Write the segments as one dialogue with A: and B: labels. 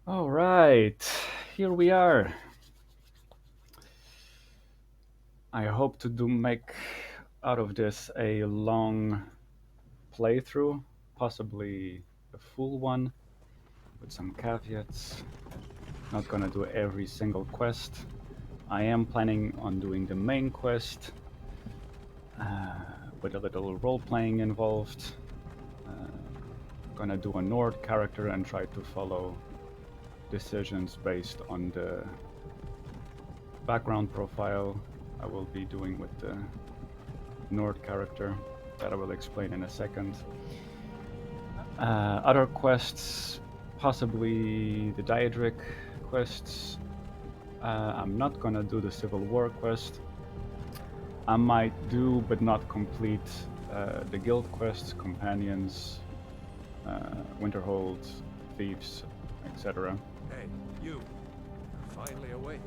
A: All right, here we are. I hope to make out of this a long playthrough, possibly a full one with some caveats. Not gonna do every single quest. I am planning on doing the main quest with a little role playing involved. Uh, gonna do a Nord character and try to follow decisions based on the background profile I will be doing with the Nord character that I will explain in a second. Other quests, possibly the Daedric quests. I'm not gonna do the Civil War quest. I might do, but not complete the guild quests, companions, Winterhold, thieves, etc.
B: Hey, you. You're finally awake.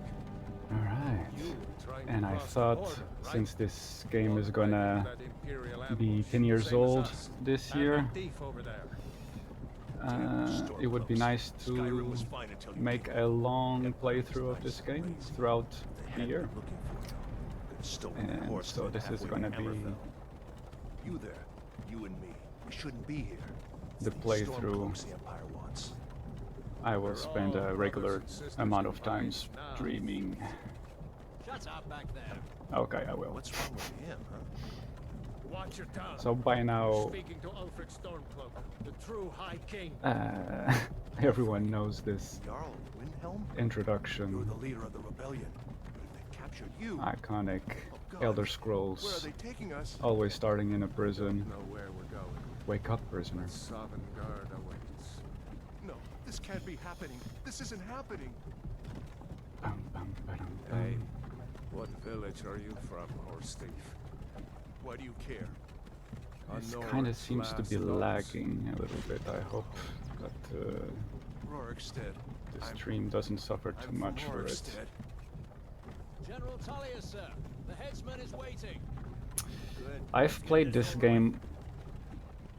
A: All right.
B: You trying to
A: And I
B: cross the
A: thought,
B: border, right?
A: since this game is
B: Already
A: gonna
B: that Imperial
A: be
B: ambush,
A: 10 years
B: same as
A: old
B: us.
A: this
B: And
A: year,
B: the thief over there.
A: it would be nice
C: Skyrim
A: to
C: was fine until you
A: make
C: came
A: a
C: along.
A: long
C: Empire was
A: playthrough of
C: nice
A: this
C: and
A: game
C: crazy.
A: throughout
C: They
A: the
C: had
A: year.
C: been looking for you. Could have stolen your
A: And
C: horse
A: so
C: and
A: this is
C: halfway
A: gonna
C: to
A: be
C: Hammerfell. You there, you and me. We shouldn't be here.
A: the
C: These
A: playthrough.
C: Stormcloaks the Empire wants.
A: I will
B: We're
A: spend
B: all
A: a regular
B: brothers and sisters
A: amount
B: in
A: of time
B: belief now.
A: streaming.
D: Shut up back there.
A: Okay, I will.
C: What's wrong with him, huh?
B: Watch your tongue.
A: So by now,
B: Speaking to Ulfric Stormcloak, the true High King.
A: everyone knows this
C: Jarl Windhelm? You're
A: introduction,
C: the leader of the rebellion. But if they captured you,
A: iconic
C: oh God,
A: Elder
C: where are
A: Scrolls,
C: they taking us?
A: always starting in a prison.
B: Know where we're going.
A: Wake up, prisoner.
B: Sovngarde awaits.
C: No, this can't be happening. This isn't happening.
A: Bum, bum, ba-dum,
B: Hey,
A: bum.
B: what village are you from, horse thief?
C: Why do you care?
A: This
B: Unknown
A: kind of seems to be
B: last dogs.
A: lagging a little bit. I hope that
C: Rorikstead.
A: the
C: I'm-
A: stream doesn't suffer too
C: I'm from
A: much for it.
C: Rorikstead.
D: General Tullius, sir. The headsman is waiting.
C: Good.
A: I've played this game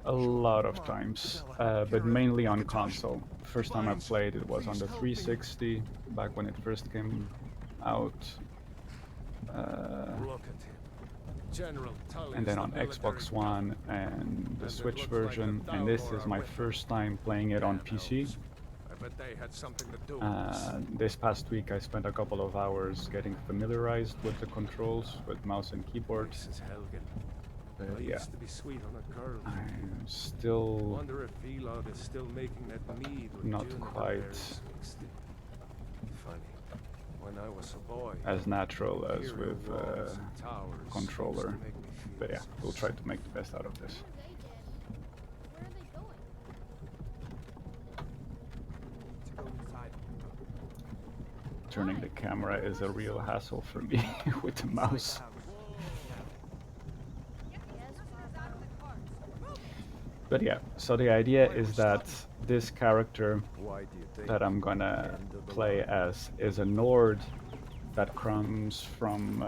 A: a lot of times, but mainly on console. First time I played it was on the 360, back when it first came out.
B: Look at him. General Tullius,
A: And then
B: the
A: on
B: military
A: Xbox
B: governor.
A: One and the
B: it
A: Switch
B: looks like
A: version,
B: the
A: and this
B: Dalmor
A: is
B: are
A: my
B: with him.
A: first time playing it on
B: Damn
A: PC.
B: elves. I bet they had something to do with this.
A: This past week I spent a couple of hours getting familiarized with the controls, with mouse and keyboard.
B: This is Helgen.
A: But
B: I
A: yeah,
B: used to be sweet on a girl.
A: I'm still
B: Wonder if Elod is still making that mead with
A: not
B: juniper
A: quite
B: berries mixed in. Funny. When I was a boy,
A: as natural as
B: Imperial
A: with
B: walls and towers used to
A: controller.
B: make me feel
A: But yeah,
B: so
A: we'll try to
B: small.
A: make the best out of this.
E: Where are they going?
D: To go inside.
A: Turning the camera is a real hassle for me with the mouse. But yeah, so the idea is that this character
B: Why do you think
A: that I'm gonna play as is a Nord that comes from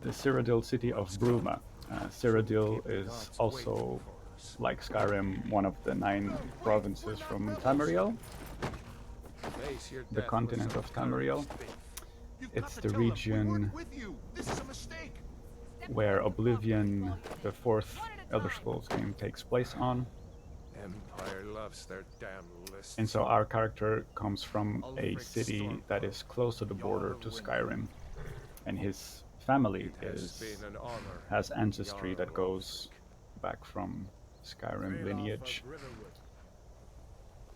A: the Cyrodiil city of Bruma. Cyrodiil is also, like Skyrim, one of the 9 provinces from Tamriel,
B: Face your
A: the
B: death
A: continent
B: with
A: of
B: some
A: Tamriel.
B: courage, thief.
C: You've
A: It's
C: got to
A: the
C: tell them we
A: region
C: weren't with you. This is a mistake.
A: where Oblivion, the 4th Elder Scrolls game, takes place on.
B: Empire loves their damn lists.
A: And so our character comes from a city that is close to the border to Skyrim, and his family
B: It has been an honor,
A: has ancestry that
B: Jarl
A: goes back from Skyrim
B: Trail
A: lineage
B: off of Riverwood.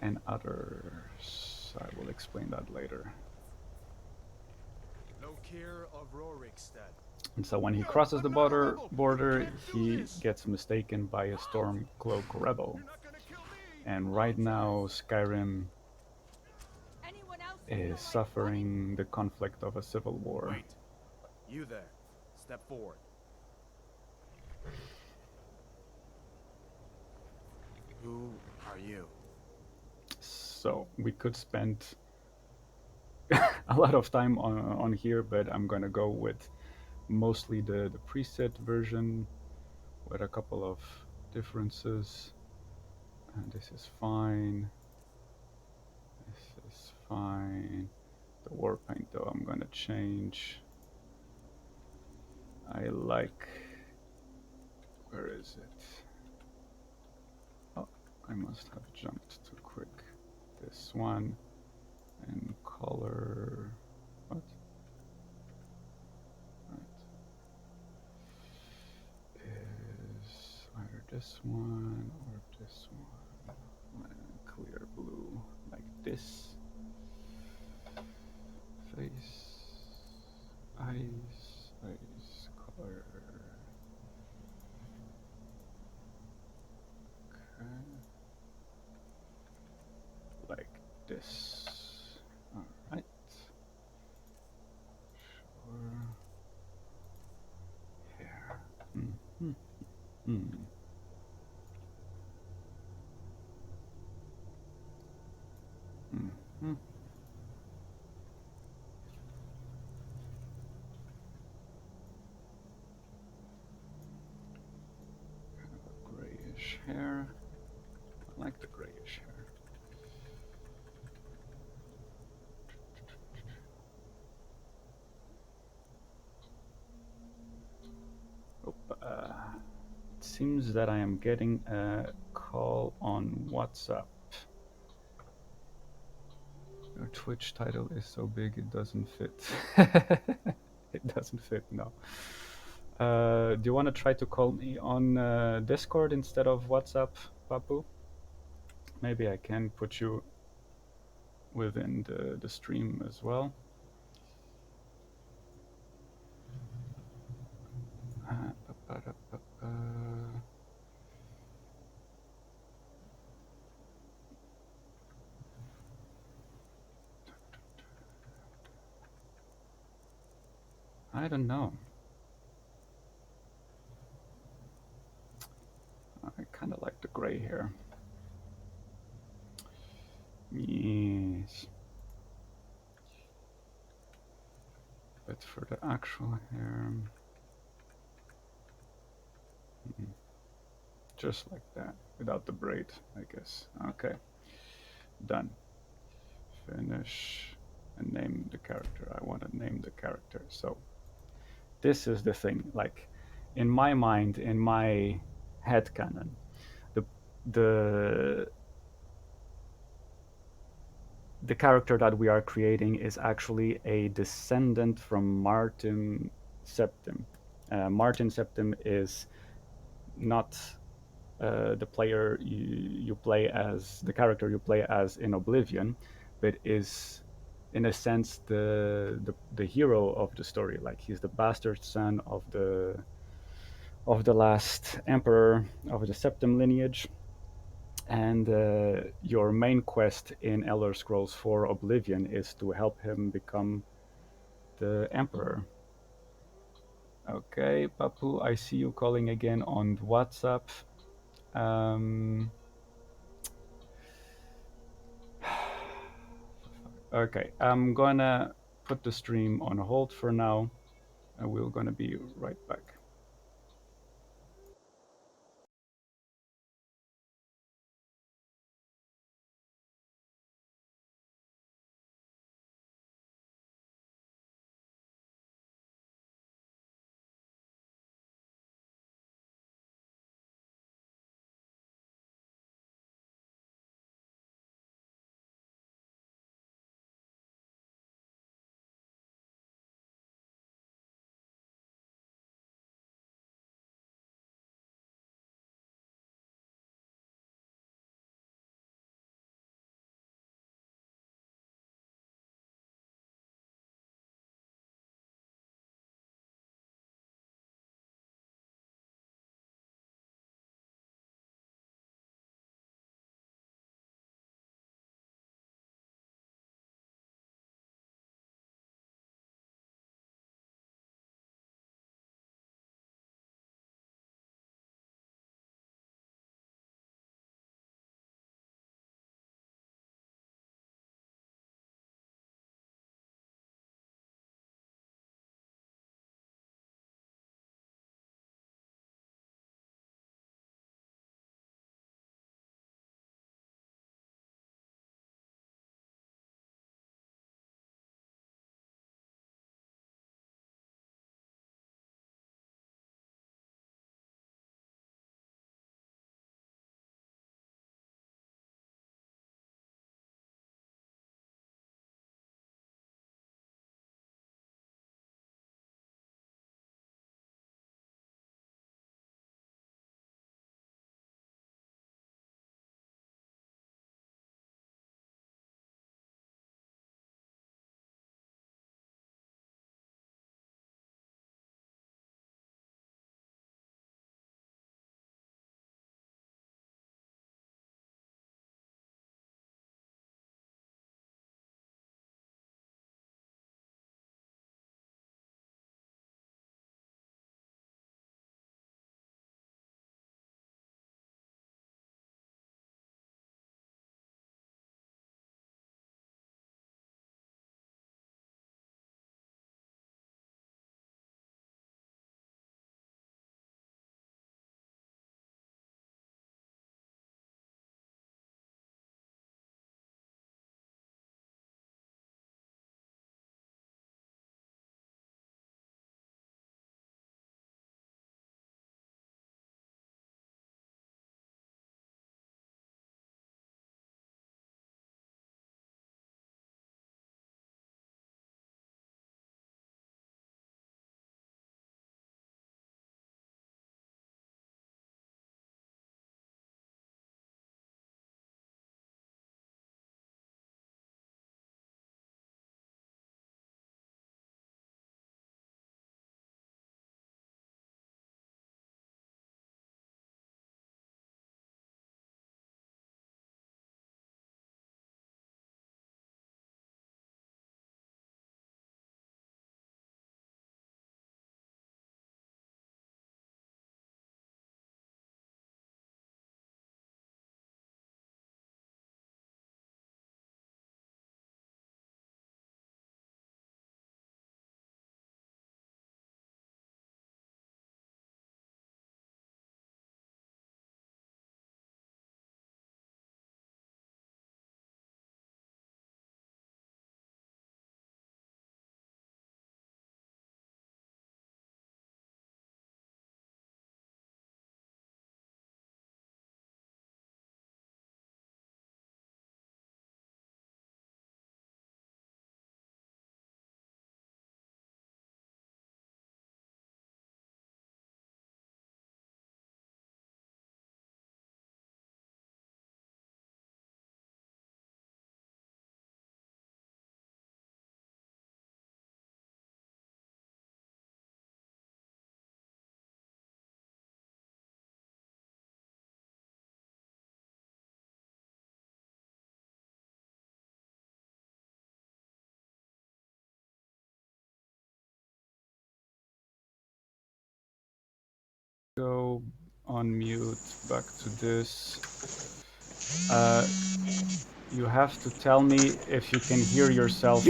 A: and others. I will explain that later.
D: Lokir of Rorikstead.
A: And so when he crosses the border, he gets mistaken by a Stormcloak rebel.
C: You're not gonna kill me.
A: And right now, Skyrim
E: Anyone else?
A: is suffering the conflict of a civil war.
D: Wait. You there. Step forward. Who are you?
A: So we could spend a lot of time on here, but I'm gonna go with mostly the preset version with a couple of differences. And this is fine. This is fine. The war paint though I'm gonna change. I like... Where is it? Oh, I must have jumped too quick. This one. And color... What? Right. Is either this one or this one. And clear blue, like this. Face, eyes, color. Okay. Like this. Alright. Sure. Here. Mm-hmm. Mm. Mm-hmm. Kind of a grayish hair. I like the grayish hair. Oh, it seems that I am getting a call on WhatsApp. Your Twitch title is so big it doesn't fit. It doesn't fit, no. Do you want to try to call me on Discord instead of WhatsApp, Papu? Maybe I can put you within the stream as well. I don't know. I kind of like the gray hair. Yes. But for the actual hair... just like that, without the braid, I guess. Okay. Done. Finish and name the character. I want to name the character. So this is the thing, like in my mind, in my headcanon, the the character that we are creating is actually a descendant from Martin Septim. Martin Septim is not the player you play as, the character you play as in Oblivion, but is in a sense the hero of the story. Like he's the bastard son of the last emperor of the Septim lineage. And your main quest in Elder Scrolls 4 Oblivion is to help him become the emperor. Okay, Papu, I see you calling again on WhatsApp. Okay, I'm gonna put the stream on hold for now, and we're gonna be right back. unmute back to this. You have to tell me if you can hear yourself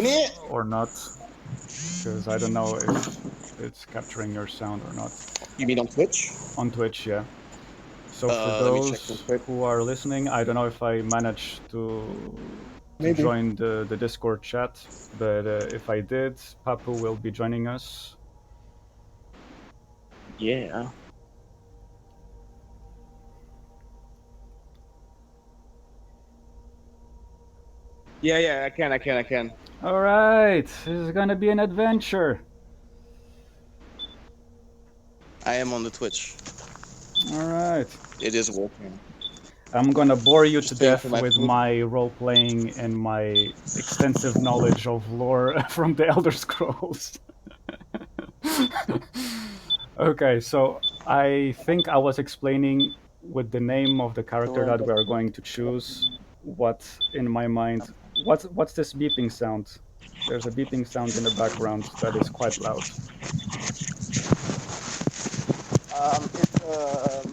A: or not, because I don't know if it's capturing your sound or not.
F: You mean on Twitch?
A: On Twitch, yeah. So for
F: Let me check real
A: those
F: quick.
A: who are listening, I don't know if I managed to
F: Maybe.
A: join the Discord chat, but if I did, Papu will be joining us.
F: Yeah. Yeah, I can.
A: All right, this is gonna be an adventure.
F: I am on the Twitch.
A: All right.
F: It is working.
A: I'm gonna bore you to
F: Just waiting
A: death
F: for my
A: with
F: food.
A: my role playing and my extensive knowledge of lore from the Elder Scrolls. Okay, so I think I was explaining with the name of the character that we are going to choose what in my mind what's this beeping sound? There's a beeping sound in the background that is quite loud.
F: It's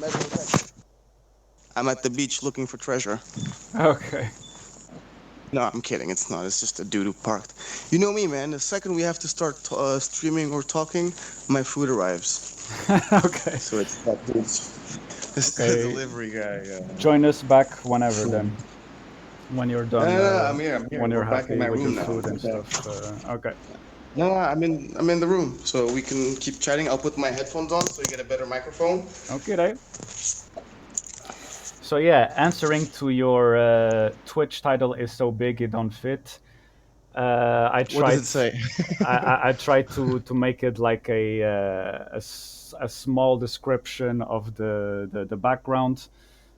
F: metal detector. I'm at the beach looking for treasure.
A: Okay.
F: No, I'm kidding. It's not. It's just a dude who parked. You know me, man. The second we have to start streaming or talking, my food arrives.
A: Okay.
F: So it's that dude's. It's the
A: Okay.
F: delivery guy.
A: Join us back whenever then. When you're done.
F: No, I'm here.
A: When you're
F: We're back in
A: happy
F: my
A: with your
F: room now.
A: food and
F: Okay.
A: stuff. Okay.
F: No, I'm in the room, so we can keep chatting. I'll put my headphones on so you get a better microphone.
A: Okay, right. So yeah, answering to your Twitch title is so big it don't fit. I tried.
F: What does it say?
A: I tried to make it like a small description of the background.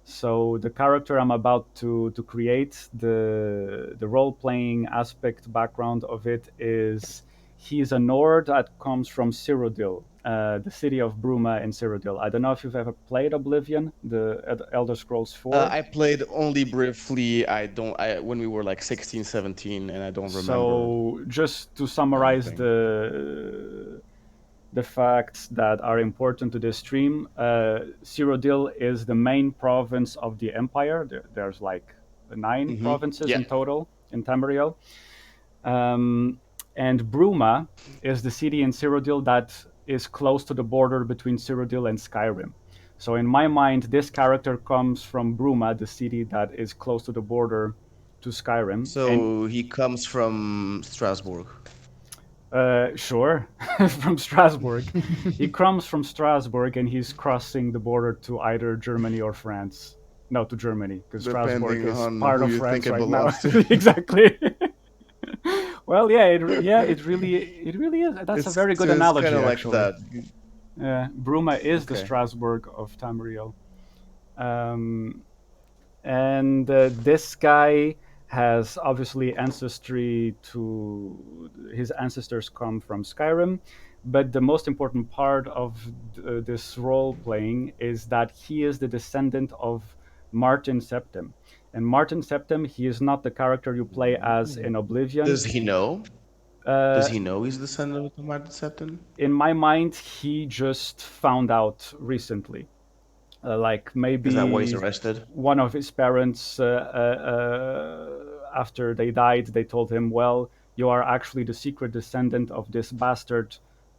A: So the character I'm about to create, the role playing aspect background of it is he's a Nord that comes from Cyrodiil, the city of Bruma in Cyrodiil. I don't know if you've ever played Oblivion, the Elder Scrolls 4.
F: I played only briefly. When we were like 16, 17, and I don't remember.
A: So just to summarize the facts that are important to this stream, Cyrodiil is the main province of the Empire. There's like 9 provinces in total in Tamriel. And Bruma is the city in Cyrodiil that is close to the border between Cyrodiil and Skyrim. So in my mind, this character comes from Bruma, the city that is close to the border to Skyrim.
F: So he comes from Strasbourg.
A: Sure, from Strasbourg. He comes from Strasbourg and he's crossing the border to either Germany or France. No, to Germany, because Strasbourg is part of France right now. Exactly. Well, yeah, it really is. That's a very good analogy,
F: kind of like
A: actually.
F: that.
A: Yeah, Bruma is the Strasbourg of Tamriel. And this guy has obviously ancestry to his ancestors come from Skyrim, but the most important part of this role playing is that he is the descendant of Martin Septim. And Martin Septim, he is not the character you play as in Oblivion.
F: Does he know? Does he know he's the son of Martin Septim?
A: In my mind, he just found out recently. Like maybe
F: Is that why he's arrested?
A: One of his parents, after they died, they told him, "Well, you are actually the secret descendant of this bastard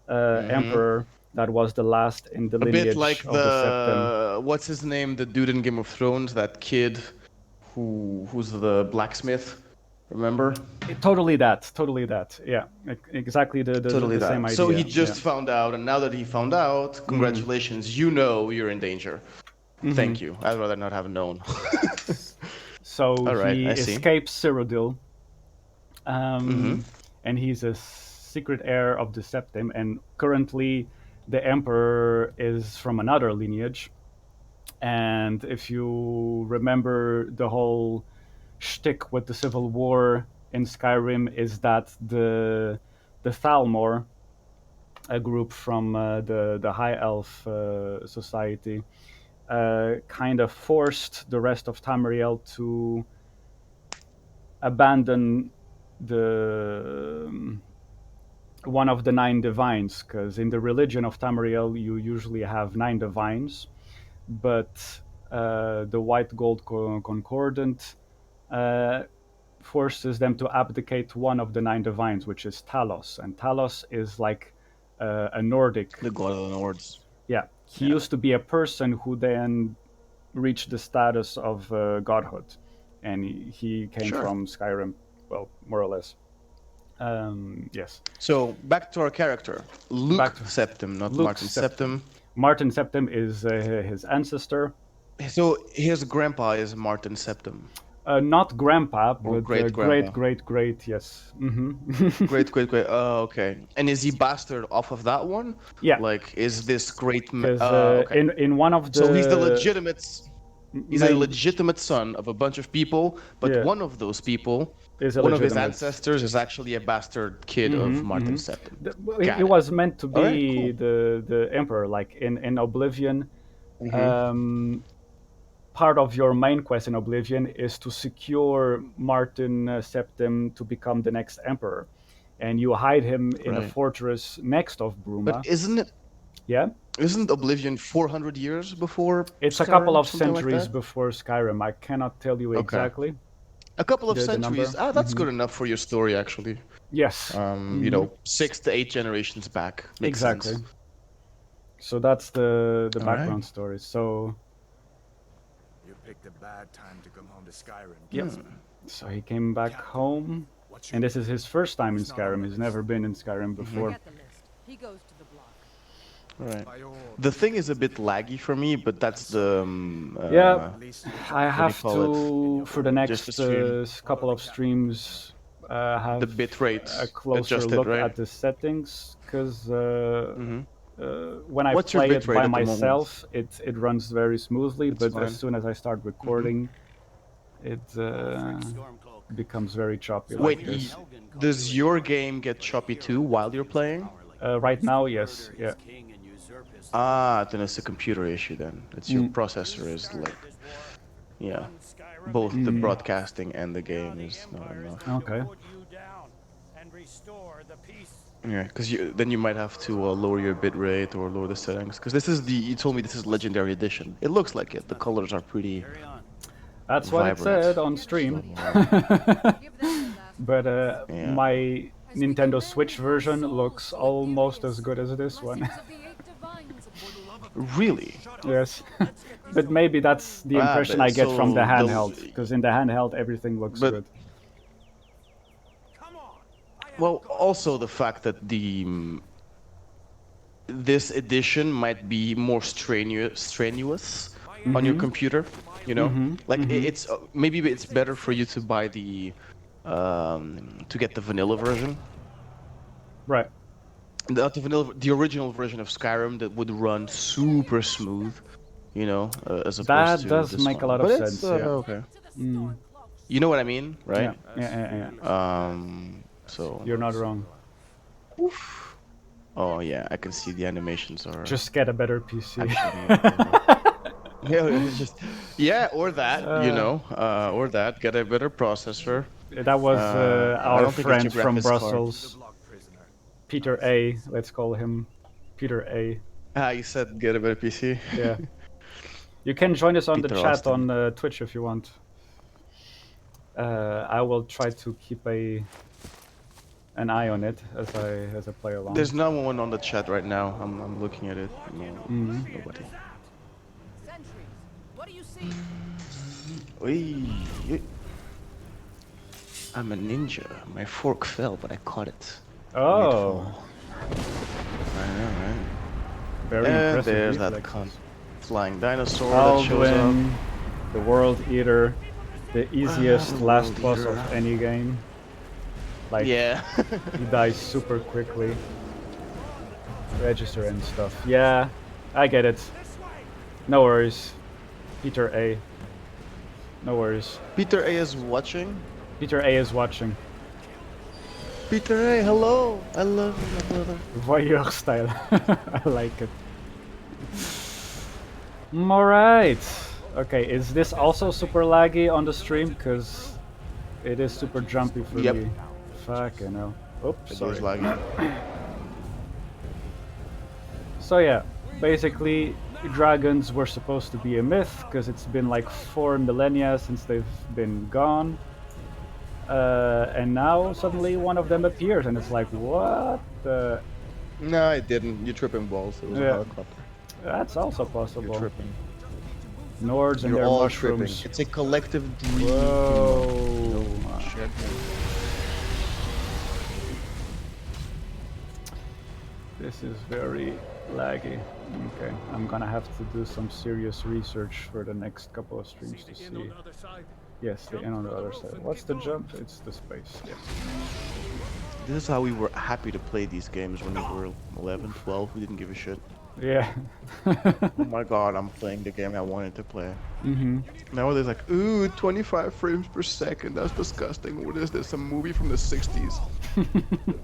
A: emperor that was the last in the lineage
F: bit like
A: of the Septim."
F: What's his name? The dude in Game of Thrones, that kid who's the blacksmith. Remember?
A: Totally that. Yeah, exactly the same idea.
F: So he just found out, and now that he found out, congratulations, you know you're in danger. Thank you. I'd rather not have known.
A: So he escapes Cyrodiil, and he's a secret heir of the Septim, and currently the Emperor is from another lineage. And if you remember, the whole shtick with the Civil War in Skyrim is that the Thalmor, a group from the High Elf society, kind of forced the rest of Tamriel to abandon the one of the 9 divines, because in the religion of Tamriel you usually have 9 divines, but the white gold concordant forces them to abdicate one of the 9 divines, which is Talos, and Talos is like a Nordic.
F: The god of the Nords.
A: Yeah, he used to be a person who then reached the status of godhood, and he came
F: Sure.
A: from Skyrim, well, more or less. Yes.
F: So back to our character, Luke
A: Back to-
F: Septim, not
A: Luke
F: Martin Septim.
A: Martin Septim is his ancestor.
F: So his grandpa is Martin Septim.
A: Not grandpa, but
F: great-grandpa.
A: great, yes.
F: Great. Oh, okay. And is he bastard off of that one?
A: Yeah.
F: Like, is this great?
A: Because
F: Okay.
A: in one of the...
F: So he's the legitimate. He's a
A: main-
F: legitimate son of a bunch of people, but
A: Yeah.
F: one of those people,
A: Is a
F: one of his
A: legitimate-
F: ancestors, is actually a bastard kid of Martin Septim. Got
A: He
F: it.
A: was meant to be
F: Alright,
A: the emperor, like in Oblivion. Part of your main quest in Oblivion is to secure Martin Septim to become the next emperor, and you hide him in a
F: Right.
A: fortress next of Bruma.
F: But isn't Oblivion 400 years before?
A: It's a
F: Skyrim,
A: couple of
F: something like
A: centuries
F: that?
A: before Skyrim. I cannot tell you exactly.
F: A couple of
A: the
F: centuries.
A: number.
F: That's good enough for your story, actually.
A: Yes,
F: You know, 6 to 8 generations back. Makes
A: exactly.
F: sense.
A: So that's the
F: Alright.
A: background story. So
C: You picked a bad time to come home to Skyrim.
A: yep. So he came back home,
C: What's
A: and
C: your
A: this is his first time in
C: It's not on
A: Skyrim.
C: the
A: He's
C: list.
A: never been in Skyrim before.
E: Get the list. He goes to the block.
F: Right.
C: by all
F: The thing is a bit laggy for me, but that's the.
A: Yeah.
C: at least
A: I have
F: call
A: to, for the
F: Just
A: next
F: the stream.
A: couple of streams, have
F: The bit rate
A: a closer
F: adjusted,
A: look
F: right?
A: at the settings, because when I
F: What's your
A: play it
F: bitrate
A: by
F: at the moment?
A: myself, it runs very smoothly, but
F: fine.
A: as soon as I start recording, it becomes very choppy.
F: Wait,
A: like this.
F: does your game get choppy too while you're playing?
A: Right now, yes, yeah.
F: Ah, then it's a computer issue then. It's your processor is like. Yeah. Both the broadcasting and the game is not enough.
A: Okay.
F: Yeah, because then you might have to lower your bitrate or lower the settings. Because you told me this is Legendary Edition. It looks like it. The colors are pretty.
A: That's what it
F: Vibrant.
A: said on stream.
E: Give them the last.
A: But
F: Yeah.
A: my Nintendo Switch version looks almost as good as this one.
E: Blessings of the 8 divines.
F: Really?
A: Yes. But maybe that's the
F: Ah,
A: impression
F: but
A: I get from the
F: so
A: handheld, because in the handheld everything looks
F: But-
A: good.
F: Well, also the fact that this edition might be more strenuous on your computer. You know, it's maybe it's better for you to buy the to get the vanilla version.
A: Right.
F: The original version of Skyrim that would run super smooth, you know, as opposed
A: That
F: to
A: does
F: this
A: make a
F: one.
A: lot of
F: But it's,
A: sense, yeah.
F: Okay. You know what I mean, right?
A: Yeah.
F: So.
A: You're not wrong.
F: Oh yeah, I can see the animations are.
A: Just get a better PC.
F: Yeah, it's just. Yeah, or that, you know, or that. Get a better processor.
A: That was
F: I
A: our
F: don't think it's
A: friend
F: your
A: from
F: graphics card.
A: Brussels, Peter A. Let's call him Peter A.
F: Ah, you said get a better PC.
A: Yeah. You can join us on the
F: Peter
A: chat
F: Austin.
A: on Twitch if you want. I will try to keep an eye on it as I play along.
F: There's no one on the chat right now. I'm looking at it. No, nobody.
E: Sentries. What do you see?
F: Oy. I'm a ninja. My fork fell, but I caught it.
A: Oh,
F: I know, right?
A: very
F: And
A: impressive.
F: there's that
A: reflexes.
F: flying dinosaur that shows up.
A: Alduin, the World Eater, the easiest
F: the
A: last
F: World
A: boss
F: Eater.
A: of any game. Like,
F: Yeah.
A: he dies super quickly. Register and stuff. Yeah, I get it. No worries. Peter A. No worries.
F: Peter A is watching.
A: Peter A is watching.
F: Peter A, hello. I love you, my brother.
A: Voyeur style. I like it. Alright. Okay, is this also super laggy on the stream? Because it is super jumpy for
F: Yep.
A: me. Fucking hell. Oops,
F: It
A: sorry.
F: is laggy.
A: So yeah, basically dragons were supposed to be a myth because it's been like 4 millennia since they've been gone. And now suddenly one of them appears, and it's like, what the?
F: No, it didn't. You're tripping balls. It was a
A: Yeah.
F: helicopter.
A: That's also
F: You're
A: possible.
F: tripping.
A: Nords and
F: You're
A: their
F: all
A: mushrooms.
F: tripping. It's a collective dream.
A: Whoa.
F: Shit.
A: This is very laggy. Okay, I'm gonna have to do some serious research for the next couple of streams to see. Yes, the inn on the other side. What's the jump? It's the space. Yes.
F: This is how we were happy to play these games when we were 11, 12. We didn't give a shit.
A: Yeah.
F: Oh my god, I'm playing the game I wanted to play. Nowadays, like, ooh, 25 frames per second. That's disgusting. What is this? A movie from the 60s?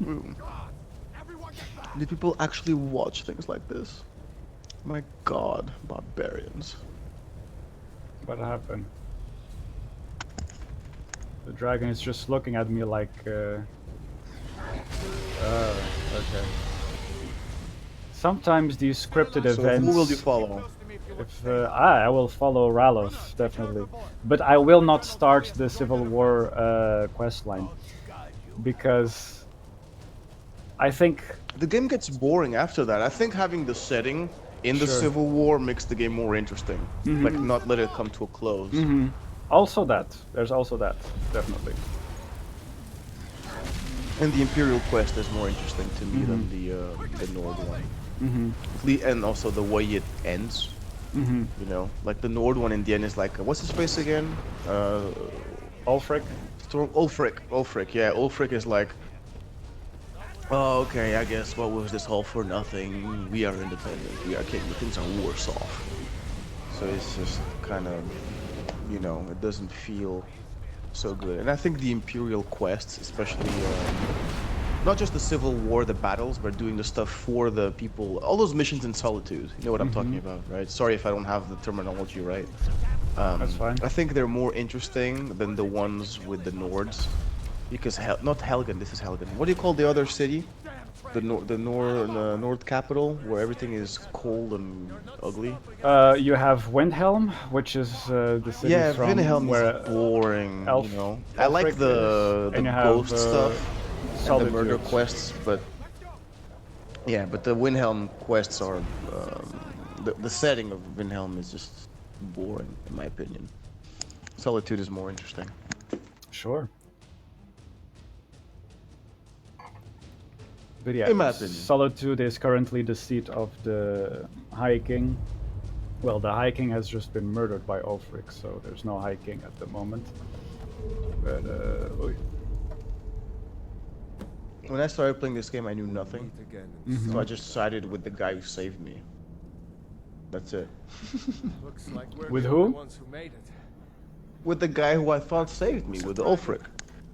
F: Ooh. Did people actually watch things like this? My god, barbarians.
A: What happened? The dragon is just looking at me like. Okay. Sometimes these scripted
F: So
A: events.
F: who will you follow?
A: If I will follow Ralof definitely, but I will not start the Civil War quest line because I think
F: The game gets boring after that. I think having the setting in the
A: Sure.
F: Civil War makes the game more interesting. Like, not let it come to a close.
A: also that there's also that definitely.
F: And the Imperial quest is more interesting to me than the Nord one. And also the way it ends. You know, like the Nord one in the end is like, what's his face again?
A: Ulfric.
F: Ulfric, yeah. Ulfric is like, oh, okay, I guess what was this all for nothing? We are independent. We are king. Things are worse off. So it's just kind of, you know, it doesn't feel so good. And I think the Imperial quests, especially, not just the Civil War, the battles, but doing the stuff for the people, all those missions in Solitude, you know what I'm talking about, right? Sorry if I don't have the terminology right.
A: That's fine.
F: I think they're more interesting than the ones with the Nords. Because, not Helgen, this is Helgen. What do you call the other city? The Nord capital, where everything is cold and ugly?
A: You have Windhelm, which is the city
F: Yeah,
A: from
F: Vinhelm
A: where
F: is boring,
A: Elf-
F: you know. I
A: Elfric
F: like the
A: is, and you have,
F: ghost stuff and the murder
A: Solitude.
F: quests, but yeah, but the Windhelm quests are the setting of Windhelm is just boring in my opinion. Solitude is more interesting.
A: Sure. But yeah,
F: In my opinion.
A: Solitude is currently the seat of the High King. Well, the High King has just been murdered by Ulfric, so there's no High King at the moment. But, oy.
F: When I started playing this game, I knew nothing, so I just sided with the guy who saved me. That's it.
D: Looks like we're
A: With
D: the
A: who?
D: only ones who made it.
F: With the guy who I thought saved me, with Ulfric.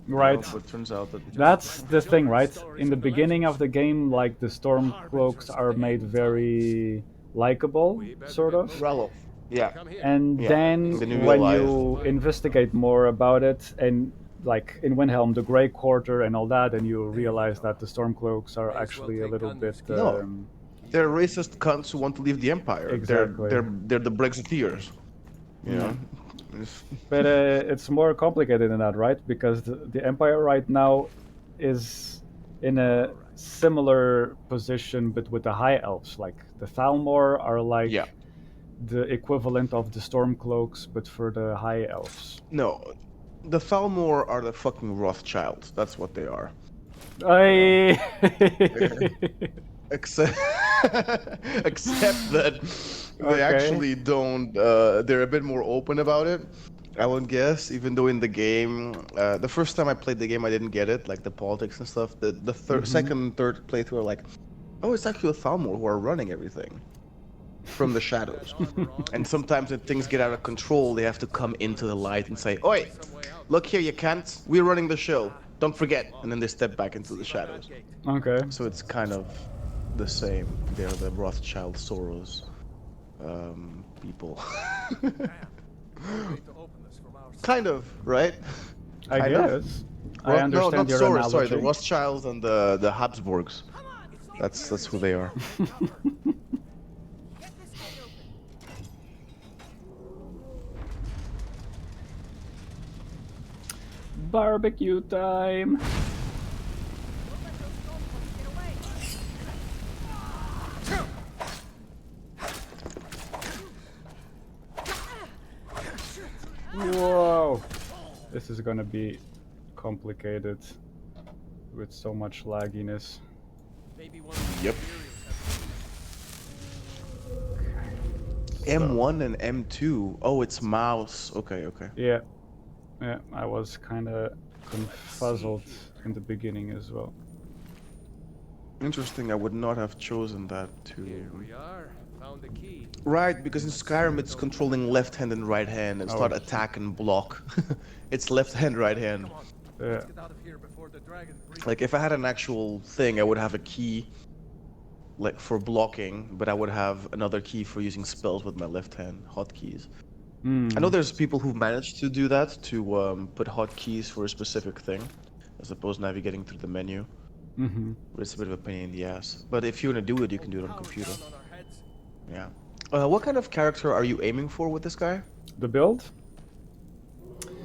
A: Right.
F: But turns out that
A: That's the thing, right? In the beginning of the game, like, the Stormcloaks are made very likable, sort of.
F: Ralof. Yeah.
D: Come here.
A: And
F: Yeah,
A: then
F: then you
A: when
F: realize-
A: you investigate more about it, and like in Windhelm, the Grey Quarter and all that, and you realize that the Stormcloaks are actually a little bit.
F: No. They're racist cunts who want to leave the Empire.
A: Exactly.
F: They're the Brexiteers. You know?
A: But it's more complicated than that, right? Because the Empire right now is in a similar position, but with the High Elves. Like the Thalmor are like
F: Yeah.
A: the equivalent of the Stormcloaks, but for the High Elves.
F: No. The Thalmor are the fucking Rothschilds. That's what they are.
A: I...
F: Except, except that they
A: Okay.
F: actually don't. They're a bit more open about it. I would guess, even though in the game, the first time I played the game, I didn't get it, like the politics and stuff. The second and third playthrough are like, oh, it's actually the Thalmor who are running everything from the shadows. And sometimes when things get out of control, they have to come into the light and say, oi, look here, you can't. We're running the show. Don't forget. And then they step back into the shadows.
A: Okay.
F: So it's kind of the same. They're the Rothschild Soros people. Kind of, right?
A: I
F: Kind of.
A: guess. I understand
F: no, not
A: your
F: Soros.
A: analogy.
F: Sorry, the Rothschilds and the Habsburgs. That's who they are.
A: barbecue time.
E: Don't let those stormcloaks get away.
A: Whoa! This is gonna be complicated with so much lagginess.
D: Maybe one of the
F: Yep. M1 and M2. Oh, it's mouse. Okay, okay.
A: Yeah, yeah, I was kind of confuzzled in the beginning as well.
F: Interesting. I would not have chosen that
D: Here
F: to.
D: we are. Found the key.
F: Right, because in Skyrim it's controlling left hand and right hand. It's
A: Oh,
F: not attack and block. It's left hand, right hand.
A: Yeah.
D: Get out of here before the dragon breaks.
F: Like if I had an actual thing, I would have a key like for blocking, but I would have another key for using spells with my left hand hotkeys. I know there's people who've managed to do that, to put hotkeys for a specific thing, as opposed to navigating through the menu.
A: Mm-hmm.
F: But it's a bit of a pain in the ass. But if you want to do it, you can do it on
D: Power
F: computer.
D: down on our heads.
F: Yeah. What kind of character are you aiming for with this guy?
A: The build?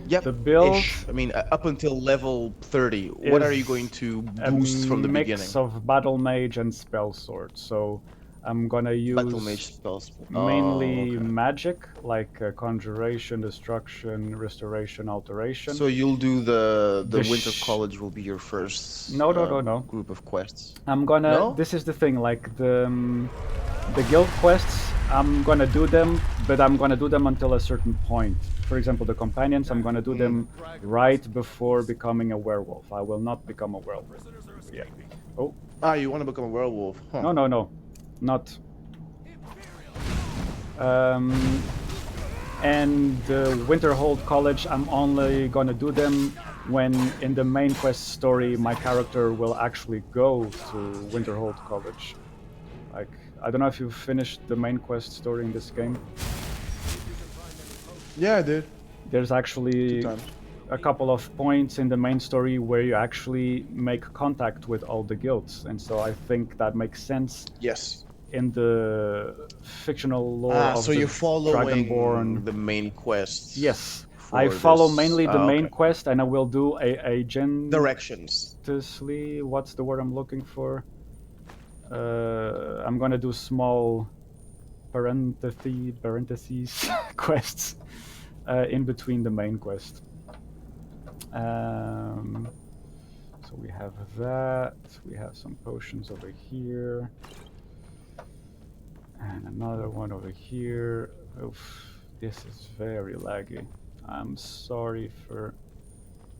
F: Yep.
A: The build
F: ish. I mean, up until level 30, what are you
A: is
F: going to
A: a
F: boost from the
A: mix
F: beginning?
A: of battle mage and spell sword. So I'm gonna
F: Battle mage
A: use
F: spells.
A: mainly
F: Oh, okay.
A: magic, like conjuration, destruction, restoration, alteration.
F: So you'll do the
A: The
F: Winter
A: sh-
F: College will be your first
A: No.
F: group of quests.
A: I'm gonna.
F: No?
A: This is the thing. Like the guild quests, I'm gonna do them, but I'm gonna do them until a certain point. For example, the companions, I'm gonna do them right before becoming a werewolf. I will not become a werewolf. Yeah. Oh
F: Ah, you want to become a werewolf? Huh.
A: no, not. And the Winterhold College, I'm only gonna do them when in the main quest story my character will actually go to Winterhold College. Like, I don't know if you've finished the main quest story in this game.
F: Yeah, I did.
A: There's
F: 2
A: actually
F: times.
A: a couple of points in the main story where you actually make contact with all the guilds, and so I think that makes sense
F: Yes.
A: in the fictional lore of
F: So
A: the
F: you're following
A: Dragonborn.
F: the main quests.
A: Yes, I
F: for
A: follow
F: this.
A: mainly the main
F: Okay.
A: quest, and I will do a
F: Directions.
A: what's the word I'm looking for? I'm gonna do small parentheses quests in between the main quest. So we have that. We have some potions over here. And another one over here. Oof, this is very laggy. I'm sorry for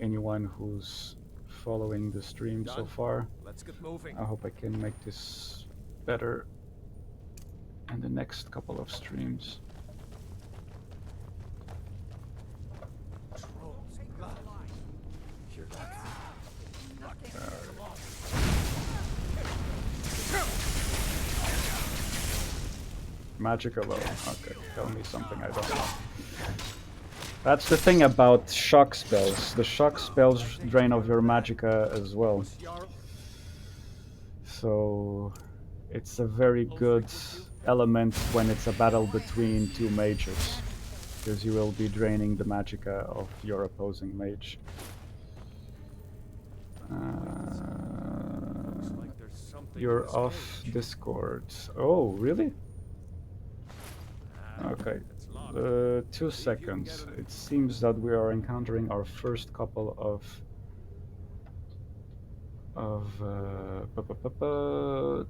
A: anyone who's following the stream so
D: Done?
A: far.
D: Let's get moving.
A: I hope I can make this better in the next couple of streams. Magic alone. Okay, tell me something I don't know. That's the thing about shock spells. The shock spells drain off your magicka as well. So it's a very good element when it's a battle between two mages, because you will be draining the magicka of your opposing mage.
D: Like there's something in
A: You're
D: this
A: off
D: cage.
A: Discord. Oh, really? Okay.
D: It's locked.
A: 2 seconds. It seems that we are encountering our first couple of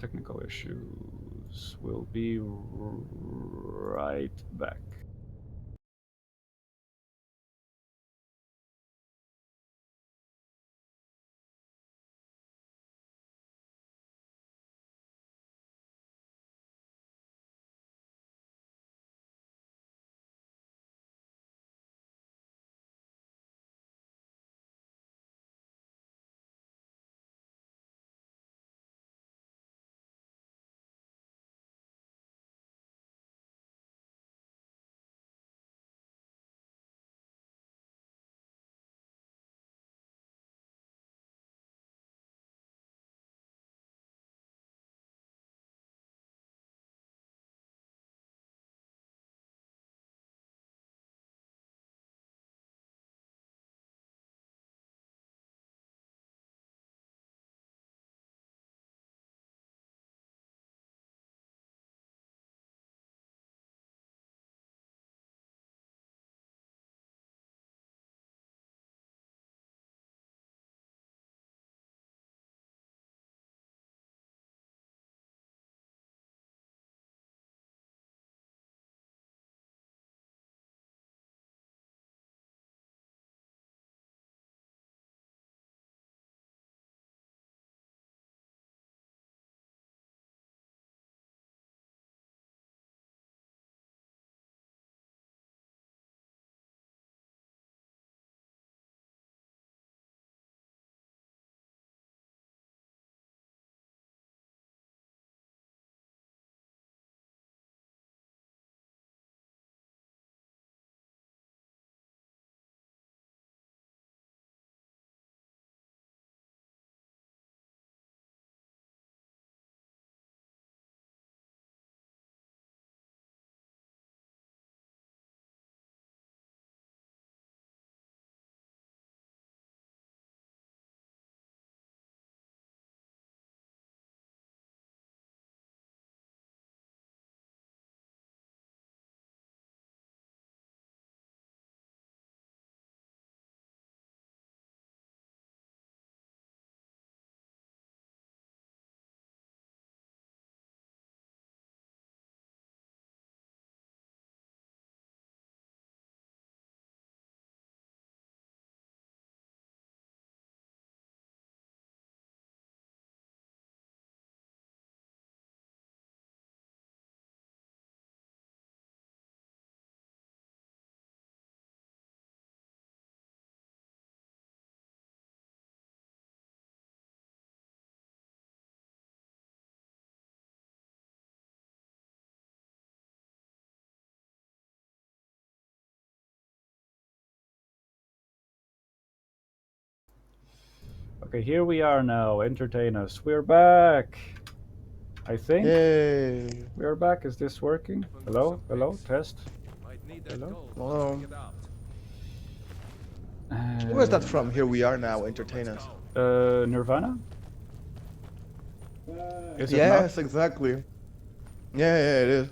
A: technical issues. We'll be right back. Okay, here we are now. Entertain us. We're back. I think
F: Yay!
A: we're back. Is this working? Hello? Hello? Test?
D: Might need that
A: Hello?
D: gold
F: Hello.
D: to dig it out.
F: Where's that from? Here we are now. Entertain us.
A: Nirvana? Is it
F: Yes,
A: not?
F: exactly. Yeah, it is.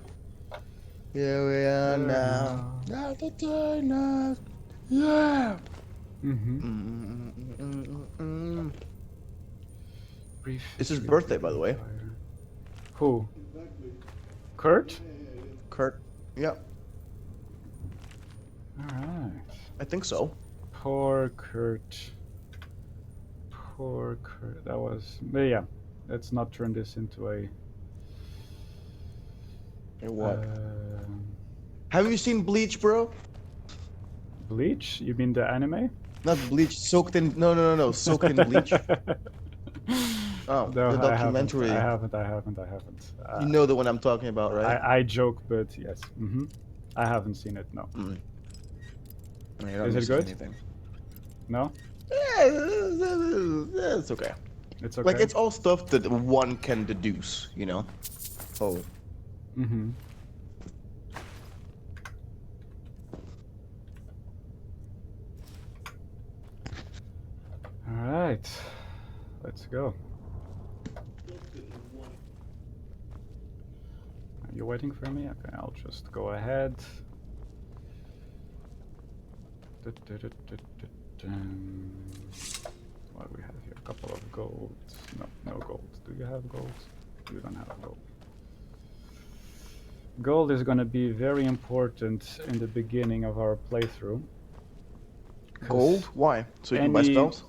F: Here we are now.
A: now.
F: Entertain us. Yeah.
A: Mm-hmm. Brief
F: It's his
A: history of
F: birthday,
A: the
F: by the way.
A: Empire. Who? Kurt?
F: Kurt. Yeah,
A: Alright.
F: I think so.
A: Poor Kurt. Poor Kurt. That was. But yeah, let's not turn this into a.
F: Hey, what? Have you seen Bleach, bro?
A: Bleach? You mean the anime?
F: Not Bleach, soaked in. No. Soaked in bleach. Oh,
A: No,
F: the documentary.
A: I haven't.
F: You know the one I'm talking about, right?
A: I joke, but yes. I haven't seen it. No.
F: No, you
A: Is
F: don't need
A: it
F: to say
A: good?
F: anything.
A: No.
F: Yeah, it's okay.
A: It's okay.
F: Like it's all stuff that one can deduce, you know. Oh.
A: Mm-hmm. All right. Let's go. Are you waiting for me? Okay, I'll just go ahead. What do we have here? A couple of gold. No gold. Do you have gold? You don't have gold. Gold is going to be very important in the beginning of our playthrough.
F: Gold? Why? So you can buy spells?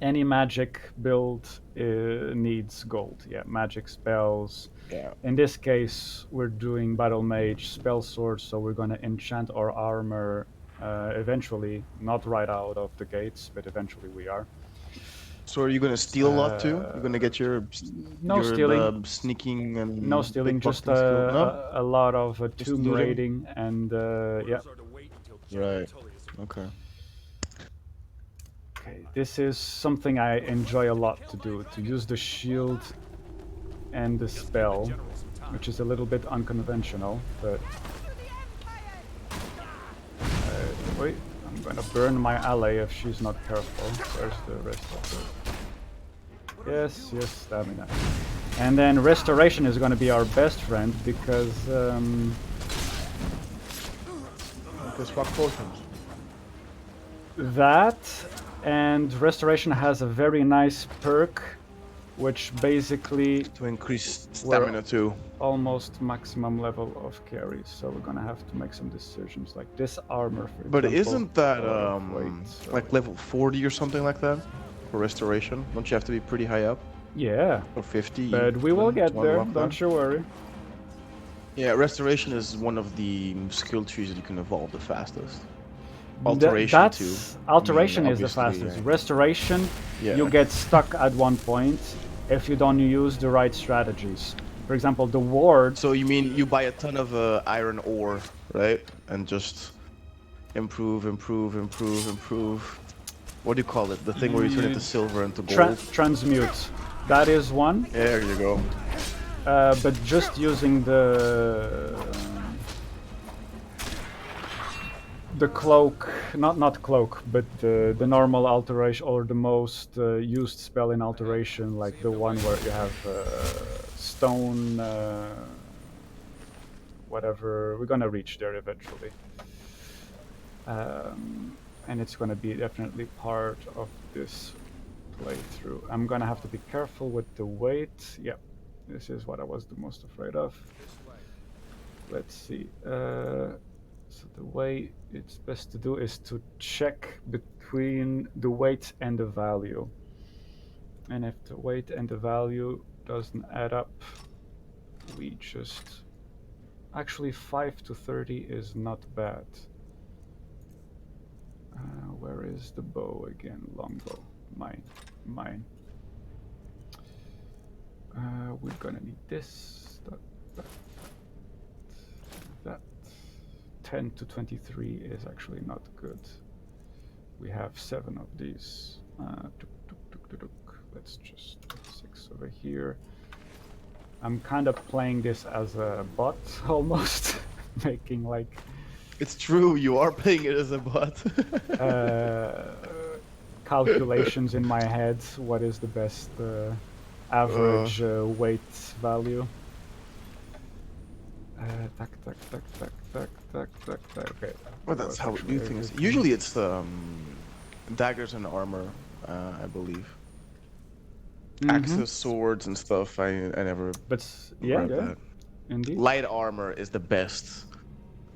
A: Any magic build needs gold. Yeah, magic spells.
F: Yeah.
A: In this case, we're doing Battle Mage spell swords, so we're going to enchant our armor eventually. Not right out of the gates, but eventually we are.
F: So are you gonna steal a lot too? You're gonna get your
A: stealing.
F: Sneaking and
A: No stealing, just
F: pickpocketing skill? No?
A: a lot of tomb
F: looting?
A: raiding and yeah.
D: Orders are to wait until General
F: Right.
D: Tullius
F: Okay.
A: Okay, this is something I enjoy a lot to do, to use the shield and the spell, which is a little bit unconventional, but... wait, I'm gonna burn my ally if she's not careful. Where's the rest of it? Yes, stamina. And then restoration is gonna be our best friend, because...
F: Because fuck potions.
A: that, and restoration has a very nice perk, which basically
F: To increase stamina too.
A: almost maximum level of carry. So we're gonna have to make some decisions, like this armor, for
F: But
A: example,
F: isn't that
A: a lot of weight, so-
F: like level 40 or something like that for restoration? Don't you have to be pretty high up?
A: Yeah,
F: Or 50?
A: but we will get
F: to
A: there.
F: unlock
A: Don't
F: that?
A: you worry.
F: Yeah, restoration is one of the skill trees that you can evolve the fastest.
A: Th-
F: Alteration
A: that's
F: too.
A: alteration
F: I mean,
A: is the
F: obviously,
A: fastest.
F: yeah.
A: Restoration,
F: Yeah.
A: you get stuck at one point if you don't use the right strategies. For example, the ward.
F: So you mean you buy a ton of iron ore, right? And just improve. What do you call it? The thing where you turn it to silver and to gold?
A: Transmute. That is one.
F: There you go.
A: But just using the cloak, not cloak, but the normal alteration, or the most used spell in alteration, like the one where you have stone, whatever. We're gonna reach there eventually, and it's gonna be definitely part of this playthrough. I'm gonna have to be careful with the weight. Yep. This is what I was the most afraid of. Let's see. So the way it's best to do is to check between the weight and the value. And if the weight and the value doesn't add up, we just... Actually, 5 to 30 is not bad. Where is the bow again? Longbow. Mine. We're gonna need this, that. 10 to 23 is actually not good. We have 7 of these. Let's just put 6 over here. I'm kind of playing this as a bot almost, making like
F: It's true, you are playing it as a bot.
A: calculations in my head. What is the best average weight value? Tac, tac, tac, tac, tac, tac, tac, tac. Okay.
F: Well, that's how we do things. Usually it's daggers and armor, I believe. Axes, swords, and stuff. I never
A: But yeah,
F: grabbed
A: yeah,
F: that.
A: indeed.
F: Light armor is the best.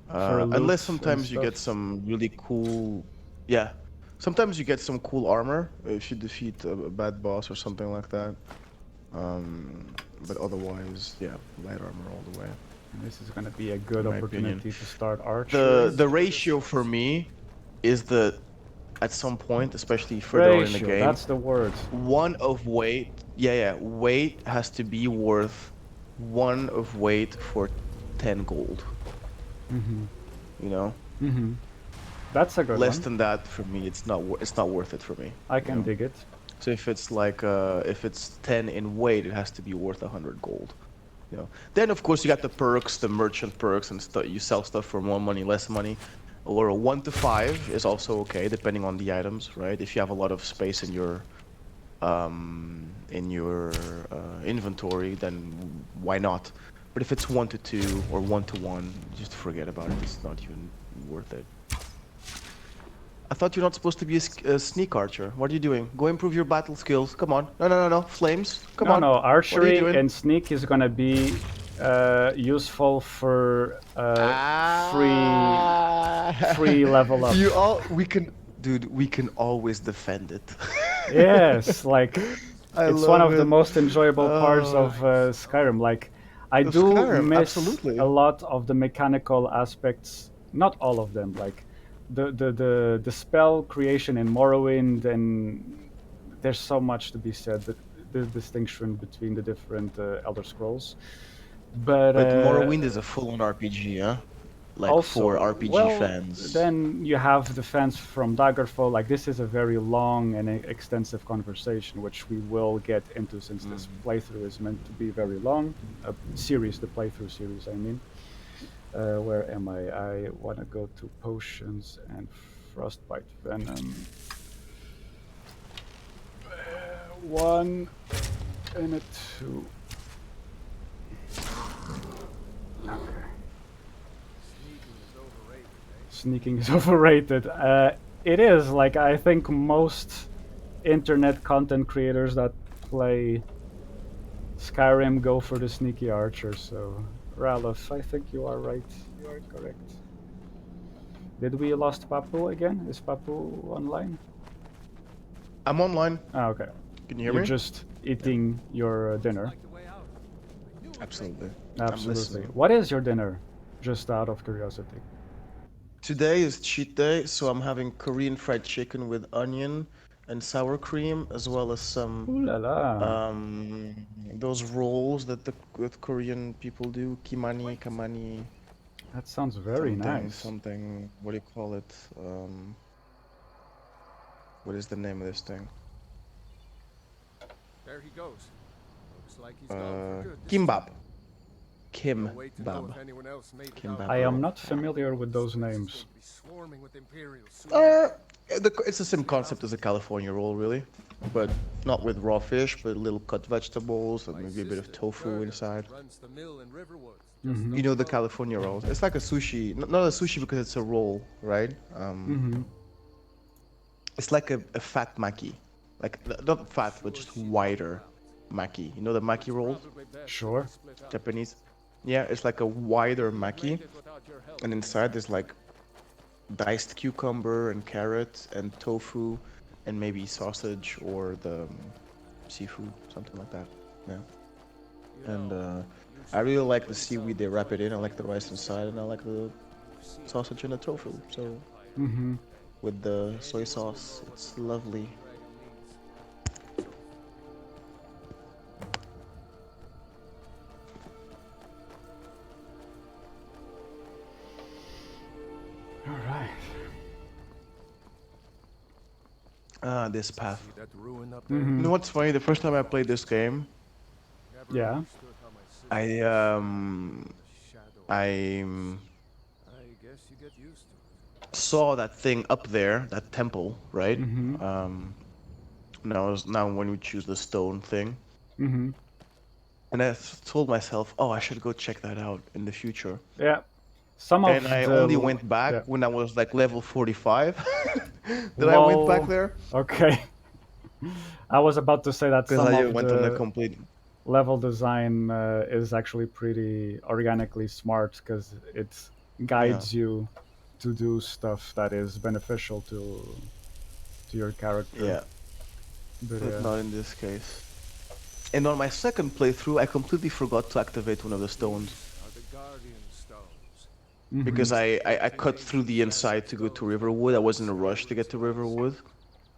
A: For loot
F: Unless
A: and
F: sometimes you get
A: stuff.
F: some really cool. Yeah. Sometimes you get some cool armor if you defeat a bad boss or something like that. But otherwise, yeah, light armor all the way.
A: And this is gonna be a good
F: my
A: opportunity
F: opinion.
A: to start archery.
F: The ratio for me is that at some point, especially further on in the
A: Ratio,
F: game,
A: that's the word.
F: one of weight. Yeah, weight has to be worth one of weight for 10 gold. You know,
A: That's a good
F: less
A: one.
F: than that for me, it's not worth it for me.
A: I can dig it.
F: So if it's like if it's 10 in weight, it has to be worth 100 gold. You know. Then of course you got the perks, the merchant perks, and stuff. You sell stuff for more money, less money. Or a 1 to 5 is also okay, depending on the items, right? If you have a lot of space in your inventory, then why not? But if it's 1 to 2 or 1 to 1, just forget about it. It's not even worth it. I thought you're not supposed to be a sneak archer. What are you doing? Go improve your battle skills. Come on. No. Flames. Come on.
A: No,
F: What are you
A: archery
F: doing?
A: and sneak is gonna be useful for free level up.
F: We can always defend it.
A: Yes, like it's one
F: love
A: of the
F: it.
A: most enjoyable parts of Skyrim. Like I
F: Of
A: do
F: Skyrim,
A: miss
F: absolutely.
A: a lot of the mechanical aspects. Not all of them. Like the spell creation in Morrowind, and there's so much to be said. The distinction between the different Elder Scrolls. But
F: Morrowind is a full-on RPG, huh? Like
A: also,
F: for RPG
A: well,
F: fans.
A: then you have the fans from Daggerfall. Like this is a very long and extensive conversation, which we will get into since this playthrough is meant to be very long. A series, the playthrough series, I mean. Where am I? I want to go to potions and frostbite venom. 1 and a 2. Okay. Sneaking is overrated. It is. Like, I think most internet content creators that play Skyrim go for the sneaky archer, so Ralph, I think you are right. You are correct. Did we lost Papu again? Is Papu online?
F: I'm online.
A: Ah, okay.
F: Can you hear
A: You're
F: me?
A: just eating your dinner.
D: Like the way out. I knew it.
F: Absolutely. I'm
A: Absolutely.
F: listening.
A: What is your dinner? Just out of curiosity.
F: Today is cheat day, so I'm having Korean fried chicken with onion and sour cream, as well as some
A: Ooh la la.
F: those rolls that the Korean people do, kimani, kamani,
A: That sounds very nice.
F: something. What do you call it? What is the name of this thing?
B: There he goes. Looks like he's gone for good. this
F: Kimbap.
B: time. No way to know
F: Kimbab.
B: if anyone else made it
F: Kimbab.
B: out
A: I am
B: alive.
A: not familiar with those
B: This place is
A: names.
B: going to be swarming with Imperials soon.
F: It's the same concept as a California roll, really, but not with raw fish, but little cut vegetables and
B: My
F: maybe a bit of
B: sister,
F: tofu
B: Gerda,
F: inside.
B: runs the mill in Riverwood.
F: You know the California rolls. It's like a sushi, not a sushi because it's a roll, right? It's like a fat maki, like not fat, but just wider maki. You know the maki rolls,
B: Probably best
A: Sure.
B: if we split up.
F: Japanese. Yeah, it's like a wider maki,
B: Made it without your help.
F: and inside there's like diced cucumber and carrot and tofu, and maybe sausage or the seafood, something like that. Yeah.
B: You
F: And
B: know,
F: I really like the seaweed they wrap it in. I like the rice inside, and I like the sausage and the tofu. So with the soy sauce, it's lovely.
A: All right.
F: this path.
C: See that ruin up there?
F: You know what's funny? The first time I played this game,
C: Never
A: Yeah.
C: understood how my city
F: I
C: shadow.
F: I
C: I guess you get used to it.
F: saw that thing up there, that temple, right?
A: Mm-hmm.
F: Now when we choose the stone thing,
A: Mm-hmm.
F: and I told myself, oh, I should go check that out in the future.
A: Yeah. Some of
F: And I
A: the
F: only went back
A: yeah.
F: when I was like level 45. Then I went back
A: Lol.
F: there
A: Okay. I was about to say that
F: because
A: some
F: I
A: of
F: went on a
A: the
F: complete.
A: level design is actually pretty organically smart because it guides you to do stuff that is beneficial to your character.
F: Yeah,
A: But
F: but not in this case. And on my second playthrough, I completely forgot to activate one of the stones
C: Are the guardian stones?
F: because I cut through the inside to go to Riverwood. I was in a rush to get to Riverwood,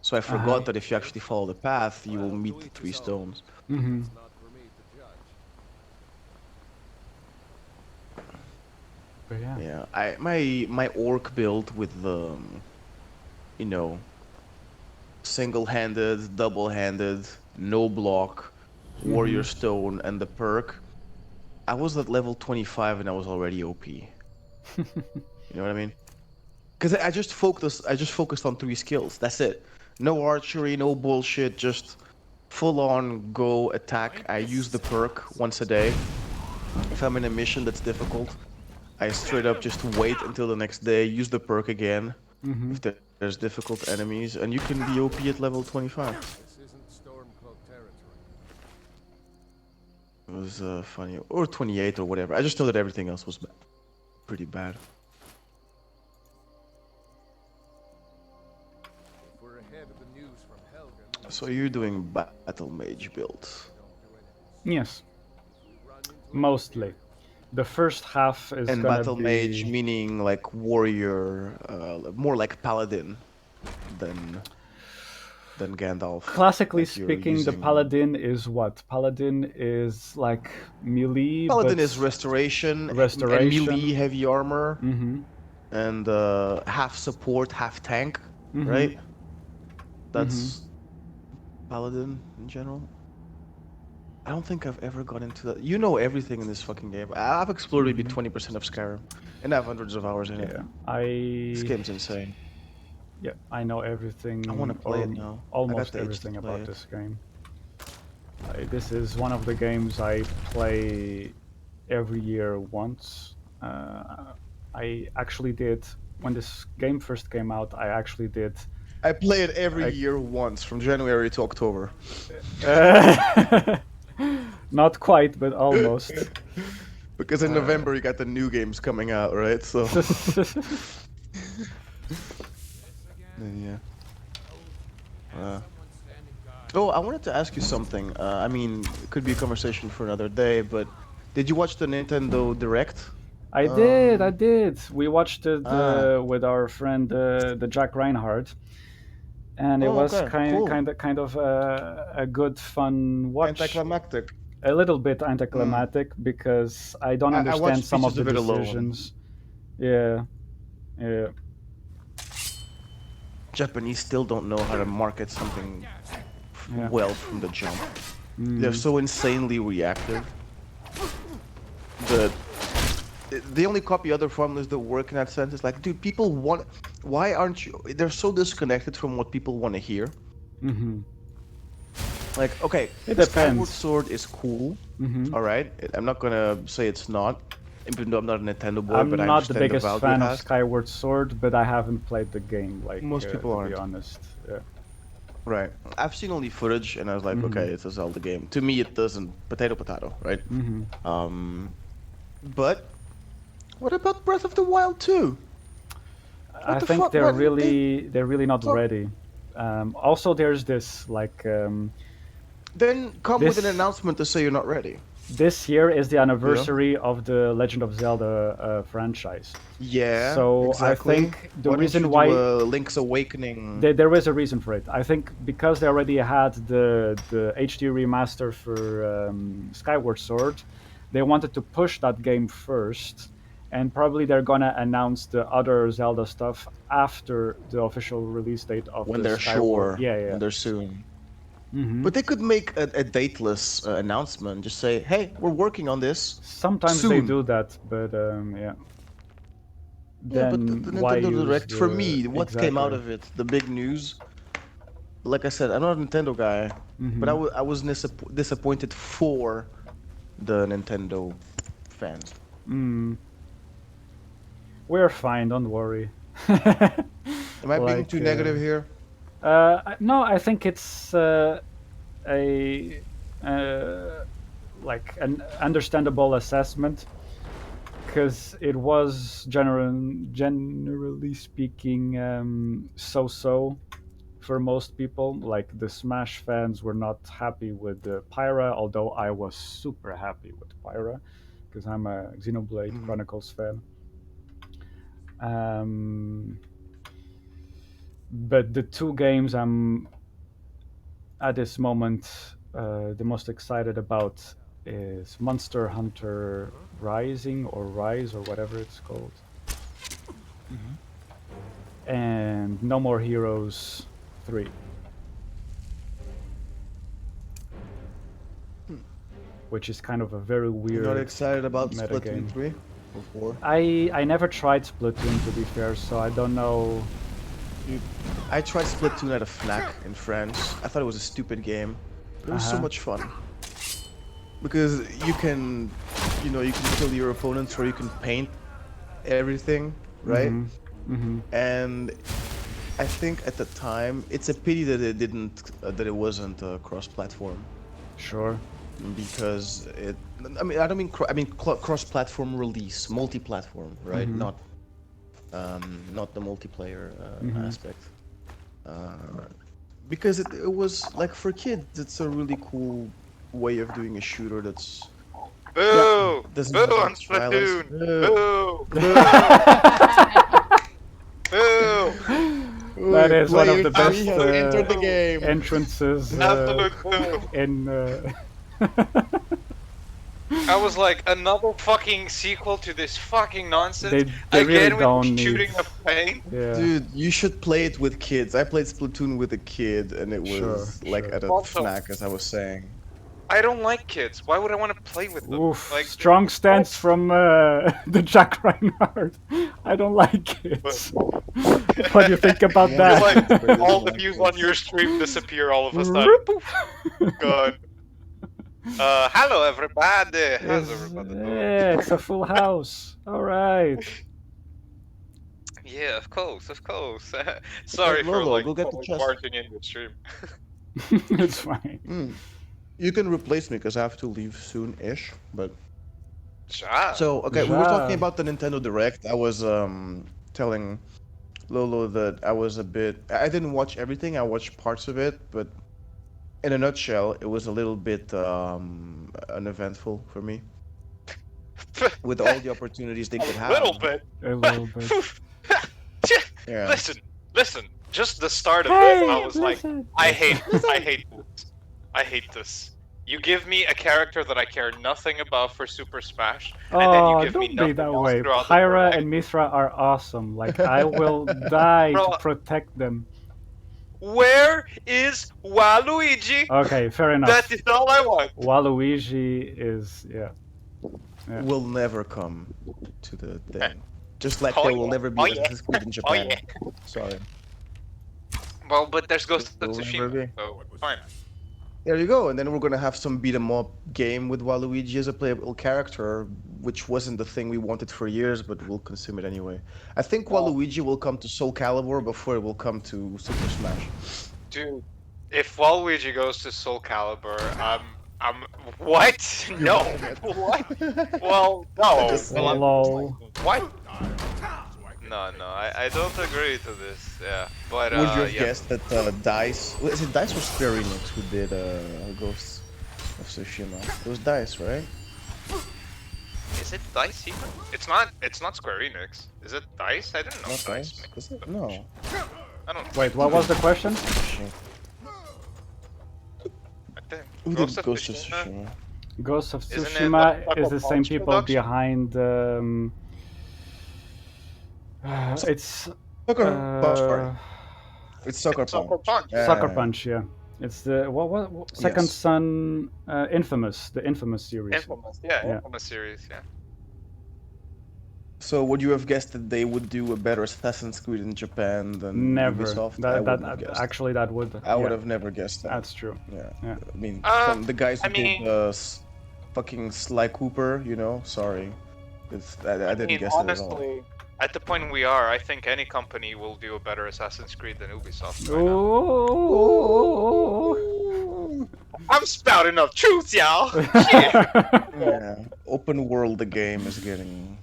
F: so I forgot that if you actually follow the path, you will meet the 3 stones.
A: Mm-hmm.
C: It's not for me to judge.
A: But yeah.
F: Yeah, my orc build with the, you know, single-handed, double-handed, no block, warrior stone, and the perk. I was at level 25 and I was already OP. You know what I mean? Because I just focused on 3 skills. That's it. No archery, no bullshit. Just full on go attack. I use the perk once a day. If I'm in a mission that's difficult, I straight up just wait until the next day. Use the perk again. If there's difficult enemies, and you can be OP at level 25.
C: This isn't Stormcloak territory.
F: It was funny, or 28 or whatever. I just know that everything else was pretty bad.
C: If we're ahead of the news from Helgen,
F: So you're doing battle mage builds.
C: don't do anything.
A: Yes.
C: We run into
A: Mostly. The first half is
F: And
A: gonna
F: battle
A: be
F: mage meaning like warrior, more like paladin than Gandalf.
A: classically
F: like you're
A: speaking. The
F: using-
A: paladin is what? Paladin is like melee.
F: Paladin
A: but
F: is restoration,
A: Restoration.
F: and melee heavy armor,
A: Mm-hmm.
F: and half support, half tank,
A: Mm-hmm.
F: right? That's paladin in general. I don't think I've ever got into that. You know everything in this fucking game. I've explored maybe 20% of Skyrim, and I have hundreds of hours in it.
A: Yeah.
F: This game's insane.
A: Yeah, I know everything.
F: I wanna play it
A: or
F: now. I got
A: Almost
F: the itch to
A: everything
F: play
A: about
F: it.
A: this game. This is one of the games I play every year once. I actually did when this game first came out. I actually did.
F: I play it every year once, from January to October.
A: Not quite, but almost.
F: Because in November you got the new games coming out, right? So yeah. Oh, I wanted to ask you something. I mean, it could be a conversation for another day, but did you watch the Nintendo Direct?
A: I did. We watched it with our friend, the Jack Reinhardt, and it
F: Oh,
A: was
F: okay, cool.
A: kind of a good, fun watch.
F: Anticlimactic.
A: A little bit anticlimactic because I don't
F: I
A: understand
F: watched
A: some of the
F: pieces of it alone.
A: decisions. Yeah, yeah.
F: Japanese still don't know how to market something
A: Yeah.
F: well from the jump. They're so insanely reactive. They only copy other formulas that work in that sense. It's like, dude, people want. Why aren't you? They're so disconnected from what people want to hear.
A: Mm-hmm.
F: Like, okay,
A: It
F: Skyward
A: depends.
F: Sword is cool.
A: Mm-hmm.
F: All right, I'm not gonna say it's not, even though I'm not a Nintendo boy.
A: I'm
F: but I
A: not the
F: understand
A: biggest
F: value
A: fan
F: it
A: of
F: has.
A: Skyward Sword, but I haven't played the game. Like
F: Most people
A: to
F: aren't.
A: be honest. Yeah.
F: Right. I've seen only footage, and I was like, okay, it's a Zelda game. To me, it doesn't. Potato, right?
A: Mm-hmm.
F: But what about Breath of the Wild 2?
A: I
F: the
A: think
F: fuck?
A: they're
F: What-
A: they're really not
F: Fuck.
A: ready. Also, there's this like
F: Then come with an
A: This-
F: announcement to say you're not ready.
A: this year is the anniversary of the Legend of Zelda franchise.
F: Yeah.
A: So
F: exactly.
A: I think the
F: Why don't
A: reason
F: you do
A: why
F: a Link's Awakening.
A: there is a reason for it. I think because they already had the HD remaster for Skyward Sword, they wanted to push that game first, and probably they're gonna announce the other Zelda stuff after the official release date of
F: When
A: the
F: they're
A: Skyward.
F: sure.
A: Yeah.
F: When they're soon.
A: Mhm.
F: But they could make a dateless announcement. Just say, "Hey, we're working on this."
A: Sometimes they
F: soon.
A: do that, but yeah.
F: Yeah, but
A: Then
F: the
A: why
F: Nintendo
A: use
F: Direct, for
A: the-
F: me, what came out
A: exactly.
F: of it, the big news. Like I said, I'm not a Nintendo guy, but
A: Mhm.
F: I was disappointed for the Nintendo fans.
A: We're fine, don't worry.
F: Am I being too negative here?
A: No, I think it's a like an understandable assessment because it was generally speaking so-so for most people. Like the Smash fans were not happy with the Pyra, although I was super happy with Pyra because I'm a Xenoblade Chronicles fan. But the two games I'm at this moment the most excited about is Monster Hunter Rising or Rise or whatever it's called, and No More Heroes 3. Which is kind of a very weird.
F: You're not excited about
A: meta
F: Splatoon
A: game.
F: 3 or 4?
A: I never tried Splatoon, to be fair, so I don't know.
F: I tried Splatoon at a FNAC in France. I thought it was a stupid game. But it was so much fun. Because you can kill your opponents or you can paint everything, right? And I think at the time, it's a pity that it wasn't cross-platform.
A: Sure.
F: Because I mean cross-platform release, multi-platform, right? Not the multiplayer aspect. Because it was like for kids, it's a really cool way of doing a shooter that's
B: Boo!
F: doesn't
B: Boo
F: have
B: on
F: much violence.
B: Splatoon! Boo! Boo!
A: That is one of
F: Player
A: the best
F: 3 has entered the game.
A: entrances
B: Absolute boo!
A: in.
B: I was like, another fucking sequel to this fucking nonsense.
A: They
B: Again
A: really
B: with
A: don't
B: shooting
A: need.
B: a plane.
A: Yeah.
F: Dude, you should play it with kids. I played Splatoon with a kid, and it was
A: Sure.
F: at a
B: Also-
F: FNAC, as I was saying.
B: I don't like kids. Why would I want to play with them?
A: Oof,
B: Like,
A: strong stance from the Jack Reinhardt. I don't like kids. What do you think about
B: You're like,
A: that?
B: all the views on your stream disappear all of a sudden. God. Hello everybody. How's everybody doing?
A: Yeah, it's a full house. All right.
B: Yeah, of course, of course. Sorry for
F: Lolo,
B: like
F: go get the chest.
B: barging in the stream.
A: It's fine.
F: You can replace me because I have to leave soon-ish. But
B: Ja.
F: so okay, we were talking
A: Ja.
F: about the Nintendo Direct. I was telling Lolo that I didn't watch everything. I watched parts of it, but in a nutshell, it was a little bit uneventful for me. With all the opportunities they could have.
B: Little bit.
A: A little bit.
F: Yeah.
B: Listen. Just the start of
A: Hey,
B: it, I was like,
A: listen.
B: I hate this. You give me a character that I care nothing about for Super Smash, and then
A: Oh,
B: you give me
A: don't be
B: nothing
A: that
B: else
A: way.
B: throughout the
A: Pyra
B: direct.
A: and Mithra are awesome. Like, I will die
B: Bro.
A: to protect them.
B: Where is Waluigi?
A: Okay, fair enough.
B: That is all I want.
A: Waluigi is, yeah.
F: Will never come to the thing. Just like
B: Oh,
F: there will
B: yeah.
F: never be
B: Oh,
F: an
B: yeah.
F: Assassin's Creed in Japan.
B: yeah.
F: Sorry.
B: Well, but there's Ghost of
F: Will never
B: Tsushima,
F: be.
B: so fine.
F: There you go, and then we're gonna have some beat 'em up game with Waluigi as a playable character, which wasn't the thing we wanted for years, but we'll consume it anyway. I think Waluigi will come to Soul Calibur before it will come to Super Smash.
B: Dude, if Waluigi goes to Soul Calibur, I'm what? No. What? Well, no.
A: Lol.
B: What? No, I don't agree to this. Yeah, but
F: Would you have
B: yeah.
F: guessed that DICE... Is it DICE or Square Enix who did Ghost of Tsushima? It was DICE, right?
B: Is it DICE even? It's not Square Enix. Is it DICE? I didn't know
F: Not
B: DICE.
F: DICE? Is it? No.
B: I don't.
A: Wait, what was the question?
F: Shit.
B: I think
F: Who
B: Ghost
F: did
B: of
F: Ghost of
B: Tsushima?
F: Tsushima?
A: Ghost of
B: Isn't it
A: Tsushima
B: like
A: is the same people
B: post-production?
A: behind It's
F: Sucker Punch, sorry. It's Sucker
B: Sucker
F: Punch.
B: Punch.
A: Sucker Punch, yeah. It's the what Second
F: Yes.
A: Son, Infamous, the Infamous series.
B: Infamous, yeah,
A: Yeah.
B: Infamous series, yeah.
F: So would you have guessed that they would do a better Assassin's Creed in Japan than
A: Never.
F: Ubisoft? I wouldn't have guessed.
A: Actually that would.
F: I would
A: yeah,
F: have never guessed that.
A: That's true.
F: Yeah.
A: Yeah.
F: I mean,
B: Uh,
F: from the guys who
B: I mean-
F: did fucking Sly Cooper, you know, sorry. I didn't guess it at all.
B: honestly, at the point we are, I think any company will do a better Assassin's Creed than Ubisoft right now.
A: Oh.
B: I'm spouting up truth, y'all!
F: Yeah, open world the game is getting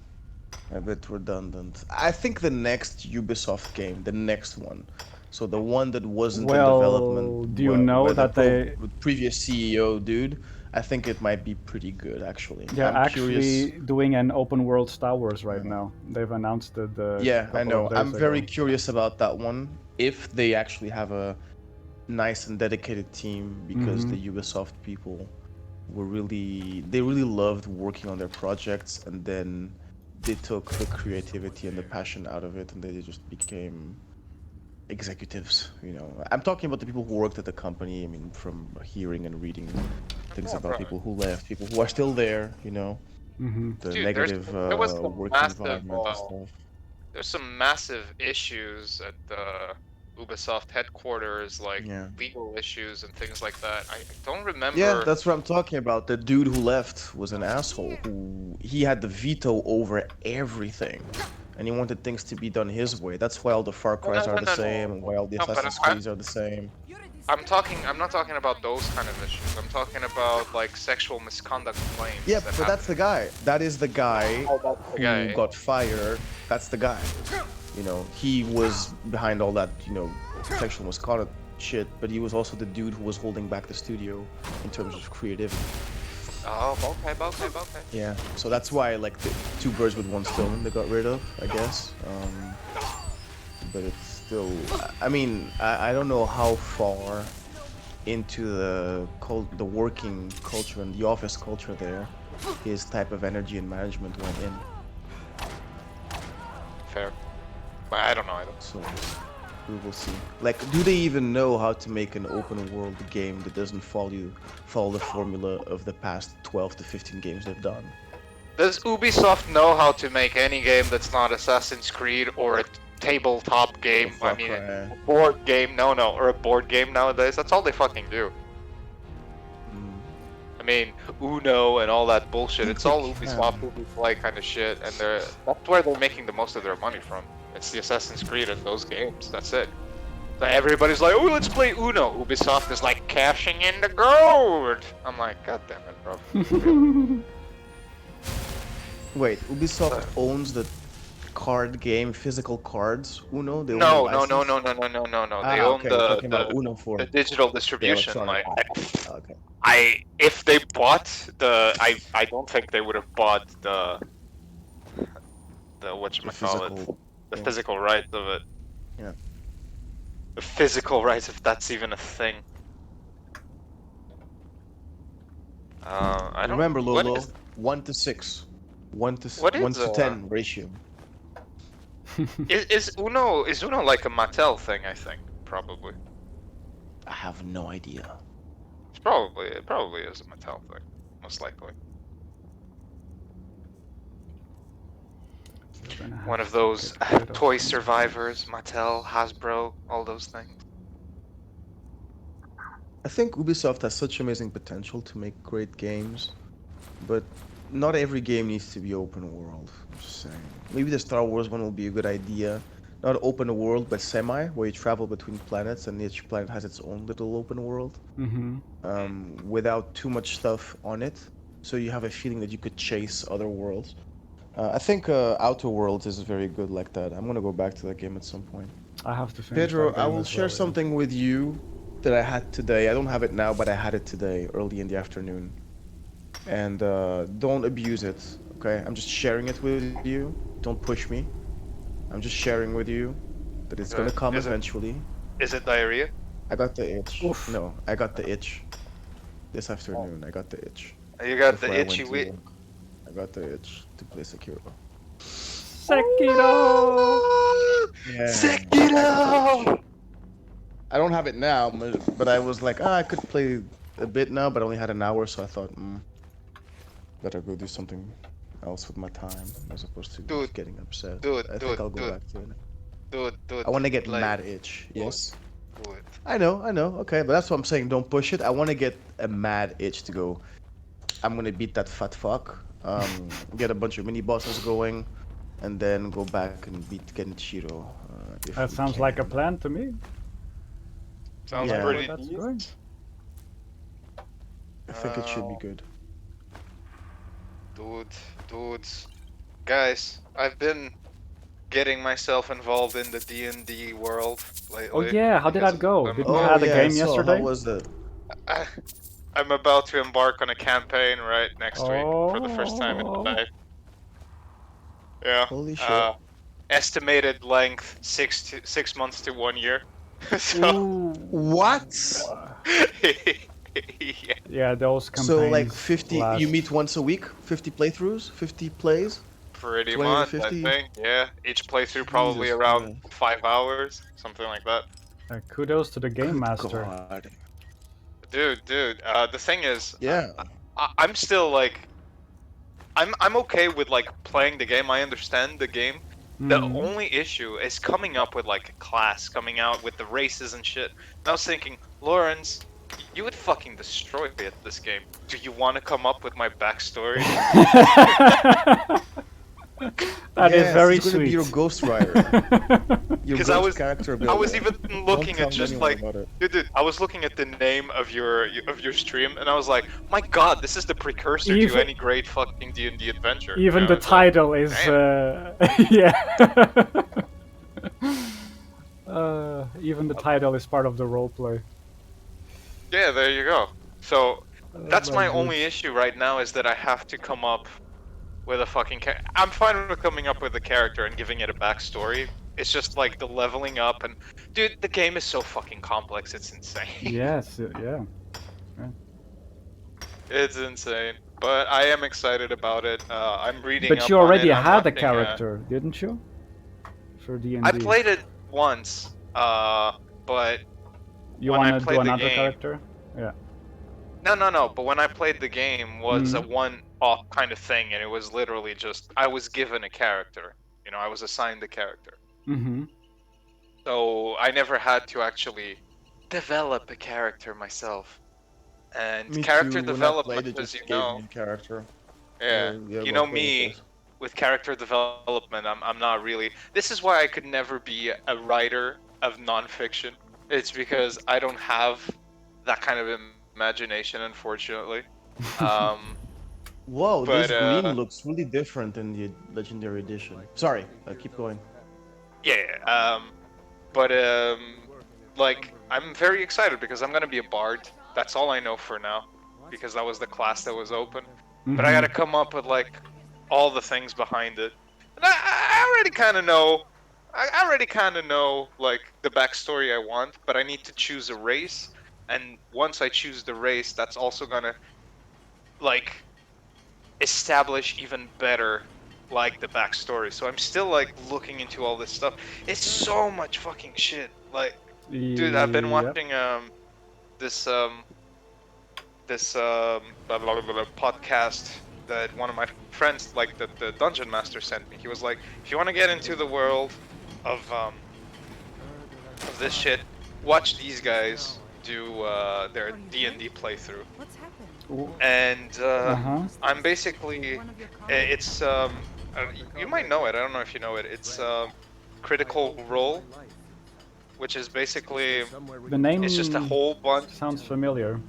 F: a bit redundant. I think the next Ubisoft game, the next one, so the one that wasn't in
A: Well,
F: development,
A: do you know
F: by the
A: that they-
F: previous CEO dude, I think it might be pretty good actually.
A: They're
F: I'm
A: actually
F: curious.
A: doing an open world Star Wars right now. They've announced it.
F: Yeah, I
A: couple
F: know.
A: of days
F: I'm very
A: ago.
F: curious about that one. If they actually have a nice and dedicated team, because
A: Mhm.
F: the Ubisoft people they really loved working on their projects, and then they took the creativity and the passion out of it, and they just became executives. You know, I'm talking about the people who worked at the company. I mean, from hearing and reading things
B: Yeah,
F: about
B: bro.
F: people who left, people who are still there. You know,
A: Mhm.
F: the
B: Dude,
F: negative
B: there was some
F: work
B: massive,
F: environment and stuff.
B: There's some massive issues at the Ubisoft headquarters, like
F: Yeah.
B: legal issues and things like that. I don't remember.
F: Yeah, that's what I'm talking about. The dude who left was an asshole. He had the veto over everything, and he wanted things to be done his way. That's why all the Far Cries
B: no,
F: are the
B: no, no.
F: same, and why all the
B: No, but
F: Assassin's Creeds are the same.
B: I'm not talking about those kind of issues. I'm talking about like sexual misconduct claims.
F: Yeah,
B: that
F: but that's the guy. That is the guy
B: the
F: who
B: guy.
F: got fired. That's the guy. You know, he was behind all that, you know, sexual misconduct shit, but he was also the dude who was holding back the studio in terms of creativity.
B: Oh, okay.
F: Yeah, so that's why, like, the two birds with one stone they got rid of, I guess. But it's still, I mean, I don't know how far into the working culture and the office culture there his type of energy and management went in.
B: Fair. But I don't know either.
F: So we will see. Like, do they even know how to make an open world game that doesn't follow the formula of the past 12 to 15 games they've done?
B: Does Ubisoft know how to make any game that's not Assassin's Creed or a tabletop game?
F: Or
B: I
F: Far
B: mean,
F: Cry.
B: a board game? Or a board game nowadays. That's all they fucking do.
F: Mm.
B: I mean, Uno and all that bullshit. It's all
F: Yeah.
B: Ubisoft, Ubisoft kind of shit, and that's where they're making the most of their money from. It's the Assassin's Creed and those games. That's it. So everybody's like, "Oh, let's play Uno." Ubisoft is like cashing in the gold. I'm like, God damn it, bro.
F: Wait, Ubisoft owns the card game, physical cards. Uno? They own the
B: No.
F: license?
B: They
F: Ah,
B: own
F: okay, you're talking about
B: the
F: Uno for
B: digital distribution.
F: electronic.
B: Like,
F: Okay.
B: if they bought I don't think they would have bought the whatchamacallit, the
F: yeah.
B: physical rights of it.
F: Yeah.
B: The physical rights, if that's even a thing. I don't
F: Remember,
B: what
F: Lolo,
B: is-
F: 1 to 6. 1 to
B: What is,
F: 1 to 10 ratio.
B: Is Uno like a Mattel thing? I think probably.
F: I have no idea.
B: It probably is a Mattel thing, most likely. One of those toy survivors, Mattel, Hasbro, all those things.
F: I think Ubisoft has such amazing potential to make great games, but not every game needs to be open world. I'm just saying. Maybe the Star Wars one will be a good idea. Not open world, but semi, where you travel between planets and each planet has its own little open world, without too much stuff on it. So you have a feeling that you could chase other worlds. I think Outer Worlds is very good like that. I'm gonna go back to that game at some point.
A: I have to finish.
F: Pedro,
A: that
F: I
A: game
F: will
A: as
F: share
A: well, yeah.
F: something with you that I had today. I don't have it now, but I had it today, early in the afternoon. And don't abuse it, okay? I'm just sharing it with you. Don't push me. I'm just sharing with you that it's gonna come eventually.
B: Is it diarrhea?
F: I got the itch.
A: Oof.
F: No, I got the itch. This afternoon, I got the itch.
B: You got
F: Before
B: the
F: I went
B: itchy
F: to
B: wit.
F: work. I got the itch to play Sekiro.
A: Sekiro!
F: Yeah.
B: Sekiro!
F: I don't have it now, but I was like, I could play a bit now, but I only had an hour, so I thought, better go do something else with my time as opposed to
B: Dude,
F: getting upset.
B: dude,
F: I
B: dude,
F: think I'll go
B: dude.
F: back to it.
B: Dude,
F: I want to get
B: like,
F: mad itch. Yes.
B: Dude.
F: I know. Okay, but that's what I'm saying. Don't push it. I want to get a mad itch to go. I'm gonna beat that fat fuck. Get a bunch of mini bosses going, and then go back and beat Kenshiro. If
A: That
F: we
A: sounds like a
F: can.
A: plan to me.
B: Sounds
F: Yeah.
B: pretty
A: That's
B: neat.
A: good.
F: I think it should be good.
B: Dudes, guys, I've been getting myself involved in the D&D world lately.
A: Oh yeah, how did that go?
B: I'm-
A: Didn't you
F: Oh
A: have a
F: yeah,
A: game
F: so
A: yesterday?
F: how was that?
B: I'm about to embark on a campaign right next week for the first time in
A: Oh.
B: my life. Yeah.
F: Holy shit.
B: Estimated length 6 months to 1 year. So
A: Ooh.
F: What?
B: yeah.
A: Yeah, those campaigns.
F: So like 50,
A: last...
F: you meet once a week? 50 playthroughs? 50 plays?
B: Pretty
F: 20 to
B: much,
F: 50?
B: I think. Yeah. Each playthrough probably
F: Jesus
B: around
F: Christ.
B: 5 hours, something like that.
A: Kudos to the game
F: Good
A: master.
F: God.
B: Dude, the thing is,
F: Yeah.
B: I'm still like, I'm okay with like playing the game. I understand the game. The
A: Mhm.
B: only issue is coming up with like a class, coming out with the races and shit. And I was thinking, Lawrence, you would fucking destroy it at this game. Do you want to come up with my backstory?
A: That is
F: Yes,
A: very
F: he's gonna
A: sweet.
F: be your Ghost Rider. Your
B: 'Cause
F: ghost character
B: I was
F: builder.
B: even looking
F: Don't
B: at
F: tell
B: just
F: anyone
B: like,
F: about it.
B: dude, I was looking at the name of your stream, and I was like, my God, this is the precursor to
A: Even-
B: any great fucking D&D adventure.
A: Even
B: You know,
A: the
B: it's like,
A: title is,
B: damn.
A: yeah. Even the title is part of the roleplay.
B: Yeah, there you go. So that's my
A: good.
B: only issue right now is that I have to come up with a fucking. I'm fine with coming up with a character and giving it a backstory. It's just like the leveling up and, dude, the game is so fucking complex. It's insane.
A: Yes, yeah.
B: It's insane. But I am excited about it. I'm reading.
A: But
B: up
A: you
B: on
A: already
B: it. I'm
A: had a
B: watching,
A: character, didn't you? For D&D.
B: I played it once, but
A: You
B: when I
A: wanna do
B: played the
A: another
B: game-
A: character? Yeah.
B: no. But when I played the game, was a
A: Mhm.
B: one-off kind of thing, and it was literally just I was given a character. You know, I was assigned a character,
A: Mm-hmm.
B: so I never had to actually develop a character myself. And
F: Me
B: character
F: too. When I
B: development,
F: played it,
B: as
F: just
B: you
F: gave
B: know,
F: me a character.
B: yeah,
F: Yeah,
B: you
F: well,
B: know
F: play
B: me.
F: with this.
B: With character development, I'm not really. This is why I could never be a writer of nonfiction. It's because I don't have that kind of imagination, unfortunately.
F: Whoa,
B: But,
F: this green looks really different in the Legendary Edition. Sorry, keep going.
B: yeah, but like I'm very excited because I'm gonna be a bard. That's all I know for now, because that was the class that was open. But I gotta come up with like all the things behind it. And I already kind of know. I already kind of know like the backstory I want, but I need to choose a race. And once I choose the race, that's also gonna like establish even better like the backstory. So I'm still like looking into all this stuff. It's so much fucking shit. Like, dude, I've been
A: Yep.
B: watching this blah, blah, blah, blah, podcast that one of my friends, like the dungeon master, sent me. He was like, if you want to get into the world of this shit, watch these guys do their D&D playthrough.
E: What's happened?
B: And
A: Uh-huh.
B: I'm basically,
E: One of your
B: it's you might know it. I don't know if you know it. It's Critical Role, which is basically
A: The name
B: it's just a whole bunch.
A: sounds familiar.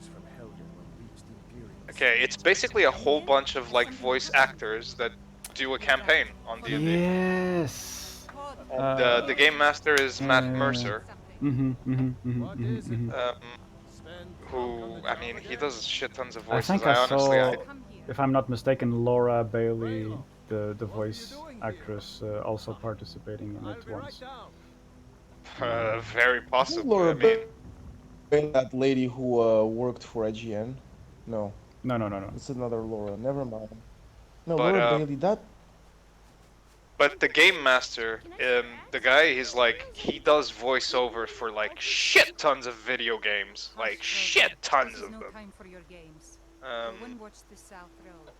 B: Okay, it's basically a whole bunch of like voice actors that do a campaign on D&D.
A: Yes.
B: The game master is Matt
A: yeah.
B: Mercer,
A: Mm-hmm.
B: who, I mean, he does shit tons of
A: I
B: voices.
A: think I
B: honestly,
A: saw, if I'm not mistaken, Laura Bailey, the voice actress, also participating in it once.
B: very possibly.
F: Laura
B: I mean,
F: Bailey, that lady who worked for IGN. No,
A: No.
F: it's another Laura. Never mind. No,
B: But,
F: Laura Bailey. That
B: But the game master, the guy, he's like, he does voiceover for like shit tons of video games, like shit tons of them.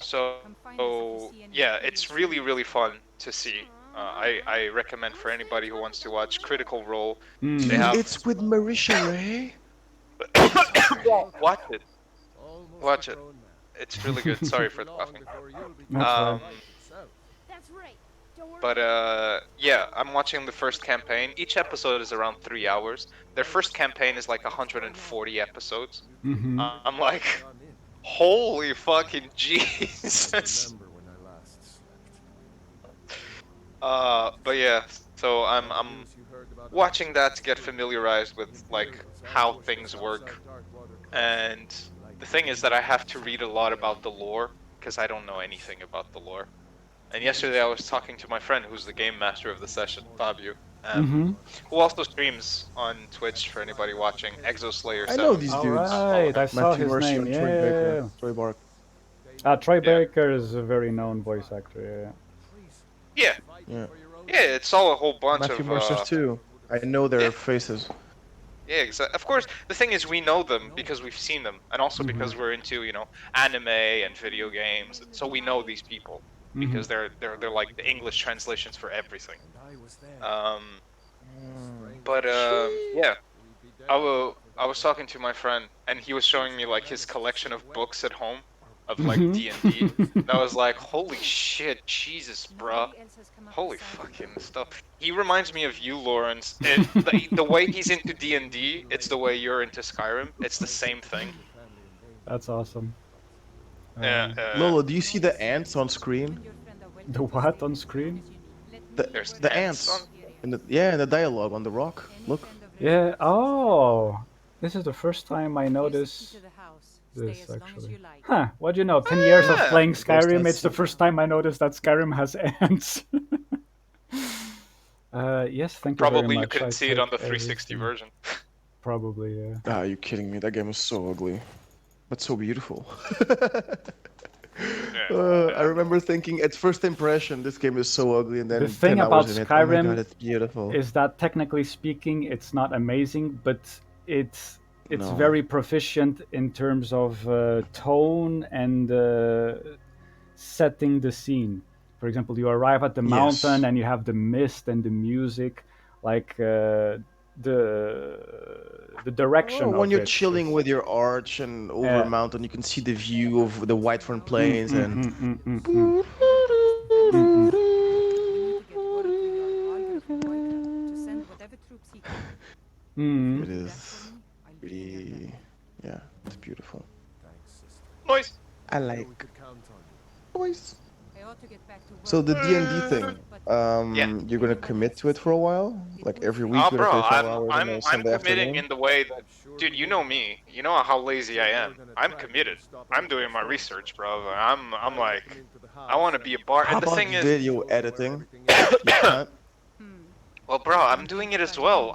B: So yeah, it's really fun to see. I recommend for anybody who wants to watch Critical Role. They have
F: It's with Marisha Ray.
B: watch it. Watch it. It's really good. Sorry for the laughing.
E: That's right. Don't worry.
B: But yeah, I'm watching the first campaign. Each episode is around 3 hours. Their first campaign is like 140 episodes.
A: Mm-hmm.
B: I'm like, holy fucking Jesus. But yeah, so I'm watching that to get familiarized with like how things work. And the thing is that I have to read a lot about the lore because I don't know anything about the lore. And yesterday I was talking to my friend who's the game master of the session, Fabio, who also streams on Twitch for anybody watching, Exoslayer 7.
F: I know these dudes.
A: Alright, I saw
F: Matthew
A: his
F: Mercy
A: name,
F: and Troy Baker.
A: yeah.
F: Troy Bark.
A: Troy Baker is a very known voice actor,
B: Yeah,
F: Yeah.
B: yeah, it's all a whole bunch
F: Matthew
B: of...
F: Mercer too. I know their
B: yeah.
F: faces.
B: Yeah, exactly. Of course, the thing is we know them because we've seen them, and also because we're into, you know, anime and video games, so we know these people because they're like the English translations for everything. Yeah, I was talking to my friend, and he was showing me like his collection of books at home, of like D&D. And I was like, holy shit, Jesus, bruh. Holy fucking stuff. He reminds me of you, Lawrence. The way he's into D&D, it's the way you're into Skyrim. It's the same thing.
A: That's awesome.
B: Yeah.
F: Lolo, do you see the ants on screen?
A: The what on screen?
B: There's
F: The ants. In the dialogue on the rock. Look.
A: Yeah, oh! This is the first time I notice this, actually. Huh, what do you know, 10 years of
B: Yeah.
A: playing Skyrim,
F: that's-
A: it's the first time I noticed that Skyrim has ants. Yes, thank you very
B: Probably you
A: much.
B: couldn't
A: I
B: see it on the
A: take
B: 360
A: everything.
B: version.
A: Probably, yeah.
F: Ah, you kidding me? That game is so ugly, but so beautiful. I remember thinking at first impression, this game is so ugly, and then
A: The thing
F: 10
A: about
F: hours in it, oh my
A: Skyrim
F: God, it's beautiful.
A: is that technically speaking, it's not amazing, but it's
F: No.
A: very proficient in terms of tone and setting the scene. For example, you arrive at the mountain and you have the mist and the music, like the direction.
F: Oh, when
A: of
F: you're
A: it
F: chilling
A: is-
F: with your arch and over
A: Yeah.
F: a mountain, you can see the view of the Whiterun plains and.
A: Mhm.
F: It is really, yeah, it's beautiful.
B: Noise!
F: I like boys. So the D&D thing, you're gonna commit to it for a while, like every week.
B: Oh,
F: you're
B: bro,
F: gonna play 5 hours on
B: I'm
F: a Sunday
B: committing
F: afternoon?
B: in the way that, dude, you know me. You know how lazy I am. I'm committed. I'm doing my research, bro. I'm like, I want to be a bar.
F: How
B: And the
F: about
B: thing is,
F: video editing? You can't?
B: well, bro, I'm doing it as well.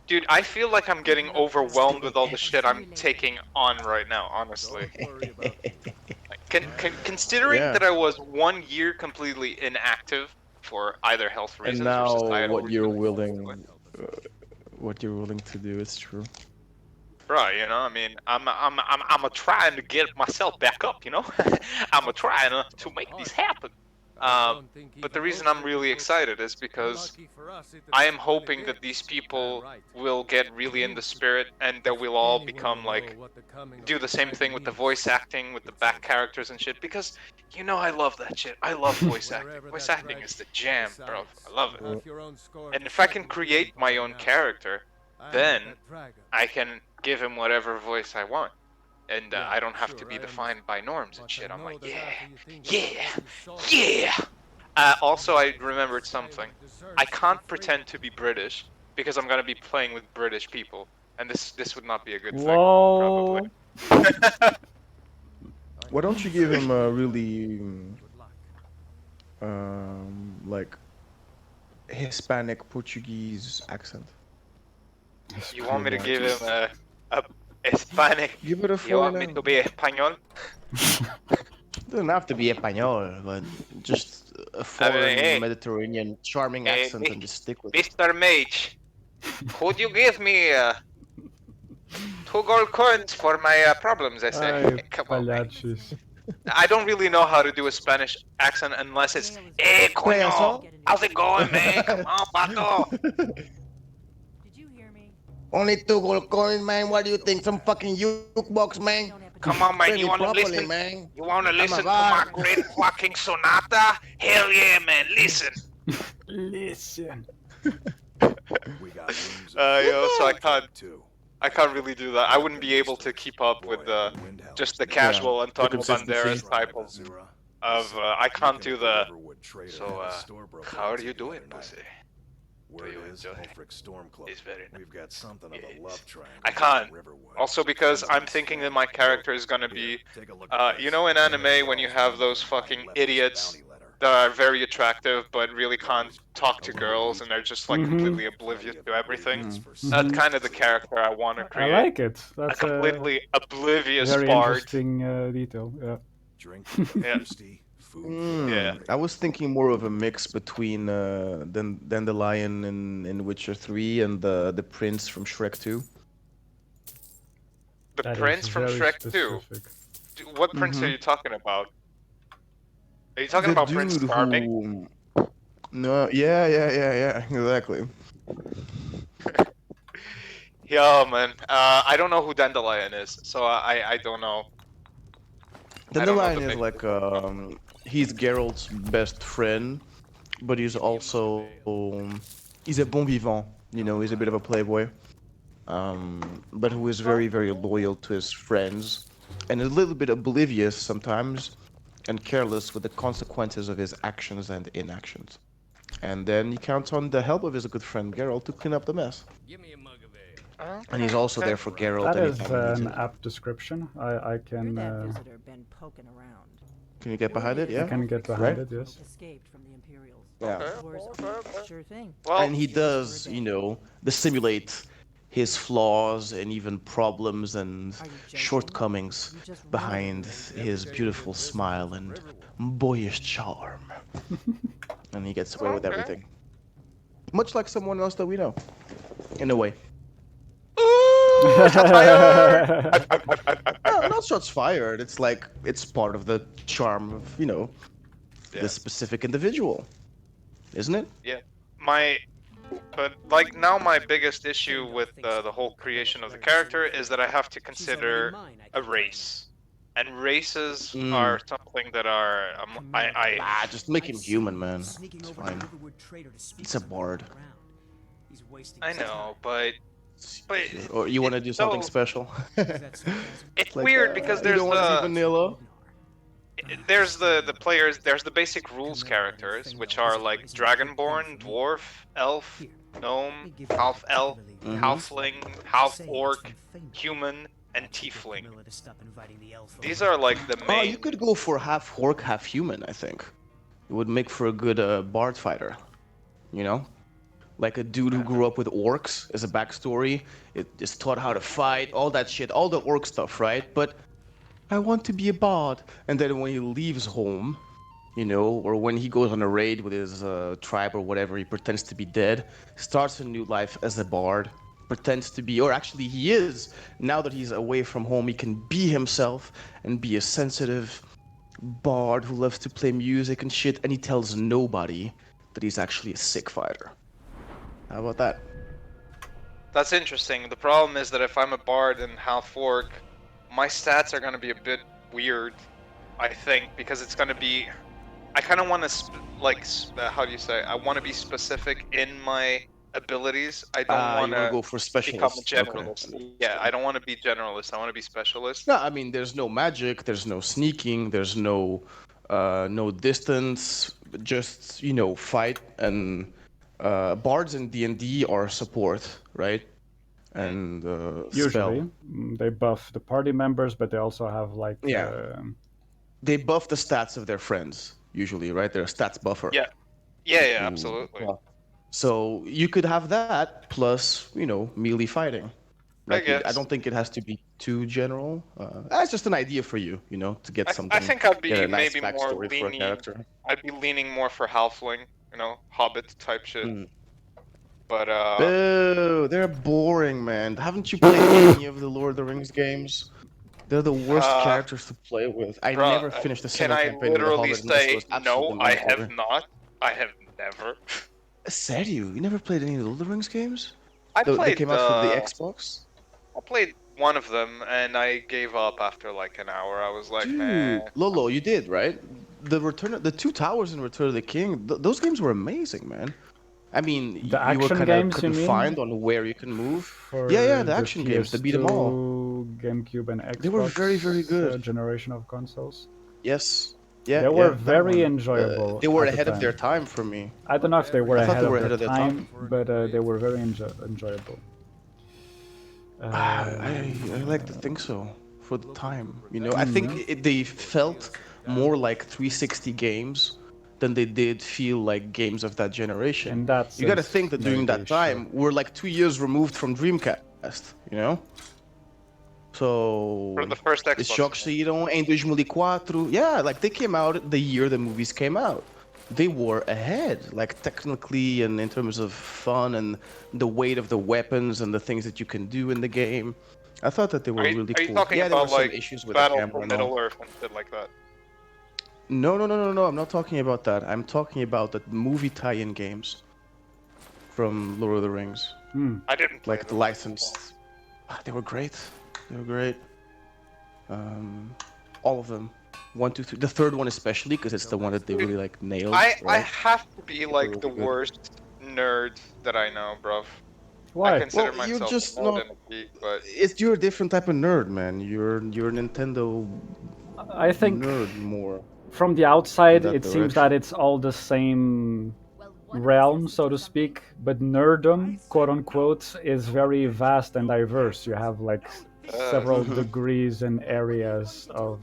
B: Dude, I feel like I'm getting overwhelmed with all the shit I'm taking on right now, honestly. Considering
F: Yeah.
B: that I was 1 year completely inactive for either health reasons
F: And
B: or
F: now
B: societal
F: what you're
B: reasons,
F: willing to do is true.
B: bro, you know, I mean, I'm a trying to get myself back up, you know. I'm a trying to make this happen. But the reason I'm really excited is because I am hoping that these people will get really in the spirit and that we'll all become like, do the same thing with the voice acting, with the back characters and shit, because, you know, I love that shit. I love voice acting. Voice acting is the jam, bro. I love it. And if I can create my own character, then I can give him whatever voice I want. And I don't have to be defined by norms and shit. I'm like, yeah. Also, I remembered something. I can't pretend to be British because I'm gonna be playing with British people, and this would not be a good thing.
A: Whoa.
B: Probably.
F: Why don't you give him a really, like, Hispanic Portuguese accent?
B: You want me to give him a Hispanic?
F: Give it a
B: You want me
F: full
B: to be Espanol?
F: Doesn't have to be español, but just a foreign
B: hey,
F: Mediterranean charming
B: hey,
F: accent and just stick with it.
B: Mr. Mage, could you give me 2 gold coins for my problems? I say.
A: Ay,
B: Come on, man.
A: palachis.
B: I don't really know how to do a Spanish accent unless it's, hey, coño, how's it going, man? Come on, pato.
E: Did you hear me?
F: Only 2 gold coins, man. What do you think? Some fucking jukebox, man?
B: Come on, man.
F: Pay
B: You
F: me
B: want to
F: properly,
B: listen?
F: man.
B: You want to listen to
F: God.
B: my great fucking sonata? Hell yeah, man. Listen.
A: Listen.
C: We got rooms
B: Yo, so
C: too.
B: I can't really do that. I wouldn't be able to keep up with just the casual Antonio
F: consistency.
B: Banderas type of I can't do the. So, how are you doing, pussy?
C: Word
B: you
C: is,
B: enjoy?
C: Ulfric Stormcloak.
B: It's very nice.
C: We've got something of a love triangle.
B: I can't.
C: with Riverwood.
B: Also because I'm thinking that my character is gonna be,
C: Take a look at
B: you know, in anime when you have those fucking idiots that are very attractive but really can't talk to girls and they're just like completely oblivious to everything. That's kind of the character I want to
A: I
B: create.
A: like it.
B: A
A: That's
B: completely oblivious
A: very
B: bard.
A: interesting detail. Yeah.
C: Drink for the
B: Yeah.
C: thirsty, food for the
B: Yeah.
C: hungry.
F: I was thinking more of a mix between Dandelion in Witcher 3 and the prince from Shrek 2.
B: The
A: That is
B: prince from
A: very
B: Shrek 2.
A: specific.
B: What prince are you talking about? Are you talking
F: The
B: about Prince
F: dude
B: Charming?
F: No, yeah, exactly.
B: Yo, man. I don't know who Dandelion is, so I don't know. I don't know
F: Dandelion
B: the
F: is
B: big-
F: like he's Geralt's best friend, but he's also he's a bon vivant, you know, he's a bit of a playboy, but who is very very loyal to his friends, and a little bit oblivious sometimes, and careless with the consequences of his actions and inactions. And then he counts on the help of his good friend Geralt to clean up the mess.
D: Give me a mug of ale.
F: And he's also there for Geralt.
A: That is
F: anytime he needs
A: an
F: it.
A: apt description. I
E: You're
A: can
E: that visitor been poking around.
F: Can you get behind it?
A: I
F: Yeah.
A: can get behind
F: Right?
A: it. Yes.
E: Escaped from the Imperials.
F: Yeah.
E: Yours- Sure thing.
B: Well,
F: And he does, you know, dissimulate his flaws and even problems and
E: Are you joking?
F: shortcomings
E: You just
F: behind his beautiful smile and boyish charm. And he gets away with
B: Okay.
F: everything. Much like someone else that we know, in a way.
B: Ooh, shots fired!
F: No, not shots fired. It's like, it's part of the charm of, you know,
B: Yeah.
F: this specific individual. Isn't it?
B: But like now my biggest issue with the whole creation of the character is that I have to consider a race. And races are something that are I
F: Just make him human, man. It's fine. It's a bard.
B: I know, but
F: Or you want to do something
B: so-
F: special?
B: it's
F: Like,
B: weird because
F: you
B: there's
F: don't want to be vanilla.
B: there's the players, there's the basic rules characters, which are like Dragonborn, Dwarf, Elf, Gnome, Half Elf, Halfling, Half Orc, Human, and Tiefling. These are like the
F: Oh,
B: main.
F: you could go for half orc, half human. I think it would make for a good bard fighter. You know, like a dude who grew up with orcs as a backstory. It is taught how to fight, all that shit, all the orc stuff, right? But I want to be a bard, and then when he leaves home, you know, or when he goes on a raid with his tribe or whatever, he pretends to be dead, starts a new life as a bard, pretends to be, or actually he is. Now that he's away from home, he can be himself and be a sensitive bard who loves to play music and shit, and he tells nobody that he's actually a sick fighter. How about that?
B: That's interesting. The problem is that if I'm a bard and half orc, my stats are going to be a bit weird, I think, because it's going to be. I kind of want to how do you say? I want to be specific in my abilities. I don't want
F: You want to go
B: to
F: for
B: become a
F: specialist.
B: generalist.
F: Okay.
B: Yeah, I don't want to be generalist. I want to be specialist.
F: No, I mean, there's no magic, there's no sneaking, there's no distance, just, you know, fight. And bards in D&D are support, right? And
A: Usually,
F: spell.
A: they buff the party members, but they also have like
F: Yeah. They buff the stats of their friends, usually, right? They're a stats buffer.
B: Yeah. Yeah, absolutely.
F: So you could have that plus, you know, melee fighting. Like, I
B: guess.
F: don't think it has to be too general. That's just an idea for you, to get something.
B: I think I'd be
F: get a nice
B: maybe more
F: backstory for a
B: leaning.
F: character.
B: I'd be leaning more for halfling, Hobbit type shit.
F: Mm.
B: But
F: Boo! They're boring, man. Haven't you played any of the Lord of the Rings games? They're the worst characters to play with. I
B: bruh,
F: never finished a single
B: can I
F: campaign with a
B: literally
F: Hobbit, and this
B: say
F: was
B: no?
F: absolutely
B: I
F: mind-boggling.
B: have not. I have never.
F: Serio? You never played any of the Lord of the Rings games?
B: I
F: They
B: played.
F: came out for the Xbox?
B: I played one of them and I gave up after like an hour. I was like,
F: Dude,
B: nah.
F: Lolo, you did, right? The Two Towers in Return of the King, those games were amazing, man. I mean,
A: The
F: you were
A: action
F: kind of
A: games, you
F: couldn't
A: mean?
F: find on where you can move.
A: For
F: Yeah, the action games, to beat them all.
A: PS2, GameCube, and Xbox.
F: They were very, very good.
A: Generation of consoles.
F: Yes. Yeah,
A: They were
F: that
A: very
F: one.
A: enjoyable.
F: They were
A: at the
F: ahead of their
A: time.
F: time for me.
A: I don't know if they were
F: I thought
A: ahead,
F: they were
A: of,
F: ahead
A: their
F: of their
A: time, but they were very enjoyable.
F: I like to think so for the time. I think they felt more like 360 games than they did feel like games of that generation.
A: In that
F: You got to
A: sense,
F: think that during that
A: maybe,
F: time, we're like 2 years removed from Dreamcast. So
B: For the first Xbox.
F: esses jogos saíram em 2004. Yeah, like they came out the year the movies came out. They were ahead, like technically and in terms of fun and the weight of the weapons and the things that you can do in the game. I thought that they were really
B: Are you
F: cool.
B: talking
F: Yeah, there were
B: about
F: some
B: like
F: issues with the
B: Battle
F: camera
B: for
F: and all.
B: Middle Earth and shit like that?
F: No, I'm not talking about that. I'm talking about the movie tie-in games from Lord of the Rings.
B: I didn't play
F: Like the
B: them.
F: licensed. They were great. They were great. All of them. 1, 2, 3. The third one especially, because it's the one that they really like nailed.
B: I
F: right?
B: have to be like
F: Really
B: the
F: good.
B: worst nerd that I know, bruv.
A: Why?
B: I consider
F: Well, you're
B: myself
F: just
B: more
F: not-
B: than a geek, but
F: You're a different type of nerd, man. You're a Nintendo
A: I think
F: nerd more.
A: from the outside,
F: that
A: it seems
F: direction.
A: that it's all the same realm, so to speak. But nerddom, quote unquote, is very vast and diverse. You have like several degrees and areas of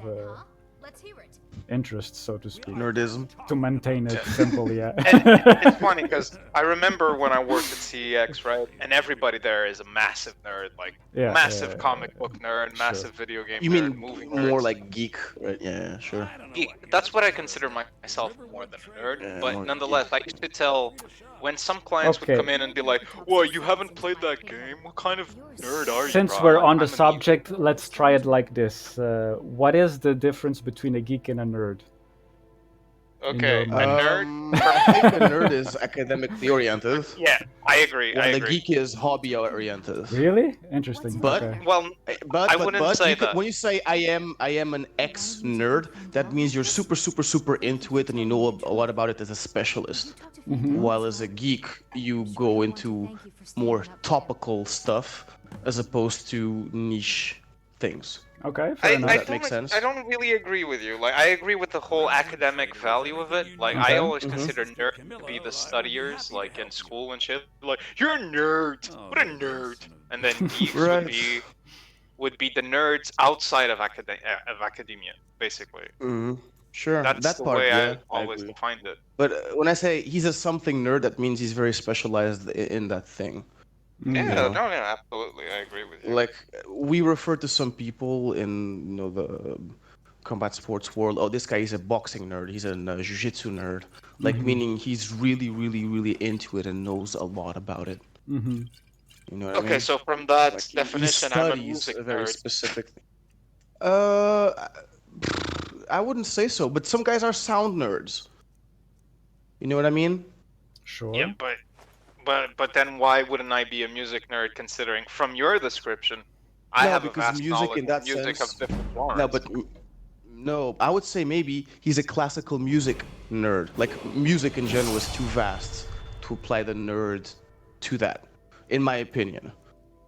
E: Let's hear it.
A: interest, so to speak.
F: Nerdism.
A: To maintain it simple, yeah.
B: and it's funny because I remember when I worked at CEX, right? And everybody there is a massive nerd, like
A: Yeah,
B: massive
A: yeah,
B: comic book nerd,
A: sure.
B: massive video game
F: You
B: nerd,
F: mean
B: movie
F: more
B: nerds.
F: like geek, right? Yeah, sure.
B: Geek. That's what I consider myself more than a nerd.
F: Yeah,
B: But
F: more
B: nonetheless, I used to tell when some clients
A: Okay.
B: would come in and be like, "Well, you haven't played that game. What kind of nerd are you?"
A: Since
B: bro?"
A: we're
B: I'm
A: on
B: like,
A: the
B: "I'm an
A: subject, let's try it like this. What is the difference between a geek and a nerd?
B: Okay,
A: in
B: a
A: your
B: nerd.
F: I think the nerd is academically oriented,
B: Yeah, I agree. I
F: while the
B: agree.
F: geek is hobby oriented.
A: Really? Interesting.
F: But-
A: okay.
B: Well,
F: But
B: I wouldn't say
F: you
B: that.
F: when you say I am an ex nerd, that means you're super into it and you know a lot about it as a specialist. While as a geek, you go into more topical stuff as opposed to niche things.
A: Okay, fair enough.
F: that makes sense.
B: I don't really agree with you. Like, I agree with the whole academic value of it. Like,
A: Okay.
B: I always consider nerds to be the studiers, like in school and shit. Like, you're a nerd. What a nerd. And then geeks
F: Right.
B: would be the nerds outside of academia, basically.
F: Sure,
B: That's
F: that
B: the
F: part,
B: way
F: yeah,
B: I always
F: agree.
B: defined it.
F: But when I say he's a something nerd, that means he's very specialized in that thing.
B: Yeah,
F: know.
B: no, absolutely. I agree with you.
F: Like we refer to some people in the combat sports world. Oh, this guy is a boxing nerd. He's a jiu-jitsu nerd. Like meaning he's really into it and knows a lot about it.
A: Mm-hmm.
F: You know what I mean?
B: Okay, so from that
F: Like, he
B: definition, I'm a
F: studies
B: music
F: a very
B: nerd.
F: specific thing. I wouldn't say so, but some guys are sound nerds. You know what I mean?
A: Sure.
B: Yeah, but then why wouldn't I be a music nerd considering from your description I
F: No,
B: have a
F: because
B: vast
F: music
B: knowledge
F: in that
B: of music
F: sense-
B: of different genres.
F: No, but no, I would say maybe he's a classical music nerd. Like music in general is too vast to apply the nerd to that, in my opinion.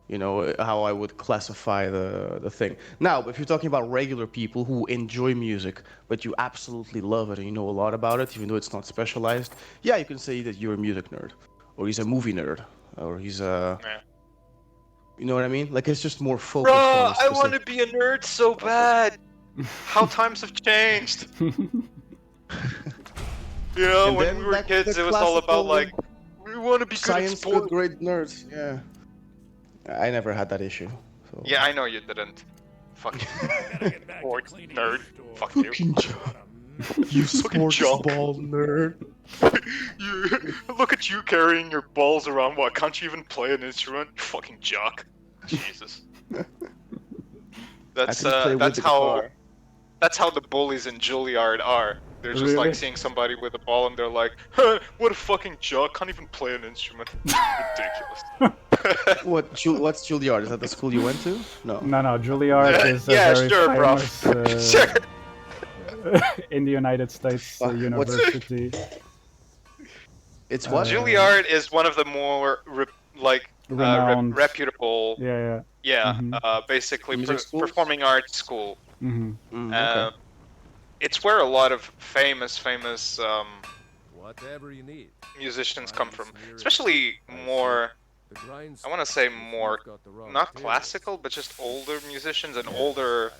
F: You know how I would classify the thing. Now, if you're talking about regular people who enjoy music, but you absolutely love it and you know a lot about it, even though it's not specialized, yeah, you can say that you're a music nerd, or he's a movie nerd, or he's a.
B: Yeah.
F: You know what I mean? Like it's just more focused.
B: Bro,
F: on a
B: I want to
F: specific-
B: be a nerd so bad. How times have changed. You know,
F: And
B: when
F: then
B: we were
F: back to
B: kids,
F: the
B: it was all about
F: classical
B: like, we want to be good at
F: Science
B: sports.
F: good grade nerds. Yeah. I never had that issue. So.
B: Yeah, I know you didn't. Fuck you. Sports nerd. Fuck you.
F: You
B: Fucking
F: sports
B: junk.
F: ball nerd.
B: You look at you carrying your balls around. What? Can't you even play an instrument? You fucking jock. Jesus. That's how the bullies in Juilliard are. They're just
A: Really?
B: like seeing somebody with a ball and they're like, huh, what a fucking jock, can't even play an instrument. Ridiculous.
F: What's Juilliard? Is that the school you went to? No.
A: No, Juilliard is a
B: Yeah,
A: very
B: sure, bro.
A: famous
B: Sure.
A: in the United States
F: What's-
A: university.
F: It's what?
B: Juilliard is one of the more
A: Renowned.
B: reputable,
A: Yeah. Mhm.
B: basically
F: Music schools?
B: performing arts school.
A: Hmm.
F: Okay.
B: It's where a lot of famous
D: Whatever you need.
B: musicians come from, especially more. I want to say more, not classical, but just older musicians and older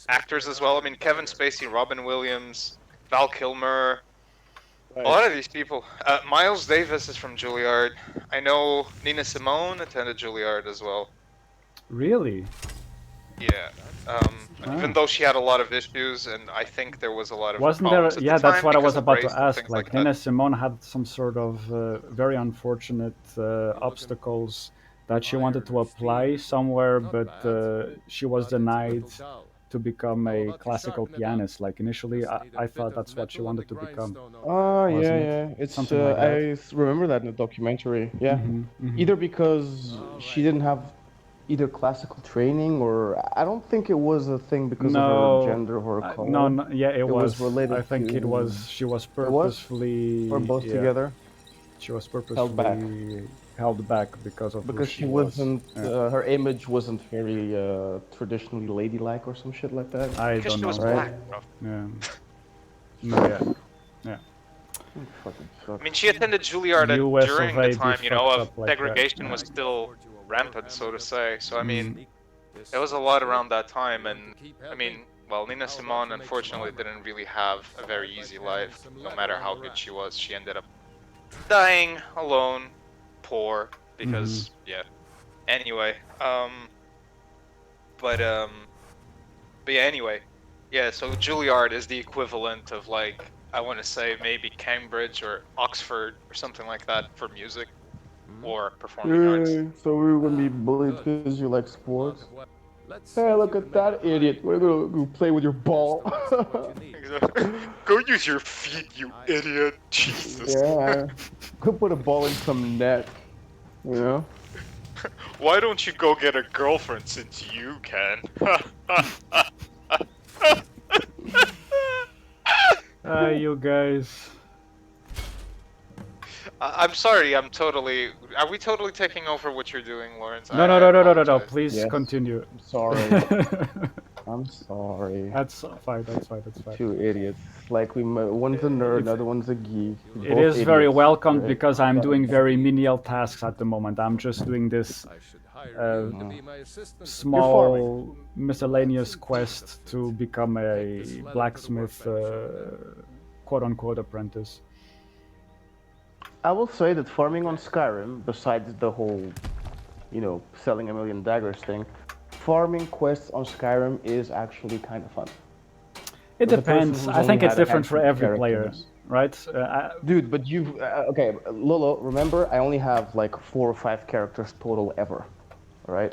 B: actors as well. I mean, Kevin Spacey, Robin Williams, Val Kilmer. A lot of these people. Miles Davis is from Juilliard. I know Nina Simone attended Juilliard as well.
A: Really?
B: Yeah. Even though she had a lot of issues, and I think there was a lot of
A: Wasn't there?
B: problems at
A: Yeah,
B: the
A: that's
B: time
A: what I
B: because
A: was
B: of
A: about
B: race
A: to
B: and
A: ask.
B: things
A: Like
B: that.
A: Nina Simone had some sort of very unfortunate obstacles that she wanted to apply somewhere, but she was denied to become a classical pianist. Like initially, I thought that's what she wanted to become.
F: Oh, yeah,
A: Wasn't it?
F: yeah. It's
A: Something like that.
F: remember that in the documentary. Yeah.
A: Mhm, mhm.
F: Either because she didn't have either classical training, or I don't think it was a thing because of her gender or her color.
A: No, yeah, it was.
F: related
A: I think
F: to...
A: it was. She was
F: was?
A: purposefully.
F: Or both
A: yeah,
F: together.
A: She was
F: back.
A: purposefully held back because of
F: Because
A: who
F: she
A: was.
F: wasn't,
A: Yeah.
F: her image wasn't very traditionally ladylike or some shit like that.
A: I
B: Because
A: don't
B: she
A: know.
B: was
F: right?
B: black, bro.
A: Yeah. No, yeah.
F: Fucking sucks.
B: I mean, she attended Juilliard
A: US
B: during
A: of A
B: the time,
A: be
B: you know,
A: fucked
B: of
A: up like that.
B: segregation
A: Yeah.
B: was still rampant, so to say. So I mean,
A: Mm.
B: there was a lot around that time, and I mean, well, Nina Simone unfortunately didn't really have a very easy life. No matter how good she was, she ended up dying alone, poor, because yeah. Anyway, but yeah. Anyway, yeah. So Juilliard is the equivalent of like I want to say maybe Cambridge or Oxford or something like that for music or performing arts.
F: So we were gonna be bullied because you like sports? Hey, look at that idiot. We're gonna go play with your ball.
B: Exactly. Go use your feet, you idiot. Jesus.
F: Yeah. Go put a ball in some net. You know?
B: Why don't you go get a girlfriend since you can?
A: You guys.
B: I'm sorry, I'm totally... Are we totally taking over what you're doing, Lawrence?
A: No.
B: I apologize.
A: Please
F: Yes.
A: continue.
F: I'm sorry. I'm sorry.
A: That's fine. That's fine.
F: Two idiots. Like one's a nerd, another one's a geek.
A: It is very
F: idiots,
A: welcomed
F: right?
A: because I'm doing very menial tasks at the moment. I'm just doing this
D: I should hire you to
A: uh,
D: be my assistant.
A: small miscellaneous quest to become a blacksmith, quote-unquote apprentice.
F: I will say that farming on Skyrim, besides the whole, selling a million daggers thing, farming quests on Skyrim is actually kind of fun.
A: It
F: For the person
A: depends.
F: who's
A: I think
F: only
A: it's
F: had a
A: different for
F: handful of
A: every player,
F: characters.
A: right?
F: Dude, but you've... okay, Lolo, remember, I only have like 4 or 5 characters total ever, alright?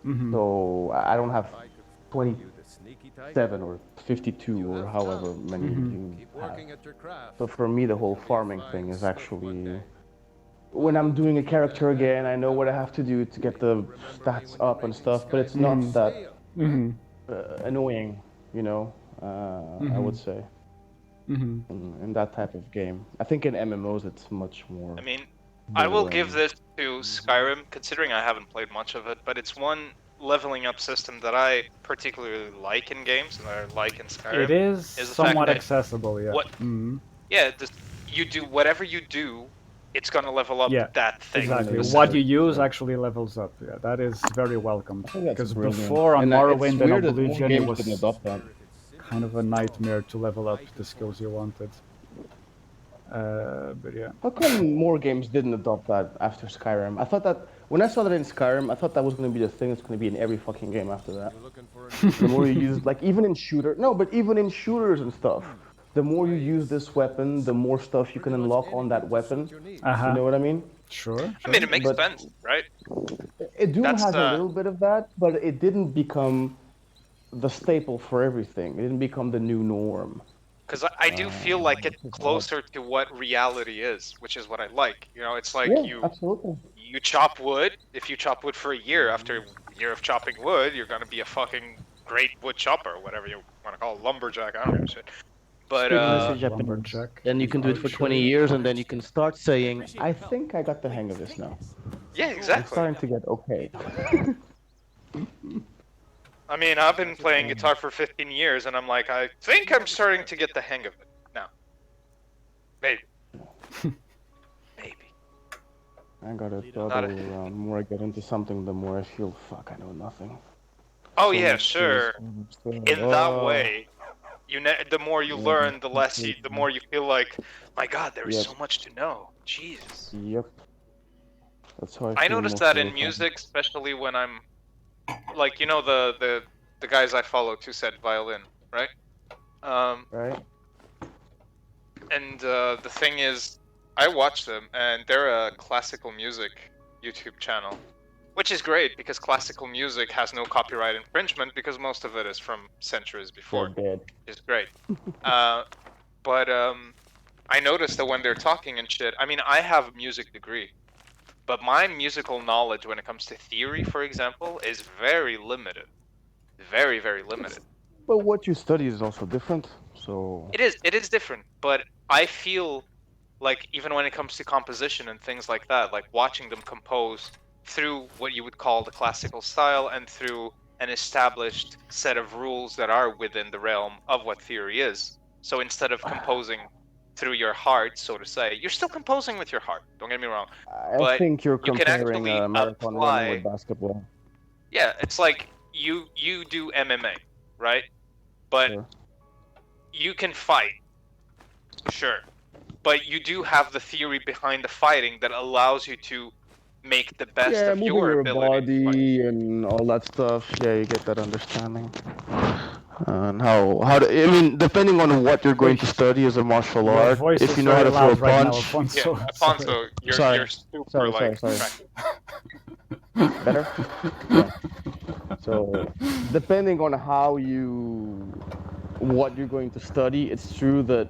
A: Mhm.
F: So I don't have
D: I could
F: 27 or 52 or however many you
D: keep
F: have.
D: working at your craft.
F: So for me, the whole farming thing is actually... When I'm doing a character again, I know what I have to do to get the stats up and stuff, but it's not that
A: Mhm.
F: annoying, I would say,
A: Mhm.
F: in that type of game. I think in MMOs it's much more...
B: I mean, I will
F: boring.
B: give this to Skyrim, considering I haven't played much of it, but it's one leveling up system that I particularly like in games, and I like in Skyrim.
A: It is
B: the fact
A: somewhat
B: that
A: accessible, yeah.
B: what-
A: Mhm.
B: Yeah, you do whatever you do, it's gonna level up
A: Yeah,
B: that thing.
A: Exactly.
F: Exactly.
A: What you use actually levels up. Yeah, that is very welcome.
F: I think that's
A: Because
F: brilliant.
A: before on
F: And,
A: Morrowind
F: it's
A: and
F: weird that more
A: Oblivion, it
F: games
A: was
F: didn't adopt that.
A: kind of a nightmare to level up the skills you wanted. But yeah.
F: How come more games didn't adopt that after Skyrim? I thought that When I saw that in Skyrim, I thought that was going to be the thing that's going to be in every fucking game after that.
D: You're looking for a
F: The more you use, like even in even in shooters and stuff, the more you use this weapon, the more stuff you can unlock on that weapon. You know what I mean?
A: Sure.
B: I mean, it makes
F: But-
B: sense, right?
F: Doom
B: That's,
F: has a little bit of that, but it didn't become the staple for everything. It didn't become the new norm.
B: Because I do feel like it's closer to what reality is, which is what I like. You know, it's like
F: Yeah, absolutely.
B: you chop wood. If you chop wood for a year, after a year of chopping wood, you're gonna be a fucking great wood chopper, whatever you want to call it, lumberjack. I don't give a shit. But
A: Lumberjack.
F: Then you can do it for 20 years, and then you can start saying, "I think I got the hang of this now.
B: yeah,
F: I'm
B: exactly.
F: starting to get okay."
B: I mean, I've been playing guitar for 15 years, and I'm like, I think I'm starting to get the hang of it now. Maybe. Maybe.
F: I gotta thought around. The more I get into something, the more I feel, fuck, I know nothing.
B: Oh
F: So
B: yeah,
F: much
B: sure.
F: skills.
B: In that way, the more you learn, the more you feel like, my God, there is so much to know. Jesus.
F: Yep. That's how
B: I
F: feel
B: noticed
F: most
B: that
F: of
B: in
F: the time.
B: music, especially when I'm, like, you know, the guys I follow, Two Set Violin, right?
F: Right?
B: And the thing is, I watch them, and they're a classical music YouTube channel, which is great because classical music has no copyright infringement because most of it is from centuries before,
F: They're dead.
B: which is great. But I noticed that when they're talking and shit, I mean, I have a music degree, but my musical knowledge when it comes to theory, for example, is very limited. Very, very limited.
F: But what you study is also different, so...
B: It is different, but I feel like even when it comes to composition and things like that, like watching them compose through what you would call the classical style and through an established set of rules that are within the realm of what theory is. So instead of composing through your heart, so to say, you're still composing with your heart, don't get me wrong.
F: I
B: But
F: think you're
B: you can
F: comparing
B: actually
F: marathon
B: apply-
F: running with basketball.
B: Yeah, it's like you do MMA, right? But
F: Sure.
B: you can fight, sure, but you do have the theory behind the fighting that allows you to make the best
F: Yeah,
B: of
F: moving
B: your
F: your
B: ability to fight.
F: body and all that stuff. Yeah, you get that understanding. And I mean, depending on what you're going to study as a martial
A: Your
F: art,
A: voice
F: if
A: is
F: you know how
A: very
F: to throw a
A: loud right now,
F: punch,
A: Alfonso.
B: Yeah, Alfonso, you're
F: Sorry.
B: super
F: Sorry,
B: like
F: sorry.
B: cracked.
F: better. Yeah. So, depending on what you're going to study, it's true that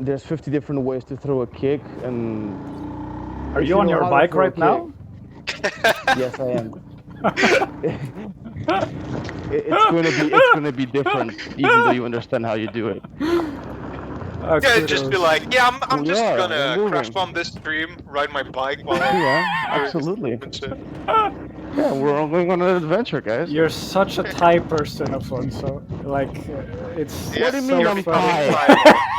F: there's 50 different ways to throw a kick, and
A: Are
F: if
A: you on
F: know
A: your
F: how to
A: bike
F: throw a
A: right now?
F: kick- Yes, I am. It's gonna be different, even though you understand how you do it.
B: Yeah, just be like, yeah, I'm just
F: Yeah,
B: gonna
F: we're
B: crash
F: moving.
B: bomb this stream, ride my bike while I'm
F: Yeah,
B: doing this
F: absolutely.
B: stupid shit.
F: Yeah, we're all going on an adventure, guys.
A: You're such a Thai person, Alfonso. Like, it's
F: What do you
A: so
F: mean I'm
A: funny.
F: Thai?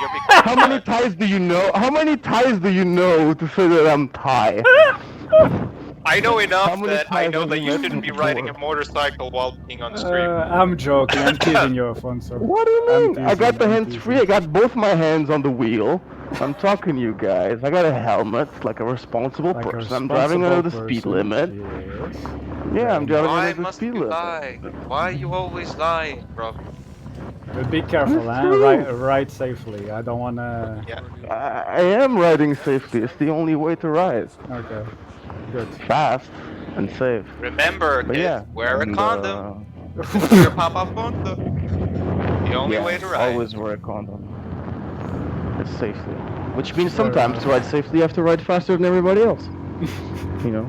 B: You're becoming
F: How many
B: Thai.
F: ties do you know? How many ties do you know to say that I'm Thai?
B: I know enough
F: How many
B: that I
F: times
B: know
F: have
B: that
F: you
B: you
F: met
B: shouldn't
F: me
B: be riding a
F: before?
B: motorcycle while being on stream.
A: I'm joking. I'm teasing you, Alfonso.
F: What do you
A: I'm
F: mean? I got
A: teasing,
F: the
A: I'm
F: hands
A: teasing.
F: free. I got both my hands on the wheel. I'm talking to you guys. I got a helmet, like a responsible
A: Like a
F: person. I'm driving under the speed
A: responsible
F: limit.
A: person.
F: Yeah, I'm driving
B: Why
F: under the
B: must
F: speed
B: you
F: limit.
B: lie? Why you always lie, bro?
A: But be careful,
F: It's
A: huh?
F: true.
A: Ride safely. I don't wanna.
B: Yeah.
F: I am riding safely. It's the only way to ride.
A: Okay. Good.
F: Fast and safe.
B: Remember,
F: But
B: kids,
F: yeah.
B: wear a
F: and,
B: condom. Put your Papa Fonto. The only way to ride.
F: always wear a condom. It's safely. Which means sometimes to ride safely you have to ride faster than everybody else. You know?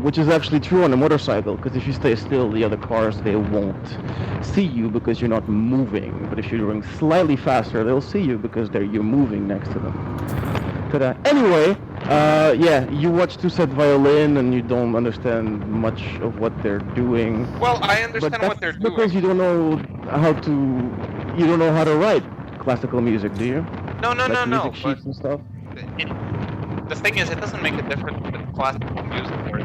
F: Which is actually true on a motorcycle, because if you stay still, the other cars, they won't see you because you're not moving. But if you're going slightly faster, they'll see you because you're moving next to them. Ta-da. Anyway, yeah, you watch Two Set Violin and you don't understand much of what they're doing.
B: Well, I
F: But
B: understand
F: that's
B: what they're
F: because
B: doing.
F: you don't know how to write classical music, do you?
B: No,
F: Like music
B: but
F: sheets and stuff.
B: the thing is, it doesn't make a difference with classical music or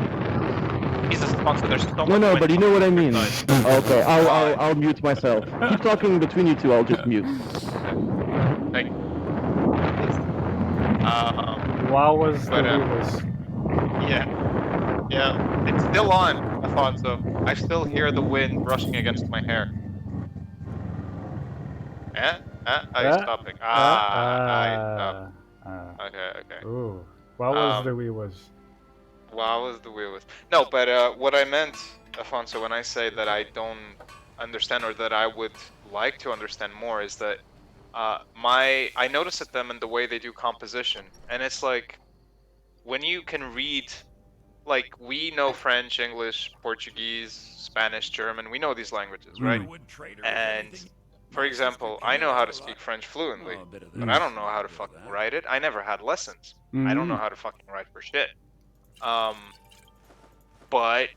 B: he's a sponsor. There's so
F: No,
B: much
F: but you know what I mean.
B: Nice.
F: Okay, I'll mute myself. Keep talking between you two. I'll just mute.
B: Like,
A: Wow was the
B: But,
A: Weavers.
B: yeah. Yeah, it's still on, Alfonso. I still hear the wind brushing against my hair. Eh? Are you stopping? I stopped. Okay.
A: Ooh. What was
B: Um,
A: the wee was?
B: Wow, was the weirdest. No, but what I meant, Alfonso, when I say that I don't understand or that I would like to understand more is that I notice at them in the way they do composition, and it's like when you can read, like we know French, English, Portuguese, Spanish, German, we know these languages, right? And for example, I know how to speak French fluently, but I don't know how to fucking write it. I never had lessons. I don't know how to fucking write for shit. But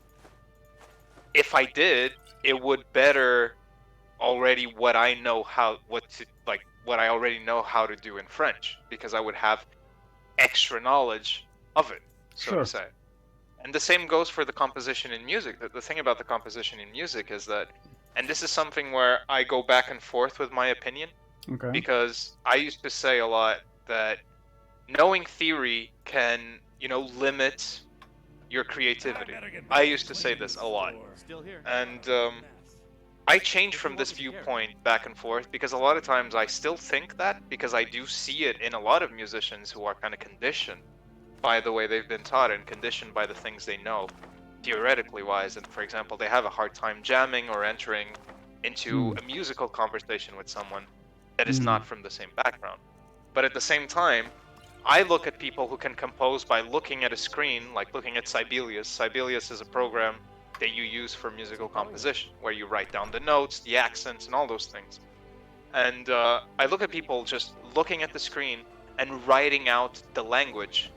B: if I did, it would better already what I know what I already know how to do in French, because I would have extra knowledge of it, so
A: Sure.
B: to say. And the same goes for the composition in music. The thing about the composition in music is that, and this is something where I go back and forth with my opinion,
A: Okay.
B: because I used to say a lot that knowing theory can, limit your creativity. I used to say this a lot. And I change from this viewpoint back and forth because a lot of times I still think that, because I do see it in a lot of musicians who are kind of conditioned by the way they've been taught and conditioned by the things they know, theoretically wise. And for example, they have a hard time jamming or entering into a musical conversation with someone that is not from the same background. But at the same time, I look at people who can compose by looking at a screen, like looking at Sibelius. Sibelius is a program that you use for musical composition, where you write down the notes, the accents, and all those things. And I look at people just looking at the screen and writing out the language,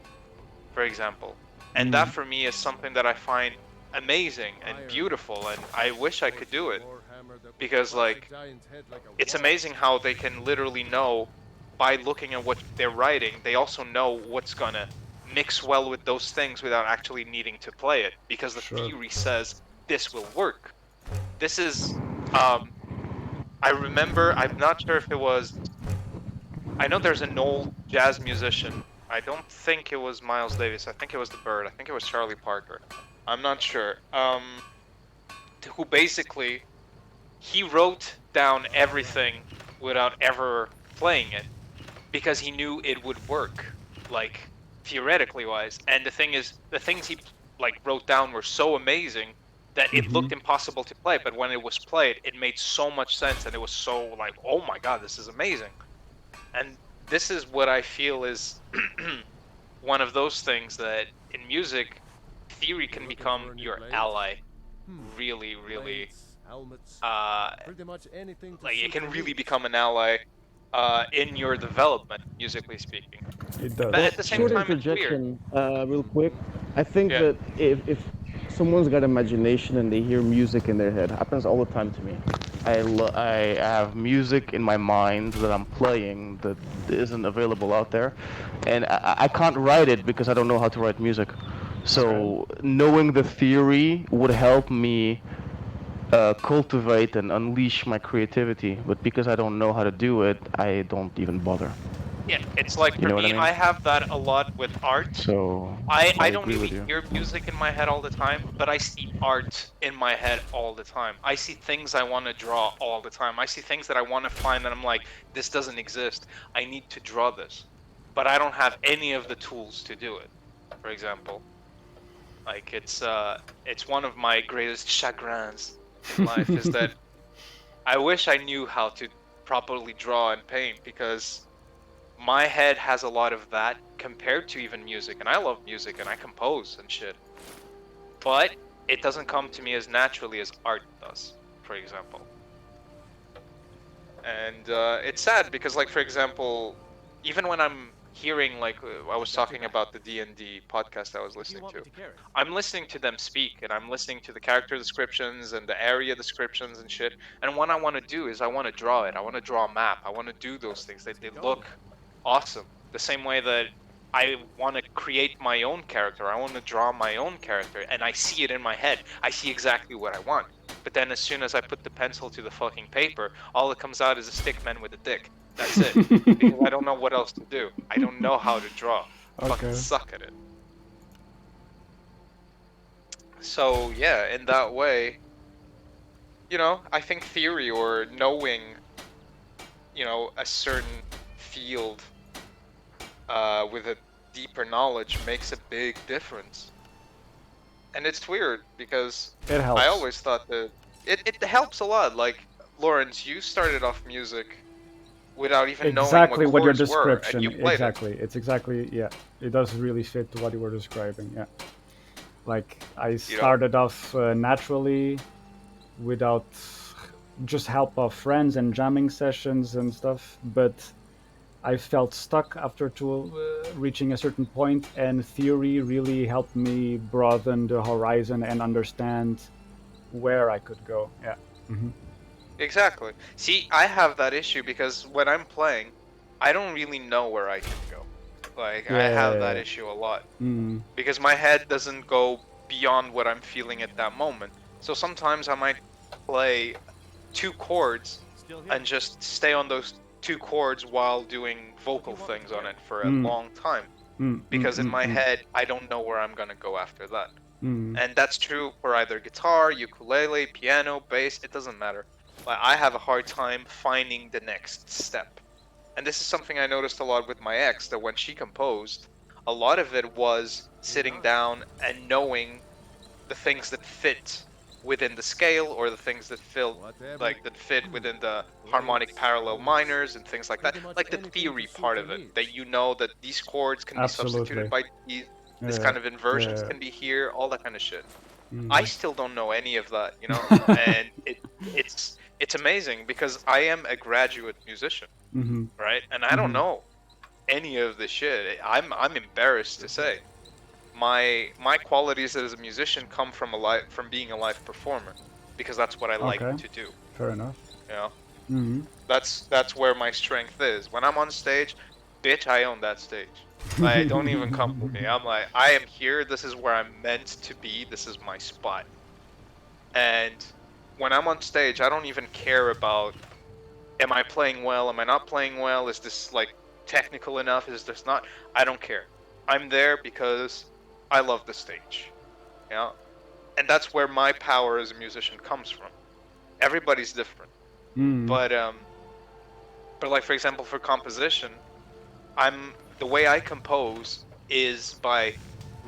B: for example. And that for me is something that I find amazing and beautiful, and I wish I could do it. Because, like, it's amazing how they can literally know, by looking at what they're writing, they also know what's gonna mix well with those things without actually needing to play it, because the theory says this will work. This is, I remember, I'm not sure if it was, I know there's an old jazz musician. I don't think it was Miles Davis. I think it was the Bird. I think it was Charlie Parker. I'm not sure. Who basically, he wrote down everything without ever playing it, because he knew it would work, like, theoretically wise. And the thing is, the things he wrote down were so amazing that it looked impossible to play, but when it was played, it made so much sense, and it was so like, oh my god, this is amazing. And this is what I feel is one of those things that in music, theory can become your ally. Really, really, it can really become an ally in your development, musically speaking.
A: It does.
B: But at the same
F: Short
B: time, it's weird.
F: interjection, real quick. I think
B: Yeah.
F: that if someone's got imagination and they hear music in their head, happens all the time to me. I have music in my mind that I'm playing that isn't available out there, and I can't write it because I don't know how to write music. So knowing the theory would help me cultivate and unleash my creativity, but because I don't know how to do it, I don't even bother.
B: Yeah, it's like,
F: You
B: for
F: know what
B: me,
F: I mean?
B: I have that a lot with art.
F: So
B: I don't
F: agree with
B: really
F: you.
B: hear music in my head all the time, but I see art in my head all the time. I see things I want to draw all the time. I see things that I want to find that I'm like, this doesn't exist. I need to draw this. But I don't have any of the tools to do it, for example. Like, it's one of my greatest chagrins in life is that I wish I knew how to properly draw and paint, because my head has a lot of that compared to even music, and I love music and I compose and shit, but it doesn't come to me as naturally as art does, for example. And it's sad because, like, for example, even when I'm hearing, like, I was talking about the D&D podcast I was listening to, I'm listening to them speak, and I'm listening to the character descriptions and the area descriptions and shit, and what I want to do is I want to draw it. I want to draw a map. I want to do those things. They look awesome. The same way that I want to create my own character. I want to draw my own character, and I see it in my head. I see exactly what I want. But then as soon as I put the pencil to the fucking paper, all that comes out is a stick man with a dick. That's it. Because I don't know what else to do. I don't know how to draw. I fucking suck at it. So yeah, in that way, you know, I think theory or knowing, you know, a certain field with a deeper knowledge makes a big difference. And it's weird because
A: It helps.
B: I always thought that it helps a lot. Like, Lawrence, you started off music without even knowing
A: Exactly
B: what
A: what your
B: chords were, and
A: description.
B: you played it.
A: Exactly. It's exactly, yeah. It does really fit to what you were describing. Yeah. Like I
B: You know,
A: started off naturally, without just help of friends and jamming sessions and stuff, but I felt stuck after reaching a certain point, and theory really helped me broaden the horizon and understand where I could go. Yeah. Hmm.
B: exactly. See, I have that issue because when I'm playing, I don't really know where I can go. Like, I have that
A: Yeah.
B: issue a lot
A: Mm.
B: because my head doesn't go beyond what I'm feeling at that moment. So sometimes I might play 2 chords
D: Still here.
B: and just stay on those 2 chords while doing vocal
D: want me to
B: things on
D: carry?
B: it for a
A: Mm.
B: long time.
A: Mm.
B: Because in
A: Mm.
B: my
A: Mm.
B: head, I don't know where I'm gonna go after that.
A: Mm.
B: And that's true for either guitar, ukulele, piano, bass, it doesn't matter. Like, I have a hard time finding the next step. And this is something I noticed a lot with my ex, that when she composed, a lot of it was sitting down and knowing the things that fit within the scale, or the things that fit within the harmonic parallel minors and things like that. Like the theory part of it, that you know that these chords can be substituted
A: Absolutely.
B: by these, this
A: Yeah.
B: kind of inversions
A: Yeah.
B: can be here, all that kind of shit. I
A: Mm.
B: still don't know any of that, you know, and it's amazing because I am a graduate musician,
A: Mhm.
B: right? And I don't
A: Mhm.
B: know any of this shit. I'm embarrassed to say. My qualities as a musician come from being a live performer, because that's what I like
A: Okay.
B: to do,
A: Fair enough.
B: you know?
A: Mhm.
B: That's where my strength is. When I'm on stage, bitch, I own that stage. Like, don't even come for me. I'm like, I am here. This is where I'm meant to be. This is my spot. And when I'm on stage, I don't even care about, am I playing well? Am I not playing well? Is this like technical enough? Is this not? I don't care. I'm there because I love the stage. You know? And that's where my power as a musician comes from. Everybody's different.
A: Mm.
B: But like, for example, for composition, the way I compose is by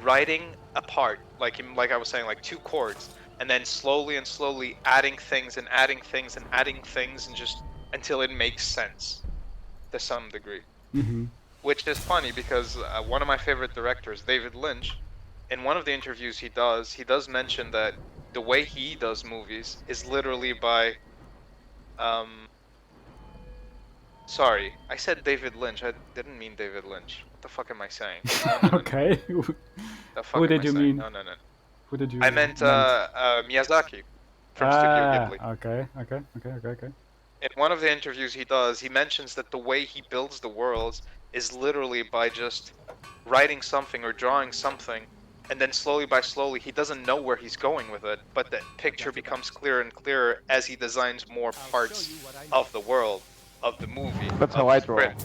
B: writing a part, like I was saying, like 2 chords, and then slowly and slowly adding things and adding things and adding things, and just until it makes sense to some degree.
A: Mhm.
B: Which is funny because one of my favorite directors, David Lynch, in one of the interviews he does mention that the way he does movies is literally by um sorry, I said David Lynch. I didn't mean David Lynch. What the fuck am I saying? No.
A: Okay.
B: The fuck
A: Who
B: am
A: did
B: I
A: you
B: saying?
A: mean?
B: No.
A: Who did you
B: I meant
A: meant?
B: Miyazaki from Studio
A: Ah.
B: Ghibli.
A: Okay. Okay. Okay. Okay. Okay.
B: In one of the interviews he mentions that the way he builds the worlds is literally by just writing something or drawing something, and then slowly he doesn't know where he's going with it, but the picture becomes clearer and clearer as he designs more parts of the world, of the movie,
F: That's
B: of
F: how
B: the
F: I draw.
B: script.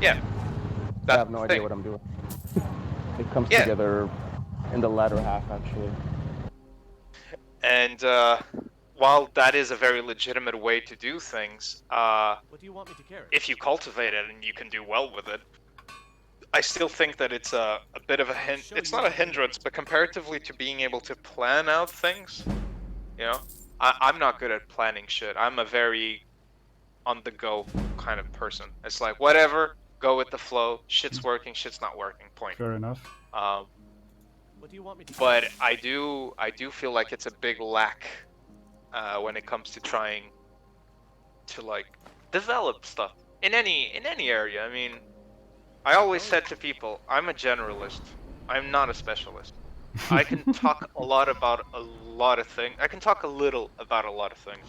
B: Yeah,
F: I
B: that's
F: have no
B: the
F: idea
B: thing.
F: what I'm doing. It comes
B: Yeah.
F: together in the latter half, actually.
B: And while that is a very legitimate way to do things,
D: What do you want me to carry?
B: if you cultivate it and you can do well with it, I still think that it's a bit of a it's not a hindrance, but comparatively to being able to plan out things, you know, I'm not good at planning shit. I'm a very on the go kind of person. It's like, whatever, go with the flow. Shit's working, shit's not working. Point.
A: Fair enough.
B: Um,
D: What do you want me to
B: but
D: carry?
B: I do feel like it's a big lack when it comes to trying to like develop stuff in any area. I mean, I always said to people, I'm a generalist. I'm not a specialist. I can talk a lot about a lot of things. I can talk a little about a lot of things.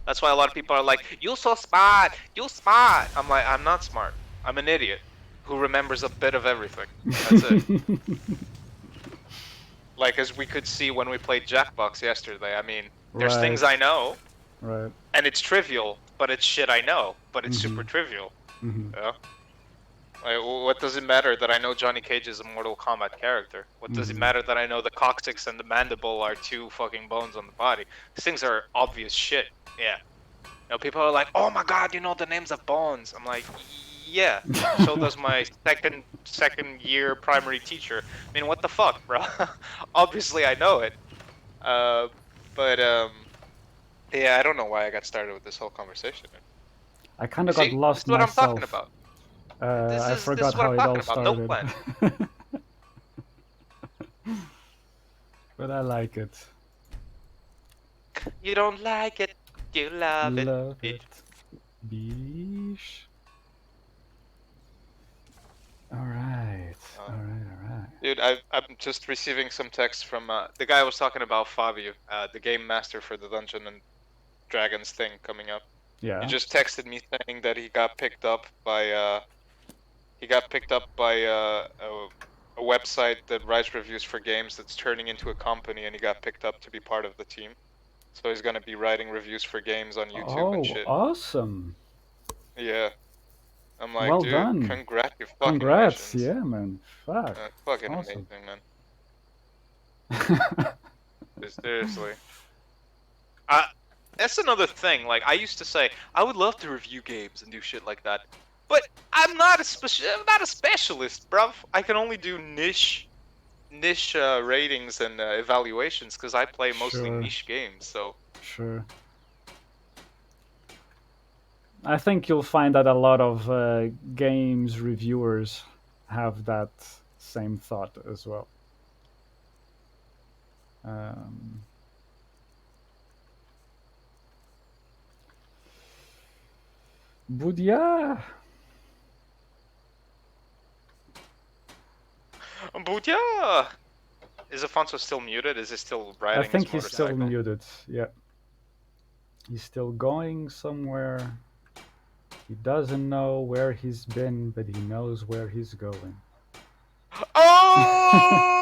B: That's why a lot of people are like, "You so smart, you smart." I'm like, I'm not smart. I'm an idiot who remembers a bit of everything. That's it. Like, as we could see when we played Jackbox yesterday. I mean, there's things I know,
A: Right.
B: and it's trivial, but it's shit I know, but it's super
A: Mhm.
B: trivial.
A: Mhm.
B: Yeah. Like, what does it matter that I know Johnny Cage is a Mortal Kombat character? What does it matter that I know the coccyx and the mandible are two fucking bones on the body? These things are obvious shit. Yeah. You know, people are like, "Oh my god, you know the names of bones." I'm like, "Yeah." So does my second year primary teacher. I mean, what the fuck, bro? Obviously, I know it. But yeah, I don't know why I got started with this whole conversation.
A: I kind
B: You
A: of got
B: see, this
A: lost
B: is what I'm talking
A: myself.
B: about.
A: I
B: This
A: forgot
B: is what
A: how
B: I'm
A: it all
B: talking about. No
A: started.
B: plan.
A: But I like it.
B: You don't like it, you love it.
A: Love
B: bitch.
A: it. Beesh. Alright. Alright.
B: Dude, I'm just receiving some text from the guy I was talking about, Fabio, the game master for the Dungeon and Dragons thing coming up.
A: Yeah.
B: He just texted me saying that he got picked up by a website that writes reviews for games that's turning into a company, and he got picked up to be part of the team. So he's gonna be writing reviews for games on YouTube and
A: Oh,
B: shit.
A: awesome.
B: Yeah. I'm like,
A: Well
B: dude,
A: done. Congrats.
B: congratulations.
A: Yeah, man. Fuck.
B: Fucking
A: Awesome.
B: amazing, man. Seriously. That's another thing. Like, I used to say, I would love to review games and do shit like that. But I'm not a specialist, bruv. I can only do niche ratings and evaluations because I play mostly
A: Sure.
B: niche games. So
A: Sure. I think you'll find that a lot of games reviewers have that same thought as well. But yeah.
B: Is Afonso still muted? Is he still riding
A: I think
B: his
A: he's still
B: motorcycle?
A: muted. Yeah. He's still going somewhere. He doesn't know where he's been, but he knows where he's going.
B: Oh!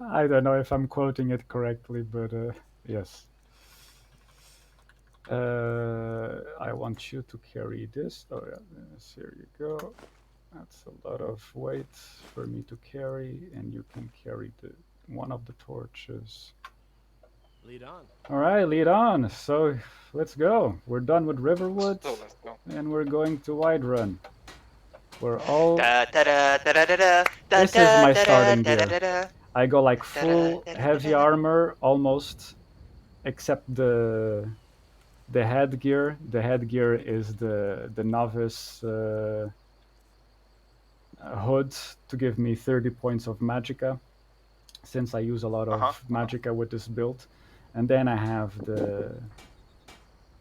A: I don't know if I'm quoting it correctly, but yes. I want you to carry this. Oh yeah, yes, here you go. That's a lot of weight for me to carry, and you can carry one of the torches.
D: Lead on.
A: All right, lead on. So let's go. We're done with Riverwood,
B: So let's go.
A: and we're going to Whiterun. We're all.
B: This
A: This is my starting gear. I go like full heavy armor almost, except the headgear. The headgear is the novice hood to give me 30 points of magicka, since I use a lot of magicka with this build. And then I have the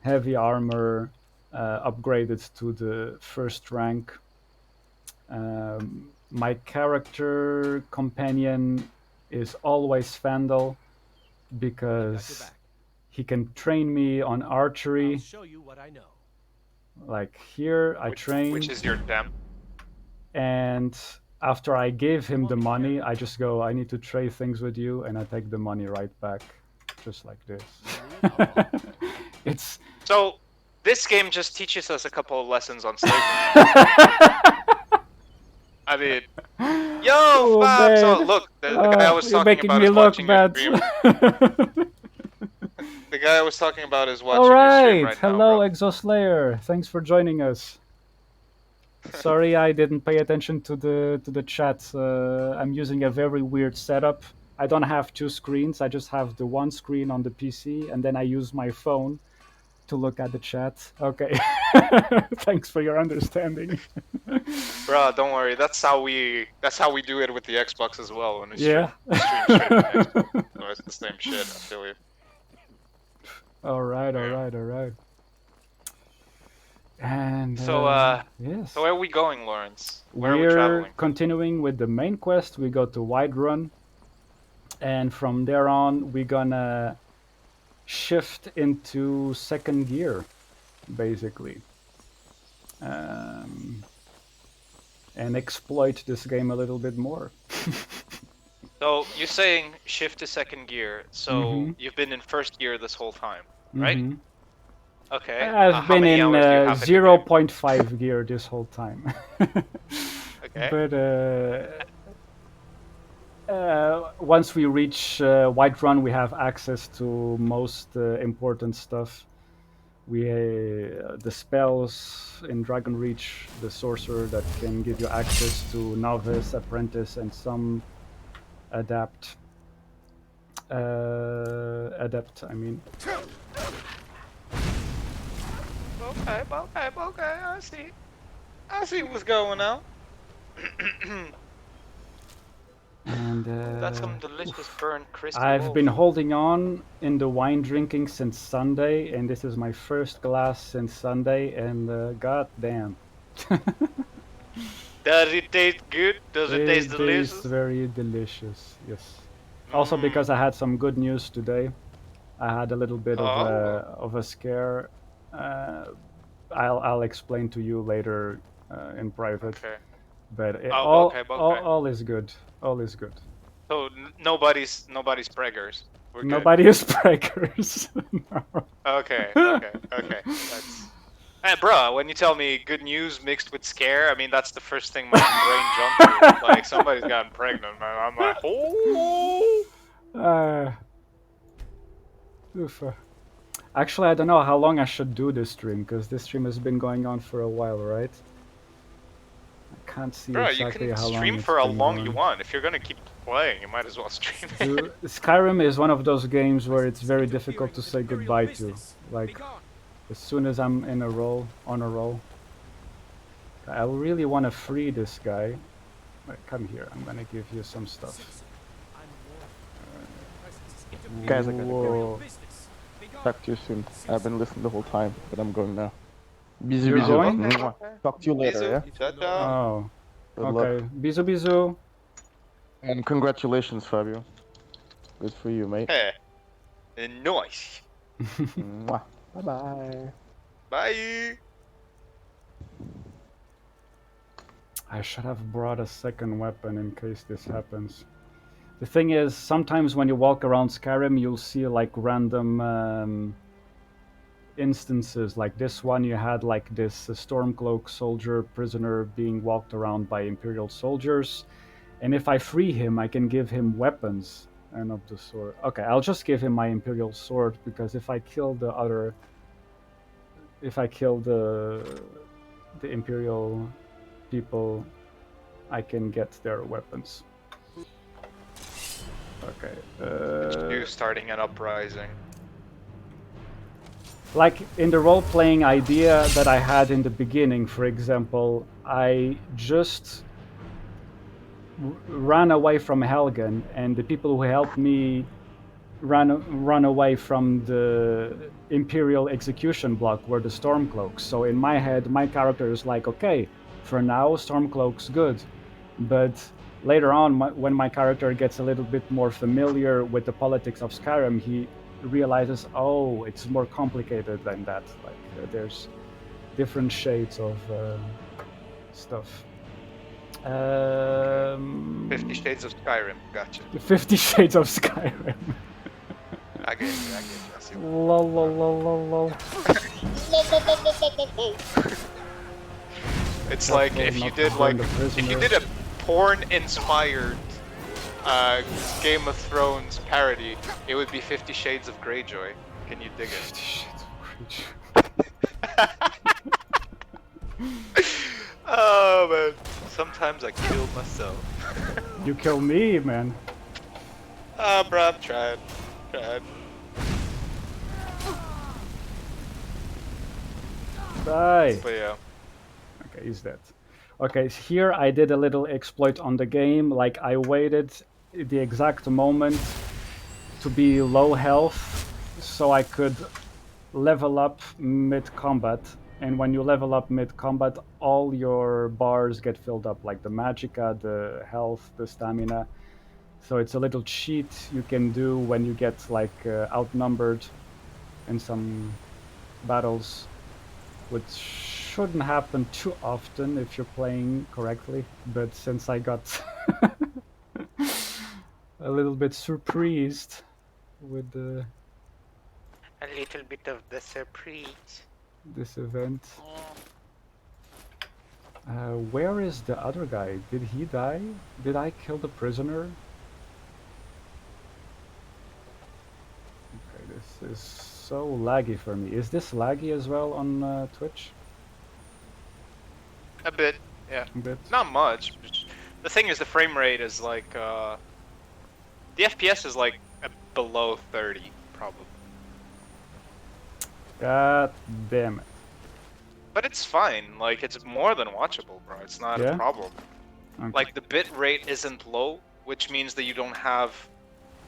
A: heavy armor upgraded to the first rank. My character companion is always Fandel because he can train me on archery.
D: I'll show you what I know.
A: Like here, I train.
B: Which is your damn.
A: And after I gave him the money, I just go, I need to trade things with you, and I take the money right back, just like this. It's
B: So this game just teaches us a couple of lessons on slavery. I mean, yo, Fab, so look, the guy I was talking about is watching your stream. The guy I was talking about is watching your stream right
A: Hello,
B: now,
A: Exoslayer. Thanks for joining us. Sorry, I didn't pay attention to the chat. I'm using a very weird setup. I don't have two screens. I just have the one screen on the PC, and then I use my phone to look at the chat. Okay. Thanks for your understanding.
B: Bro, don't worry. That's how we do it with the Xbox as well. When we
A: Yeah.
B: stream straight to Xbox. So it's the same shit. I feel you.
A: All right. And
B: So
A: yes.
B: So where are we going, Lawrence? Where are we
A: We're
B: traveling?
A: continuing with the main quest. We go to Whiterun, and from there on, we're gonna shift into second gear, basically, and exploit this game a little bit more.
B: So you're saying shift to second gear. So you've been in first gear this whole time, right? Okay.
A: I've
B: How
A: been
B: many
A: in
B: hours do you have in the game?
A: 0.5 gear this whole time.
B: Okay.
A: But once we reach Whiterun, we have access to most important stuff. We the spells in Dragon Reach, the sorcerer that can give you access to novice, apprentice, and some adept. Adept, I mean.
B: Okay. I see what's going on.
A: And
B: That's some delicious burnt crispy
A: I've been
B: wolf.
A: holding on in the wine drinking since Sunday, and this is my first glass since Sunday, and god damn.
B: Does it taste good? Does it taste
A: It tastes
B: delicious?
A: very delicious, yes. Also because I had some good news today. I had a little bit
B: Oh.
A: of a scare. Uh, I'll explain to you later in private.
B: Okay.
A: But
B: Oh, okay, okay.
A: all is good. All is good.
B: So nobody's preggers. We're good.
A: Nobody is preggers. No.
B: Okay. That's. Hey, bro, when you tell me good news mixed with scare, I mean that's the first thing my brain jumped to. Like somebody's gotten pregnant, man. I'm like, oh.
A: Oof. Actually, I don't know how long I should do this stream, because this stream has been going on for a while, right? I can't see
B: Bro,
A: exactly
B: you
A: how
B: can
A: long
B: stream
A: it's
B: for how
A: been
B: long
A: going.
B: you want. If you're gonna keep playing, you might as well stream it.
A: Dude, Skyrim is one of those games where it's very difficult to say goodbye to. Like, as soon as I'm in a roll, on a roll. I really want to free this guy. Wait, come here, I'm gonna give you some stuff.
F: Guys, I gotta go.
A: Whoa.
F: Talk to you soon. I've been listening the whole time, but I'm going now. Bisous,
A: You're
F: bisous.
A: going?
F: Mwah. Talk to you later, yeah?
B: Ta-ta.
A: Oh,
F: Good luck.
A: okay. Bisous, bisous.
F: And congratulations, Fabio. Good for you, mate.
B: Hey. Nice.
F: Mwah. Bye-bye.
B: Bye.
A: I should have brought a second weapon in case this happens. The thing is, sometimes when you walk around Skyrim, you'll see like random instances. Like this one, you had like this Stormcloak soldier prisoner being walked around by Imperial soldiers. And if I free him, I can give him weapons and of the sword. Okay, I'll just give him my Imperial sword, because if I kill the other... If I kill the Imperial people, I can get their weapons. Okay.
B: You starting an uprising.
A: Like in the role-playing idea that I had in the beginning, for example, I just ran away from Helgen, and the people who helped me run away from the Imperial execution block were the Stormcloaks. So in my head, my character is like, okay, for now, Stormcloak's good. But later on, when my character gets a little bit more familiar with the politics of Skyrim, he realizes, oh, it's more complicated than that. Like there's different shades of stuff.
B: 50 Shades of Skyrim. Gotcha.
A: 50 Shades of Skyrim.
B: I get you. I see what
A: Lol, lol, lol, lol, lol.
B: It's like if you did like if you did a porn-inspired Game of Thrones parody, it would be 50 Shades of Greyjoy. Can you dig
A: 50
B: it?
A: Shades of Greyjoy.
B: Oh man, sometimes I kill myself.
A: You kill me, man.
B: Ah, bro, I'm trying.
A: Die.
B: But yeah.
A: Okay, he's dead. Okay, here I did a little exploit on the game. Like I waited the exact moment to be low health so I could level up mid-combat. And when you level up mid-combat, all your bars get filled up, like the magicka, the health, the stamina. So it's a little cheat you can do when you get like outnumbered in some battles, which shouldn't happen too often if you're playing correctly. But since I got a little bit surprised with the
B: A little bit of the surprise.
A: This event. Where is the other guy? Did he die? Did I kill the prisoner? Okay, this is so laggy for me. Is this laggy as well on Twitch?
B: A bit, yeah.
A: A bit.
B: Not much. The thing is, the frame rate is like, the FPS is like below 30, probably.
A: God damn it.
B: But it's fine. Like, it's more than watchable, bro. It's not
A: Yeah?
B: a problem.
A: Okay.
B: Like, the bit rate isn't low, which means that you don't have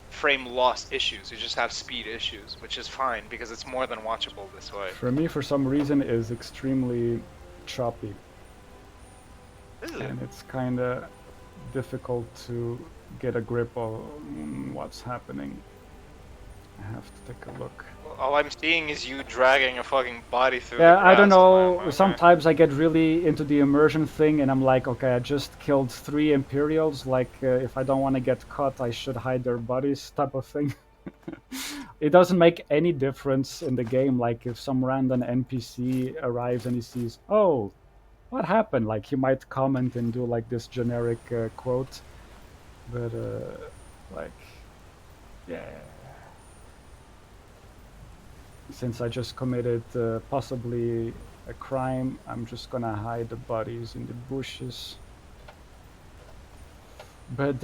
B: frame loss issues. You just have speed issues, which is fine because it's more than watchable this way.
A: For me, for some reason, is extremely choppy. And it's kind of difficult to get a grip on what's happening. I have to take a look.
B: All I'm seeing is you dragging a fucking body through
A: Yeah,
B: the
A: I don't
B: grass,
A: know.
B: okay?
A: Sometimes I get really into the immersion thing and I'm like, okay, I just killed 3 Imperials. Like, if I don't want to get caught, I should hide their bodies type of thing. It doesn't make any difference in the game. Like, if some random NPC arrives and he sees, oh, what happened? Like, he might comment and do like this generic quote. But, like, yeah. Since I just committed possibly a crime, I'm just gonna hide the bodies in the bushes. But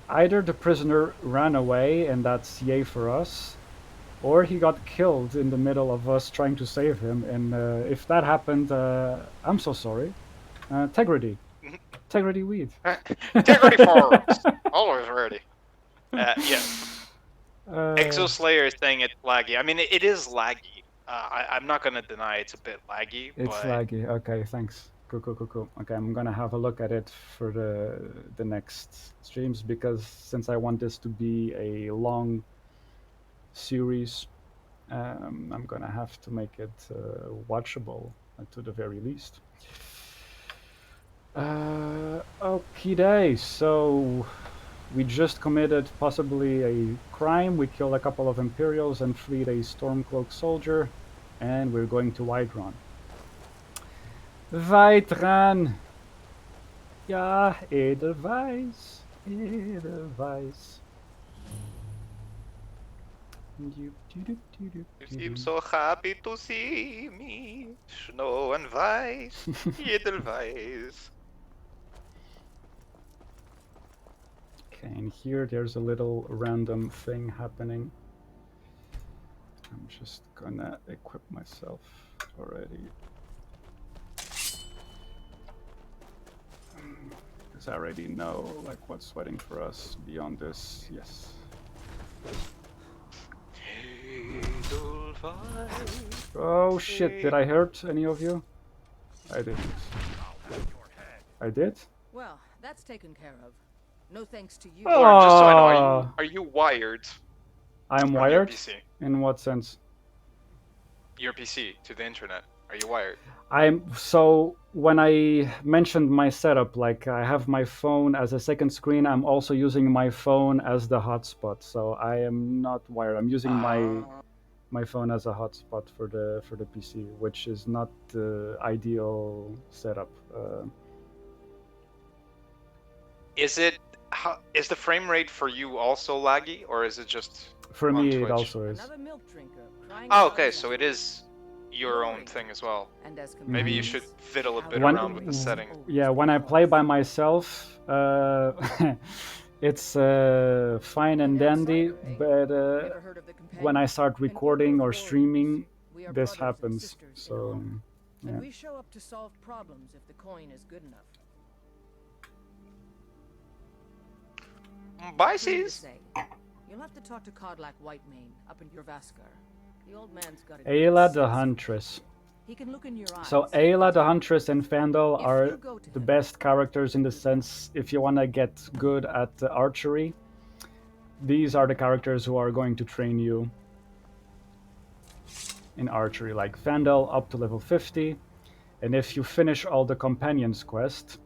A: either the prisoner ran away, and that's yay for us, or he got killed in the middle of us trying to save him. And if that happened, I'm so sorry. Integrity. Integrity weed.
B: Integrity forwards. Always ready. Yeah. Exoslayer is saying it's laggy. I mean, it is laggy. I'm not gonna deny it's a bit laggy.
A: It's
B: but...
A: laggy. Okay, thanks. Cool. Okay, I'm gonna have a look at it for the next streams because since I want this to be a long series, I'm gonna have to make it watchable to the very least. Okie day. So we just committed possibly a crime. We killed a couple of Imperials and freed a Stormcloak soldier, and we're going to Whiterun. Whiterun! Ja, Edelweiss. Edelweiss.
B: You seem so happy to see me. Snow and Weiss. Edelweiss.
A: Okay, and here there's a little random thing happening. I'm just gonna equip myself already. Because I already know like what's waiting for us beyond this. Yes. Oh shit, did I hurt any of you? I didn't. I did?
E: Well, that's taken care of. No thanks to you.
A: Oh.
B: Lauren, just so I know, are you wired?
A: I'm
B: on your
A: wired?
B: PC?
A: In what sense?
B: Your PC to the internet. Are you wired?
A: So when I mentioned my setup, like I have my phone as a second screen, I'm also using my phone as the hotspot. So I am not wired. I'm using my phone as a hotspot for the PC, which is not the ideal setup.
B: Is the frame rate for you also laggy, or is it just
A: for
B: on
A: me
B: Twitch?
A: it also is.
E: Another milk drinker crying
B: Oh,
E: out
B: okay,
E: for
B: so it is your own thing as well.
E: And as
B: Maybe you
E: companions,
B: should fiddle a bit
A: When-
B: around with the settings.
A: Yeah, when I play by myself, it's fine and dandy, but
E: Ever heard of the
A: when I
E: companions?
A: start
E: An
A: recording
E: order
A: or
E: of
A: streaming,
E: warriors. We are
A: this
E: brothers and
A: happens.
E: sisters in
A: So,
E: arm.
A: yeah.
E: And we show up to solve problems if the coin is good enough.
B: Bye,
E: Free to
B: sis.
E: say. You'll have to talk to Codlac Whitemane up in your Vaskar. The old man's got a
A: Ayla the
E: sense.
A: Huntress.
E: He can look in your eyes.
A: So Ayla the Huntress and Fandel
E: If
A: are
E: you go to
A: the
E: him,
A: best characters in the sense if you want to get good at archery. These are the characters who are going to train you in archery, like Fandel up to level 50. And if you finish all the companions quest,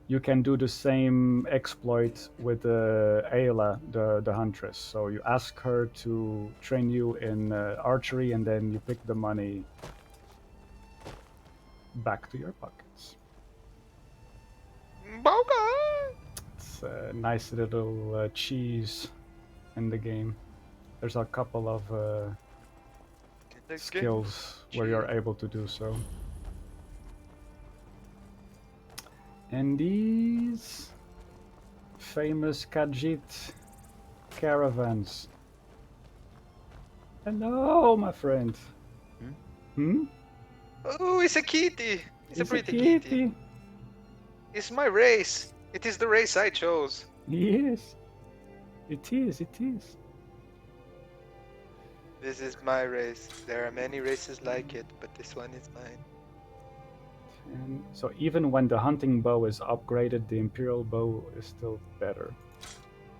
A: you can do the same exploit with Ayla, the huntress. So you ask her to train you in archery, and then you pick the money back to your pockets.
B: Boga!
A: It's a nice little cheese in the game. There's a couple of skills where you're able to do so. And these famous Khajiit caravans. Hello, my friend. Hmm?
B: Oh, it's a kitty. It's a
A: It's
B: pretty
A: kitty.
B: kitty. It's my race. It is the race I chose.
A: Yes. It is, it is.
G: This is my race. There are many races like it, but this one is mine.
A: And so even when the hunting bow is upgraded, the Imperial bow is still better.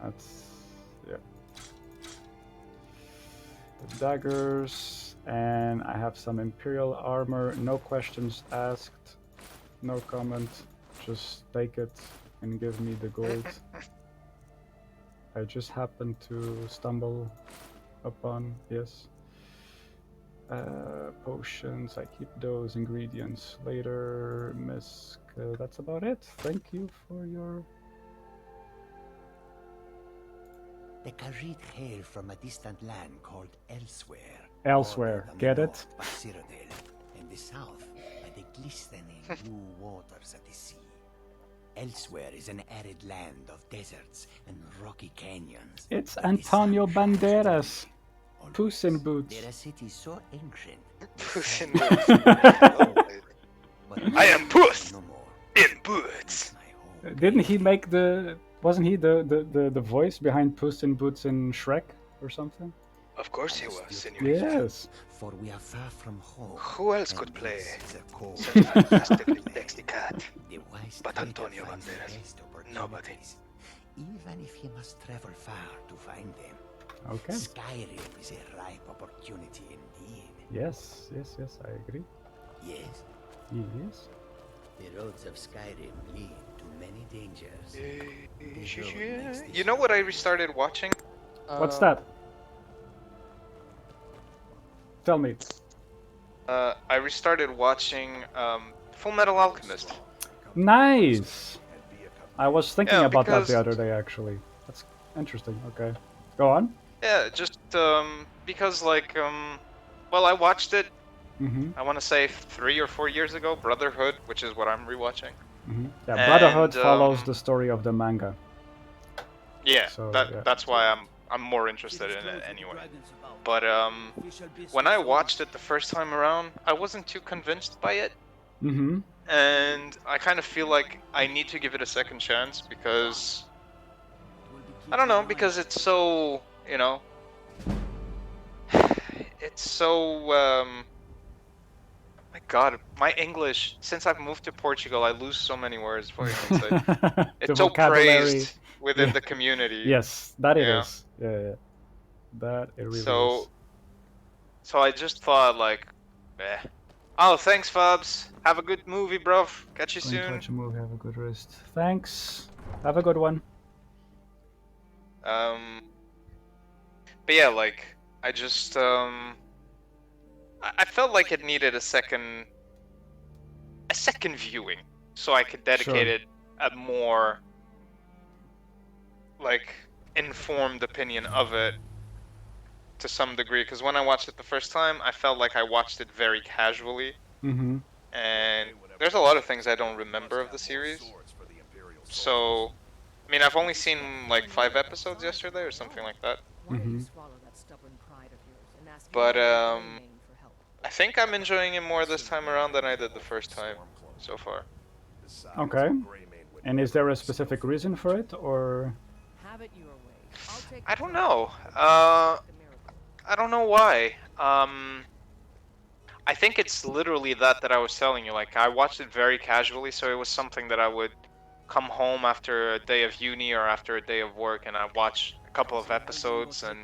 A: That's... yeah. The daggers, and I have some Imperial armor. No questions asked. No comment. Just take it and give me the gold. I just happened to stumble upon, yes. Potions, I keep those ingredients later. Misk, that's about it. Thank you for your...
H: The Khajiit hail from a distant land called Elsewhere.
A: Elsewhere,
H: bordered on
A: get
H: the
A: it?
H: north by Cyrodiil, and the south by the glistening blue waters of the sea. Elsewhere is an arid land of deserts and rocky canyons.
A: It's
H: where the
A: Antonio
H: sun shines
A: Banderas.
H: always.
A: Puss in Boots.
H: They're a city so ancient.
G: Puss in
H: sadly,
G: Boots.
H: but
G: I am Puss
H: no more.
G: in Boots.
H: My home.
A: Didn't he make the... wasn't he the voice behind Puss in Boots in Shrek or something?
G: Of course he was, senorita.
A: Yes.
H: For we are far from home.
G: Who else
H: and
G: could play
H: this is a cold
G: such a fantastically sexy cat?
H: The wise
G: But
H: trader
G: Antonio
H: finds the
G: Banderas,
H: best
G: nobody.
H: opportunities, even if he must travel far to find them.
A: Okay.
H: Skyrim is a ripe opportunity indeed.
A: Yes, yes, yes, I agree.
H: Yes,
A: Yes.
H: the roads of Skyrim lead to many dangers. The road makes this
B: You know what I restarted watching?
A: What's that? Tell me.
B: I restarted watching Full Metal Alchemist.
A: Nice! I was thinking
B: Yeah,
A: about that
B: because-
A: the other day, actually. That's interesting. Okay. Go on.
B: Yeah, just because well, I watched it.
A: Mm-hmm.
B: I want to say 3 or 4 years ago. Brotherhood, which is what I'm rewatching.
A: Mm-hmm. Yeah, Brotherhood
B: And,
A: follows the story of the manga.
B: Yeah,
A: So,
B: that
A: yeah.
B: that's why I'm more interested in it anyway. But when I watched it the first time around, I wasn't too convinced by it,
A: Mm-hmm.
B: and I kind of feel like I need to give it a second chance because I don't know, because it's so, you know, it's so my God, my English, since I've moved to Portugal, I lose so many words. What can I say?
A: The
B: It's so
A: vocabulary.
B: praised within
A: Yeah.
B: the community.
A: Yes, that it
B: Yeah.
A: is. Yeah. That it really
B: So,
A: is.
B: so I just thought like, eh. Oh, thanks, Fabs. Have a good movie, bruv. Catch you
A: Going to
B: soon.
A: watch a movie, have a good rest. Thanks. Have a good one.
B: But yeah, like, I just, I felt like it needed a second viewing, so I could dedicate
A: Sure.
B: it a more, like, informed opinion of it to some degree. Because when I watched it the first time, I felt like I watched it very casually,
A: Mm-hmm.
B: and there's a lot of things I don't remember of the series. So, I mean, I've only seen like 5 episodes yesterday or something like that.
E: Why don't you
A: Mhm.
E: swallow that stubborn pride of yours and ask
B: But,
E: your White Mane for help?
B: I think I'm enjoying it more this time around than I did the first time so far.
A: Okay. And is there a specific reason for it, or?
E: Have it your way. I'll take
B: I
E: the
B: don't
E: trouble.
B: know.
E: The miracle.
B: I don't know why. I think it's literally that I was telling you. Like, I watched it very casually, so it was something that I would come home after a day of uni or after a day of work, and I watch a couple of episodes, and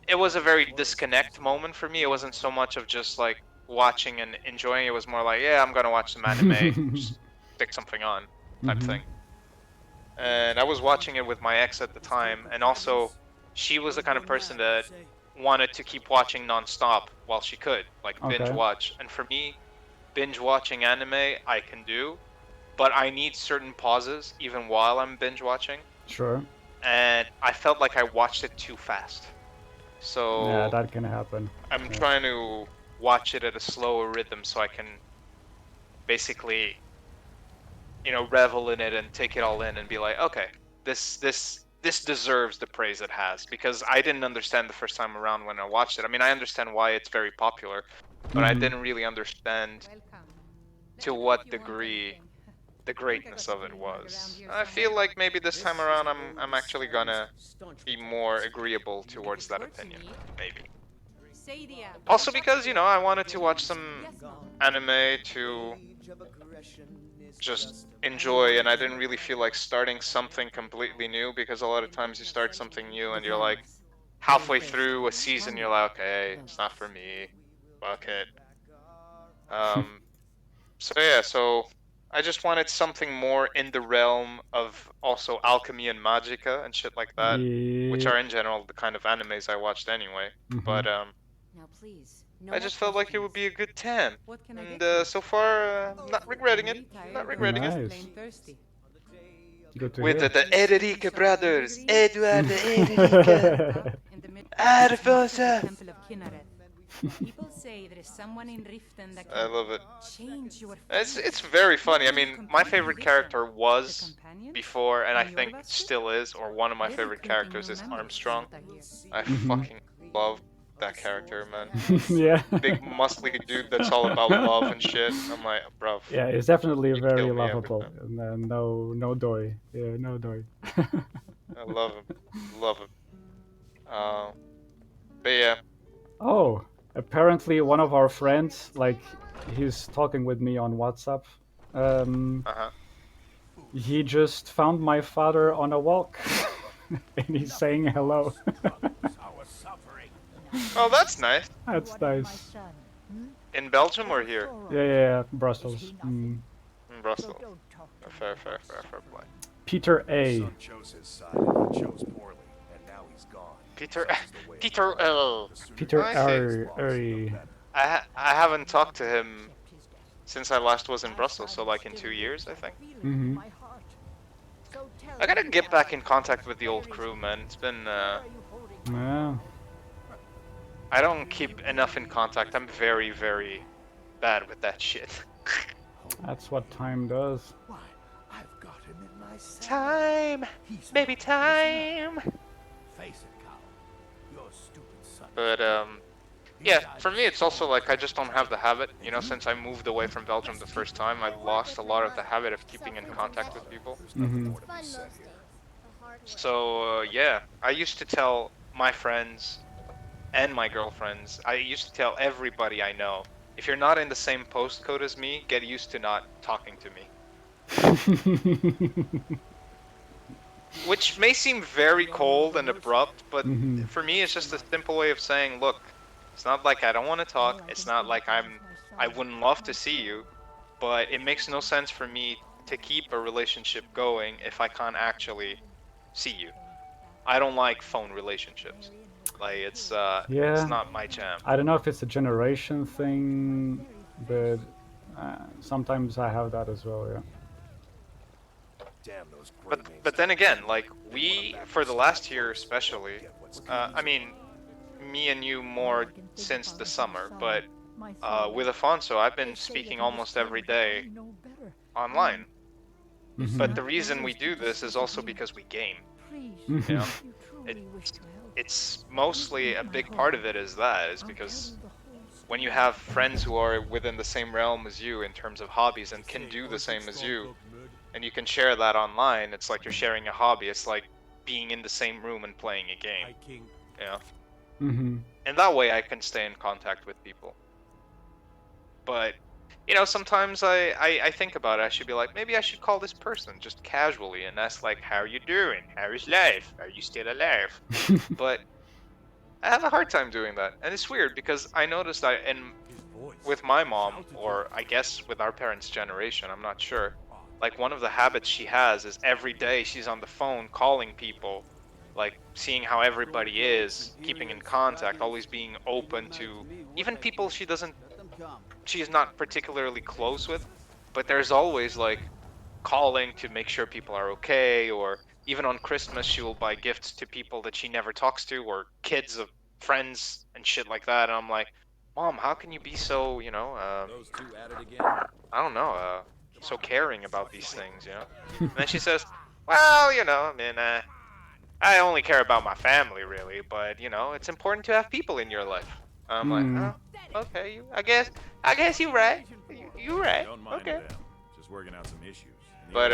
B: it was a very disconnect moment for me. It wasn't so much of just like watching and enjoying. It was more like, yeah, I'm gonna watch some anime, just stick something on. type thing. And I was watching it with my ex at the time, and also she was the kind of person that wanted to keep watching non-stop while she could, like binge
A: Okay.
B: watch. And for me, binge watching anime I can do, but I need certain pauses even while I'm binge watching.
A: Sure.
B: And I felt like I watched it too fast. So
A: Yeah, that can happen.
B: I'm
A: Yeah.
B: trying to watch it at a slower rhythm so I can basically, you know, revel in it and take it all in and be like, okay, this deserves the praise it has, because I didn't understand the first time around when I watched it. I mean, I understand why it's very popular, but I didn't really understand to what degree the greatness of it was. I feel like maybe this time around I'm actually gonna be more agreeable towards that opinion, maybe. Also because, you know, I wanted to watch some anime to just enjoy, and I didn't really feel like starting something completely new, because a lot of times you start something new and you're like halfway through a season, you're like, okay, it's not for me, fuck it. So yeah, so I just wanted something more in the realm of also alchemy and magicka and shit like that, which
A: Yeah.
B: are in general the kind of animes I watched anyway. But
E: Now, please. No
B: I
E: more
B: just felt like it would be a
E: questions.
B: good time,
E: What can I
B: and
E: get you?
B: so far, not regretting it. Not regretting it.
A: Nice. Good to
B: With
A: hear.
B: the Erika brothers, Eduard Erika, Alfonso.
E: People say there is someone in Riften that
B: I
E: can
B: love it.
E: change your
B: It's very funny. I mean, my favorite character was before, and I think still is, or one of my favorite characters is Armstrong. I fucking love that character, man.
A: Yeah.
B: Big muscly dude that's all about love and shit. I'm like, bro.
A: Yeah, it's definitely
B: You
A: very
B: kill me every
A: lovable.
B: time.
A: And, no doy. Yeah, no doy.
B: I love him. Love him. But yeah.
A: Oh, apparently one of our friends, like, he's talking with me on WhatsApp.
B: Uh-huh.
A: He just found my father on a walk, and he's saying hello.
B: Oh, that's nice.
A: That's nice.
B: In Belgium or here?
A: Yeah, Brussels.
B: In Brussels. Fair play.
A: Peter A.
C: Son chose his side and he chose poorly, and now he's gone.
B: Peter
C: Such is the way of
B: Peter
C: life.
B: L.
A: Peter
B: I see.
A: R.
B: I haven't talked to him since I last was in Brussels, so like in 2 years, I think.
A: Mm-hmm.
B: I gotta get back in contact with the old crew, man. It's been,
A: Yeah.
B: I don't keep enough in contact. I'm very, very bad with that shit.
A: That's what time does.
C: Why, I've got him in my sight.
B: Time!
C: He's
B: Baby
C: not close enough.
B: time!
C: Face it, Carl. Your stupid son.
B: But, yeah, for me it's also like I just don't have the habit, you know, since I moved away from Belgium the first time, I lost a lot of the habit of keeping in contact with people.
A: Mm-hmm.
B: So, yeah, I used to tell my friends and my girlfriends, I used to tell everybody I know, if you're not in the same postcode as me, get used to not talking to me. Which may seem very cold and abrupt, but for me it's just a simple way of saying, look, it's not like I don't want to talk, it's not like I wouldn't love to see you, but it makes no sense for me to keep a relationship going if I can't actually see you. I don't like phone relationships. Like, it's not my jam.
A: I don't know if it's a generation thing, but sometimes I have that as well, yeah.
C: Damn those gray names.
B: But then again, like, we, for the last year especially, I mean, me and you more since the summer, but with Afonso, I've been speaking almost every day online. But the reason we do this is also because we game. You know? It's mostly a big part of it is because when you have friends who are within the same realm as you in terms of hobbies and can do the same as you, and you can share that online, it's like you're sharing a hobby. It's like being in the same room and playing a game. You know? And that way I can stay in contact with people. But, you know, sometimes I think about it. I should be like, maybe I should call this person just casually and ask, like, how are you doing? How is life? Are you still alive? But I have a hard time doing that. And it's weird because I noticed that with my mom, or I guess with our parents' generation, I'm not sure, like one of the habits she has is every day she's on the phone calling people, like seeing how everybody is, keeping in contact, always being open to even people she's not particularly close with, but there's always like calling to make sure people are okay, or even on Christmas she will buy gifts to people that she never talks to, or kids of friends and shit like that. And I'm like, Mom, how can you be so,
D: Those two at it again.
B: I don't know, so caring about these things, And then she says, well, I mean, I only care about my family, really, but, it's important to have people in your life. I'm like, oh, okay, I guess you're right. You're right.
D: Don't mind
B: Okay.
D: them. Just working out some issues.
B: But,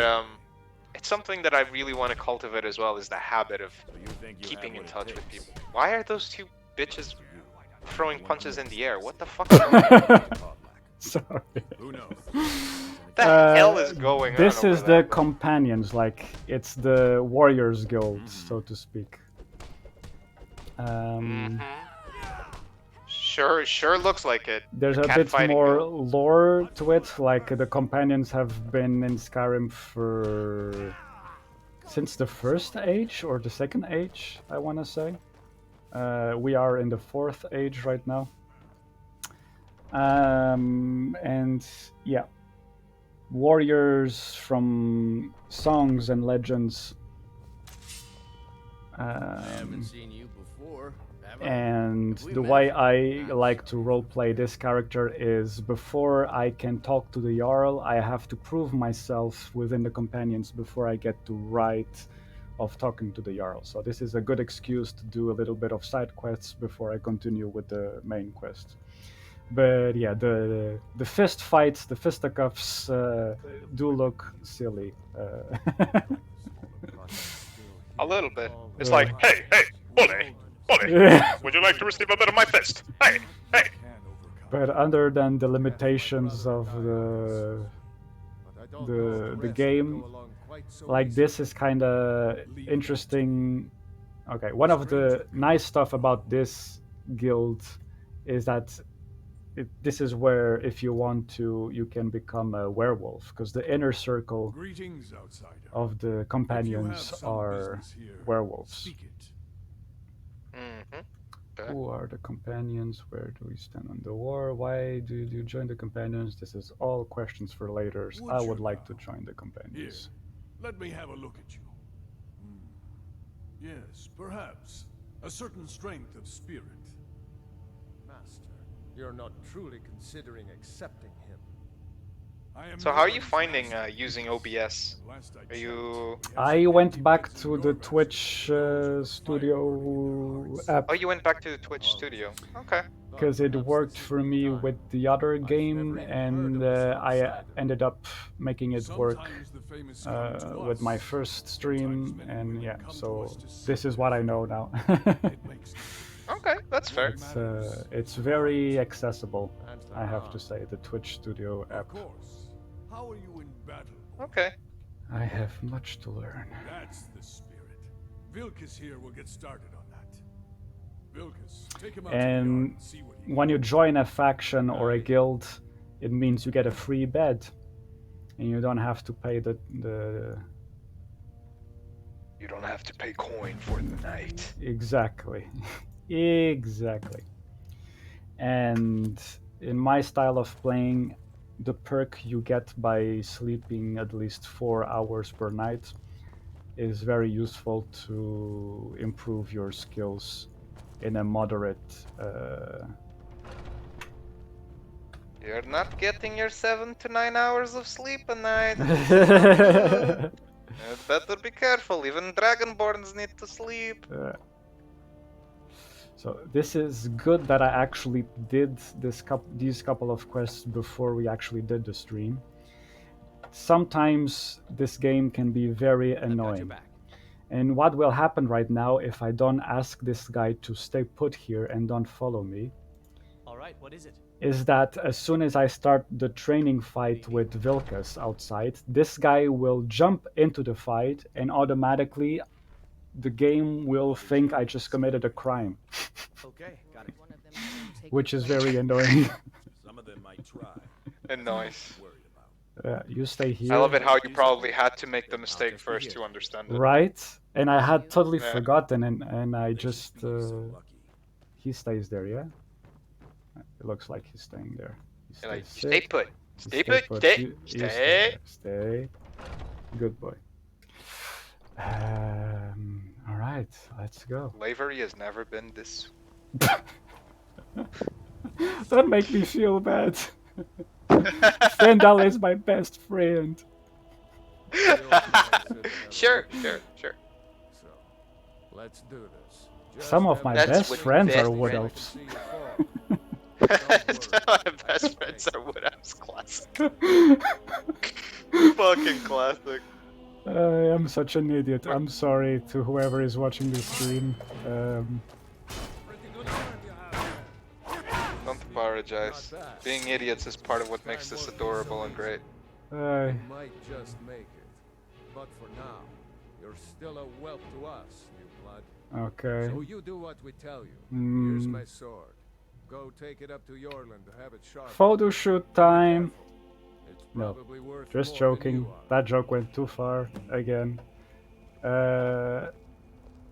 B: it's something that I really want to cultivate as well, is the habit of
D: So you think you
B: keeping
D: have
B: in
D: what it
B: touch with
D: takes?
B: people. Why are those two bitches throwing punches in the air? What the fuck is going on?
A: Sorry.
D: Who knows?
B: What the hell is going on?
A: This
B: over
A: is
B: there?
A: the companions, like it's the warriors guild, so to speak.
B: Sure looks like it.
A: There's a bit
B: Catfighting
A: more
B: guild.
A: lore to it. Like the companions have been in Skyrim since the first age or the second age, I want to say. We are in the fourth age right now. And yeah, warriors from songs and legends.
D: I haven't seen you before. Have I?
A: And
D: Have we
A: the
D: met?
A: way I like to roleplay this character is before I can talk to the Jarl, I have to prove myself within the companions before I get to right of talking to the Jarl. So this is a good excuse to do a little bit of side quests before I continue with the main quest. But yeah, the fist fights, the fisticuffs do look silly.
B: A little bit. It's like, hey, bully, would you like to receive a bit of my fist? Hey.
A: But other than the limitations of the game, like this is kind of interesting. Okay, one of the nice stuff about this guild is that this is where, if you want to, you can become a werewolf, because the inner circle
C: Greetings, outsider.
A: of the
C: If you have
A: companions
C: some
A: are
C: business here,
A: werewolves.
C: speak it.
B: Okay.
A: Who are the companions? Where do we stand on the war? Why do you join the companions? This is all questions for later. I would like to join the
C: Here,
A: companions.
C: let me have a look at you. Yes, perhaps. A certain strength of spirit.
I: Master, you're not truly considering accepting him.
C: I am
B: So how are you
C: nobody's
B: finding
C: master.
B: using OBS?
C: Last I
B: Are
C: checked,
B: you...
C: we have
A: I
C: some
A: went
C: empty
A: back
C: beds
A: to
C: in
A: the
C: your
A: Twitch
C: master.
A: studio app
B: Oh, you went back to the Twitch studio. Okay.
A: because it worked for me with the other game, and I ended up making it work
C: Sometimes the famous come to
A: with my
C: us.
A: first stream,
C: Sometimes many
A: and
C: women
A: yeah,
C: come to
A: so
C: us to see
A: this is what I know now.
C: It makes
B: Okay, that's fair.
A: It's very accessible, I have to say, the Twitch studio
C: Of
A: app.
C: course. How are you in battle?
B: Okay.
A: I have much to learn.
C: That's the spirit. Vilkas here will get started on that. Vilkas, take him out to the yard
A: And
C: and see what he
A: when you join a faction or a guild, it means you get a free bed, and you don't have to pay the
G: You don't have to pay coin for the night.
A: exactly. Exactly. And in my style of playing, the perk you get by sleeping at least 4 hours per night is very useful to improve your skills in a moderate
B: You're not getting your 7 to 9 hours of sleep a night. You better be careful. Even Dragonborns need to sleep.
A: So this is good that I actually did these couple of quests before we actually did the stream. Sometimes this game can be very annoying. And what will happen right now if I don't ask this guy to stay put here and don't follow me?
D: All right, what is it?
A: Is that as soon as I start the training fight with Vilkas outside, this guy will jump into the fight and automatically the game will think I just committed a crime,
D: Okay, got it.
E: One of them can take
A: which
E: your
A: is
E: place.
A: very annoying.
D: Some of them might try.
B: And nice.
D: Worried about.
A: You stay here.
B: I love it how you probably had to make the mistake first to understand it.
A: Right? And I had totally
B: Yeah.
A: forgotten, and I
C: They should
A: just...
C: be so lucky.
A: he stays there, yeah? It looks like he's staying there. He
B: You're like,
A: stays
B: stay
A: sit.
B: put.
A: You
B: Stay put. Stay.
A: You stay
B: Stay.
A: there. Stay. Good boy. All right, let's go.
B: Slavery has never been this.
A: Don't make me feel bad. Fendal is my best friend.
B: Sure.
I: So, let's do this.
A: Some of my
B: That's
A: best
B: what
A: friends
B: best
A: are wood
B: friend-
A: elves.
B: My best friends are Wood Elves classic. Fucking classic.
A: I am such an idiot. I'm sorry to whoever is watching this stream.
B: Don't apologize. Being idiots is part of what makes this adorable and great.
I: You might just make it. But for now, you're still a whelp to us, new blood.
A: Okay.
I: So you do what we tell you. Here's my sword. Go take it up to Yorland to have it sharpened.
A: Photo shoot time.
I: It's
A: No,
I: probably worth
A: just
I: more than
A: joking.
I: you are.
A: That joke went too far again.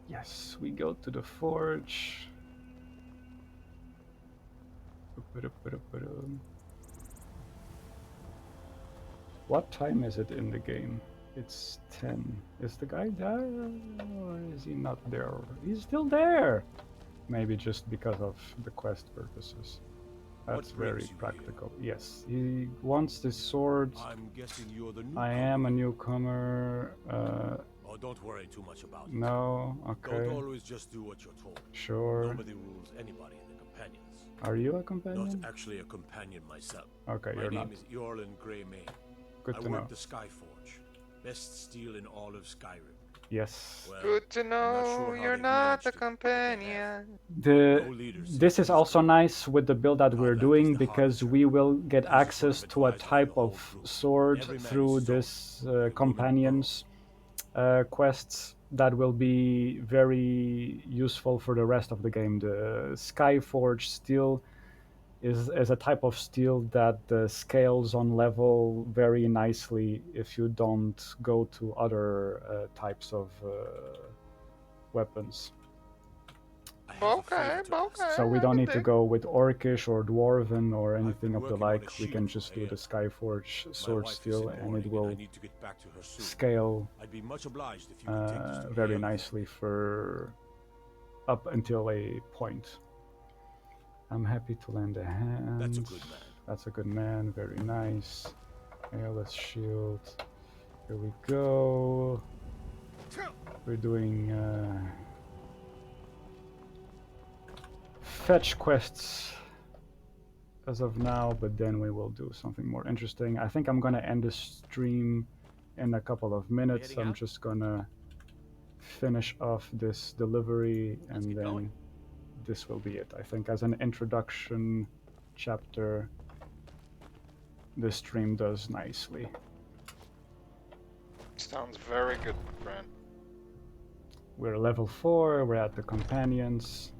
A: Yes, we go to the forge. What time is it in the game? It's 10. Is the guy there or is he not there? He's still there! Maybe just because of the quest purposes. That's very practical. Yes, he wants this sword.
C: I'm guessing you're the new.
A: I am a newcomer.
C: Oh, don't worry too much about it.
A: No, okay.
C: Don't always just do what you're told.
A: Sure.
C: Nobody rules anybody in the companions.
A: Are you a companion?
C: Not actually a companion myself.
A: Okay,
C: My
A: you're
C: name
A: not.
C: is Eorlin Greymane.
A: Good
C: I
A: to
C: work
A: know.
C: the Skyforge. Best steel in all of Skyrim.
A: Yes.
C: Well,
B: Good to
C: I'm not
B: know
C: sure how
B: you're
C: they've
B: not
C: managed
B: a
C: it, but they have.
B: companion.
A: The
C: No leaders
A: this
C: seem
A: is
C: to
A: also
C: stay.
A: nice with the build that we're
C: Godland is
A: doing
C: the
A: because
C: harbinger.
A: we will get
C: This is what
A: access
C: I've
A: to a
C: advised of
A: type
C: the whole
A: of
C: group.
A: sword
C: Every man
A: through
C: is sold.
A: this
C: The women
A: companions quests that will be very useful for the rest of the game. The Skyforge steel is a type of steel that scales on level very nicely if you don't go to other types of weapons.
C: I have a
B: Okay,
C: favor to ask.
A: So we don't need to
B: everything.
A: go with Orcish or Dwarven or anything
C: been
A: of the
C: working on a
A: like. We can
C: shield for
A: just do the
C: Aeon.
A: Skyforge
C: My
A: sword
C: wife is
A: steel
C: in
A: and
C: mourning
A: it will
C: I need to get back to her soon.
A: scale
C: I'd be much obliged if you could take this to
A: very
C: Aeon.
A: nicely for up until a point. I'm happy to lend a hand.
C: That's a good man.
A: That's a good man. Very nice. Airless shield. Here we go. We're doing fetch quests as of now, but then we will do something more interesting. I think I'm gonna end the stream in a couple of minutes.
H: Heading
A: I'm
H: out?
A: just gonna finish off this delivery and
H: get
A: then
H: going.
A: this will be it. I think as an introduction chapter, the stream does nicely.
B: Sounds very good, my friend.
A: We're level 4, we're at the companions.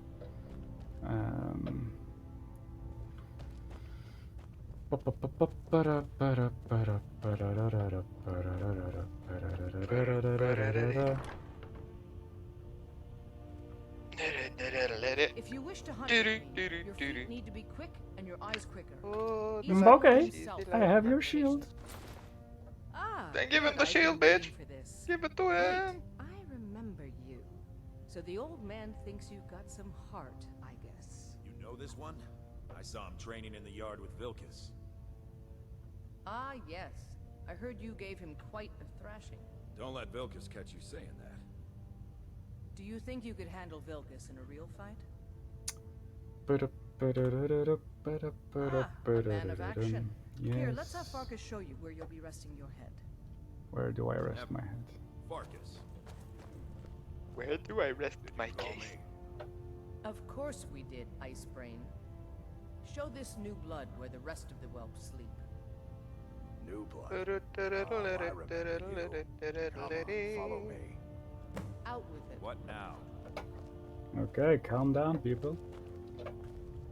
E: If you wish to hunt
B: Do-do,
E: with me,
B: do-do,
E: your
B: do-do.
E: feet need to be quick and your eyes quicker.
B: Oh,
E: Each
A: Mm, okay.
E: one himself
A: I have your
E: has
A: shield.
E: Ah,
B: Then give him the
E: I've been
B: shield,
E: waiting
B: bitch.
E: for this.
B: Give it to
E: Wait,
B: him.
E: I remember you. So the old man thinks you've got some heart, I guess.
J: You know this one? I saw him training in the yard with Vilkas.
E: Ah, yes. I heard you gave him quite a thrashing.
J: Don't let Vilkas catch you saying that.
E: Do you think you could handle Vilkas in a real fight? Ah, a man of action. Here, let's have
A: Yes.
E: Farkas show you where you'll be resting your head.
A: Where do I rest my head?
J: Farkas.
G: Where do I rest my
J: Call
G: case?
J: me.
E: Of course we did, Ice Brain. Show this new blood where the rest of the whelp sleep.
J: New blood. Oh, I remember you. Come on, follow me.
E: Out with it.
J: What now?
A: Okay, calm down, people.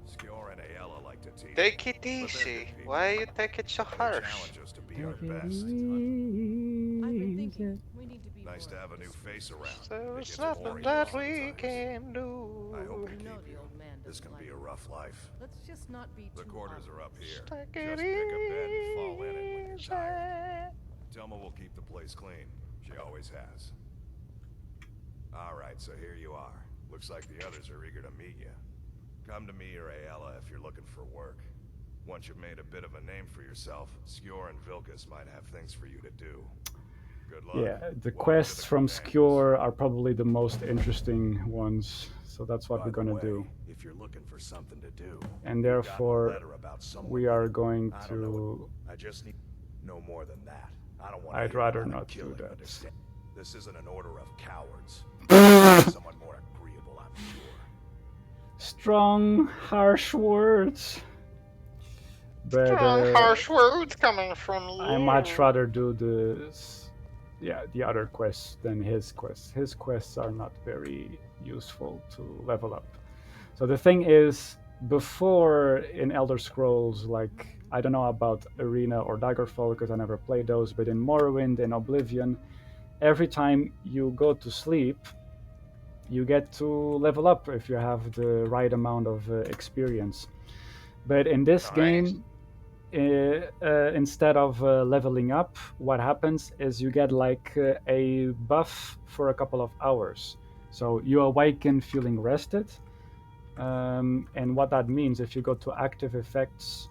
J: Skjor and Aella like to team.
G: Take it
J: but they're good
G: easy.
J: people.
G: Why you take it so
J: They
G: harsh?
J: challenge us to be our
A: Take it
J: best.
E: I've been thinking we need to be
J: Nice to
E: more
J: have a new face around.
G: So
J: It
G: it's
J: gets
G: nothing
J: boring
G: that we
J: sometimes.
G: can do.
J: I hope we
E: You know
J: keep
E: the
J: you.
E: old man
J: This
E: doesn't
J: can
E: like
J: be a
E: it.
J: rough life.
E: Let's just not be
J: The
E: too
J: quarters are up
E: obvious.
J: here.
G: Take
J: Just
G: it
J: pick a bed and fall in it when you're
G: easy.
J: tired. Telma will keep the place clean. She always has. All right, so here you are. Looks like the others are eager to meet you. Come to me or Ayala if you're looking for work. Once you've made a bit of a name for yourself, Skjor and Vilkas might have things for you to do. Good luck.
A: Yeah, the
J: Welcome to
A: quests
J: the
A: from
J: Companions.
A: Skjor are probably the most interesting ones, so that's what
J: By
A: we're
J: the
A: gonna
J: way,
A: do.
J: if you're looking for something to do,
A: And
J: we got a
A: therefore,
J: letter about someone
A: we are
J: you-
A: going
J: I don't know
A: to...
J: I just need no more than that. I don't want
A: I'd rather not do that.
J: Understand? This isn't an order of cowards. Someone more agreeable, I'm sure.
A: Strong, harsh words. But
B: Strong, harsh words coming from you.
A: I much rather do the other quests than his quests. His quests are not very useful to level up. So the thing is, before in Elder Scrolls, like, I don't know about Arena or Daggerfall because I never played those, but in Morrowind and Oblivion, every time you go to sleep, you get to level up if you have the right amount of experience. But in this game, instead of leveling up, what happens is you get like a buff for a couple of hours. So you awaken feeling rested. And what that means, if you go to active effects,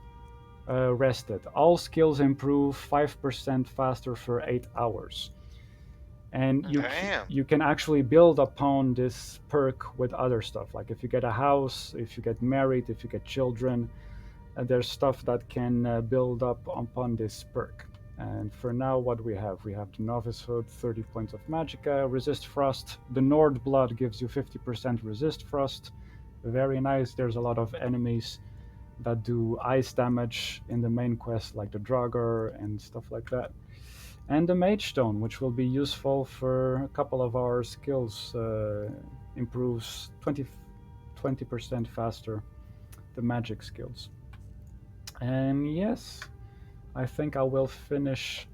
A: rested, all skills improve 5% faster for 8 hours. And you can actually build upon this perk with other stuff. Like if you get a house, if you get married, if you get children, there's stuff that can build up upon this perk. And for now, what we have the Novicehood, 30 points of Magicka, Resist Frost. The Nord Blood gives you 50% Resist Frost. Very nice. There's a lot of enemies that do ice damage in the main quest, like the Draugr and stuff like that. And the Mage Stone, which will be useful for a couple of our skills, improves 20% faster the magic skills. And yes, I think I will finish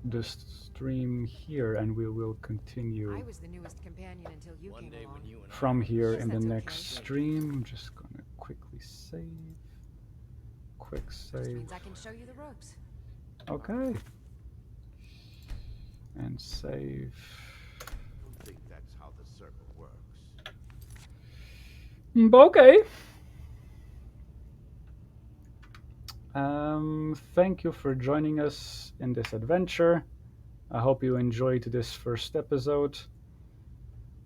A: the stream here, and we will continue
K: I was the newest companion until you came along.
A: from here
K: Yes,
A: in the
K: that's
A: next
K: okay.
A: stream. I'm just gonna quickly save. Quick
K: Which
A: save.
K: means I can show you the ropes.
A: Okay. And save.
J: I don't think that's how the circle works.
A: Okay. Thank you for joining us in this adventure. I hope you enjoyed this first episode.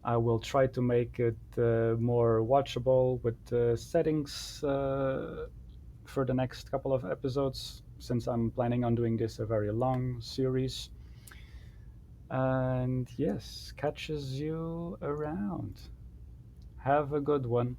A: I will try to make it more watchable with settings for the next couple of episodes, since I'm planning on doing this a very long series. And yes, catches you around. Have a good one.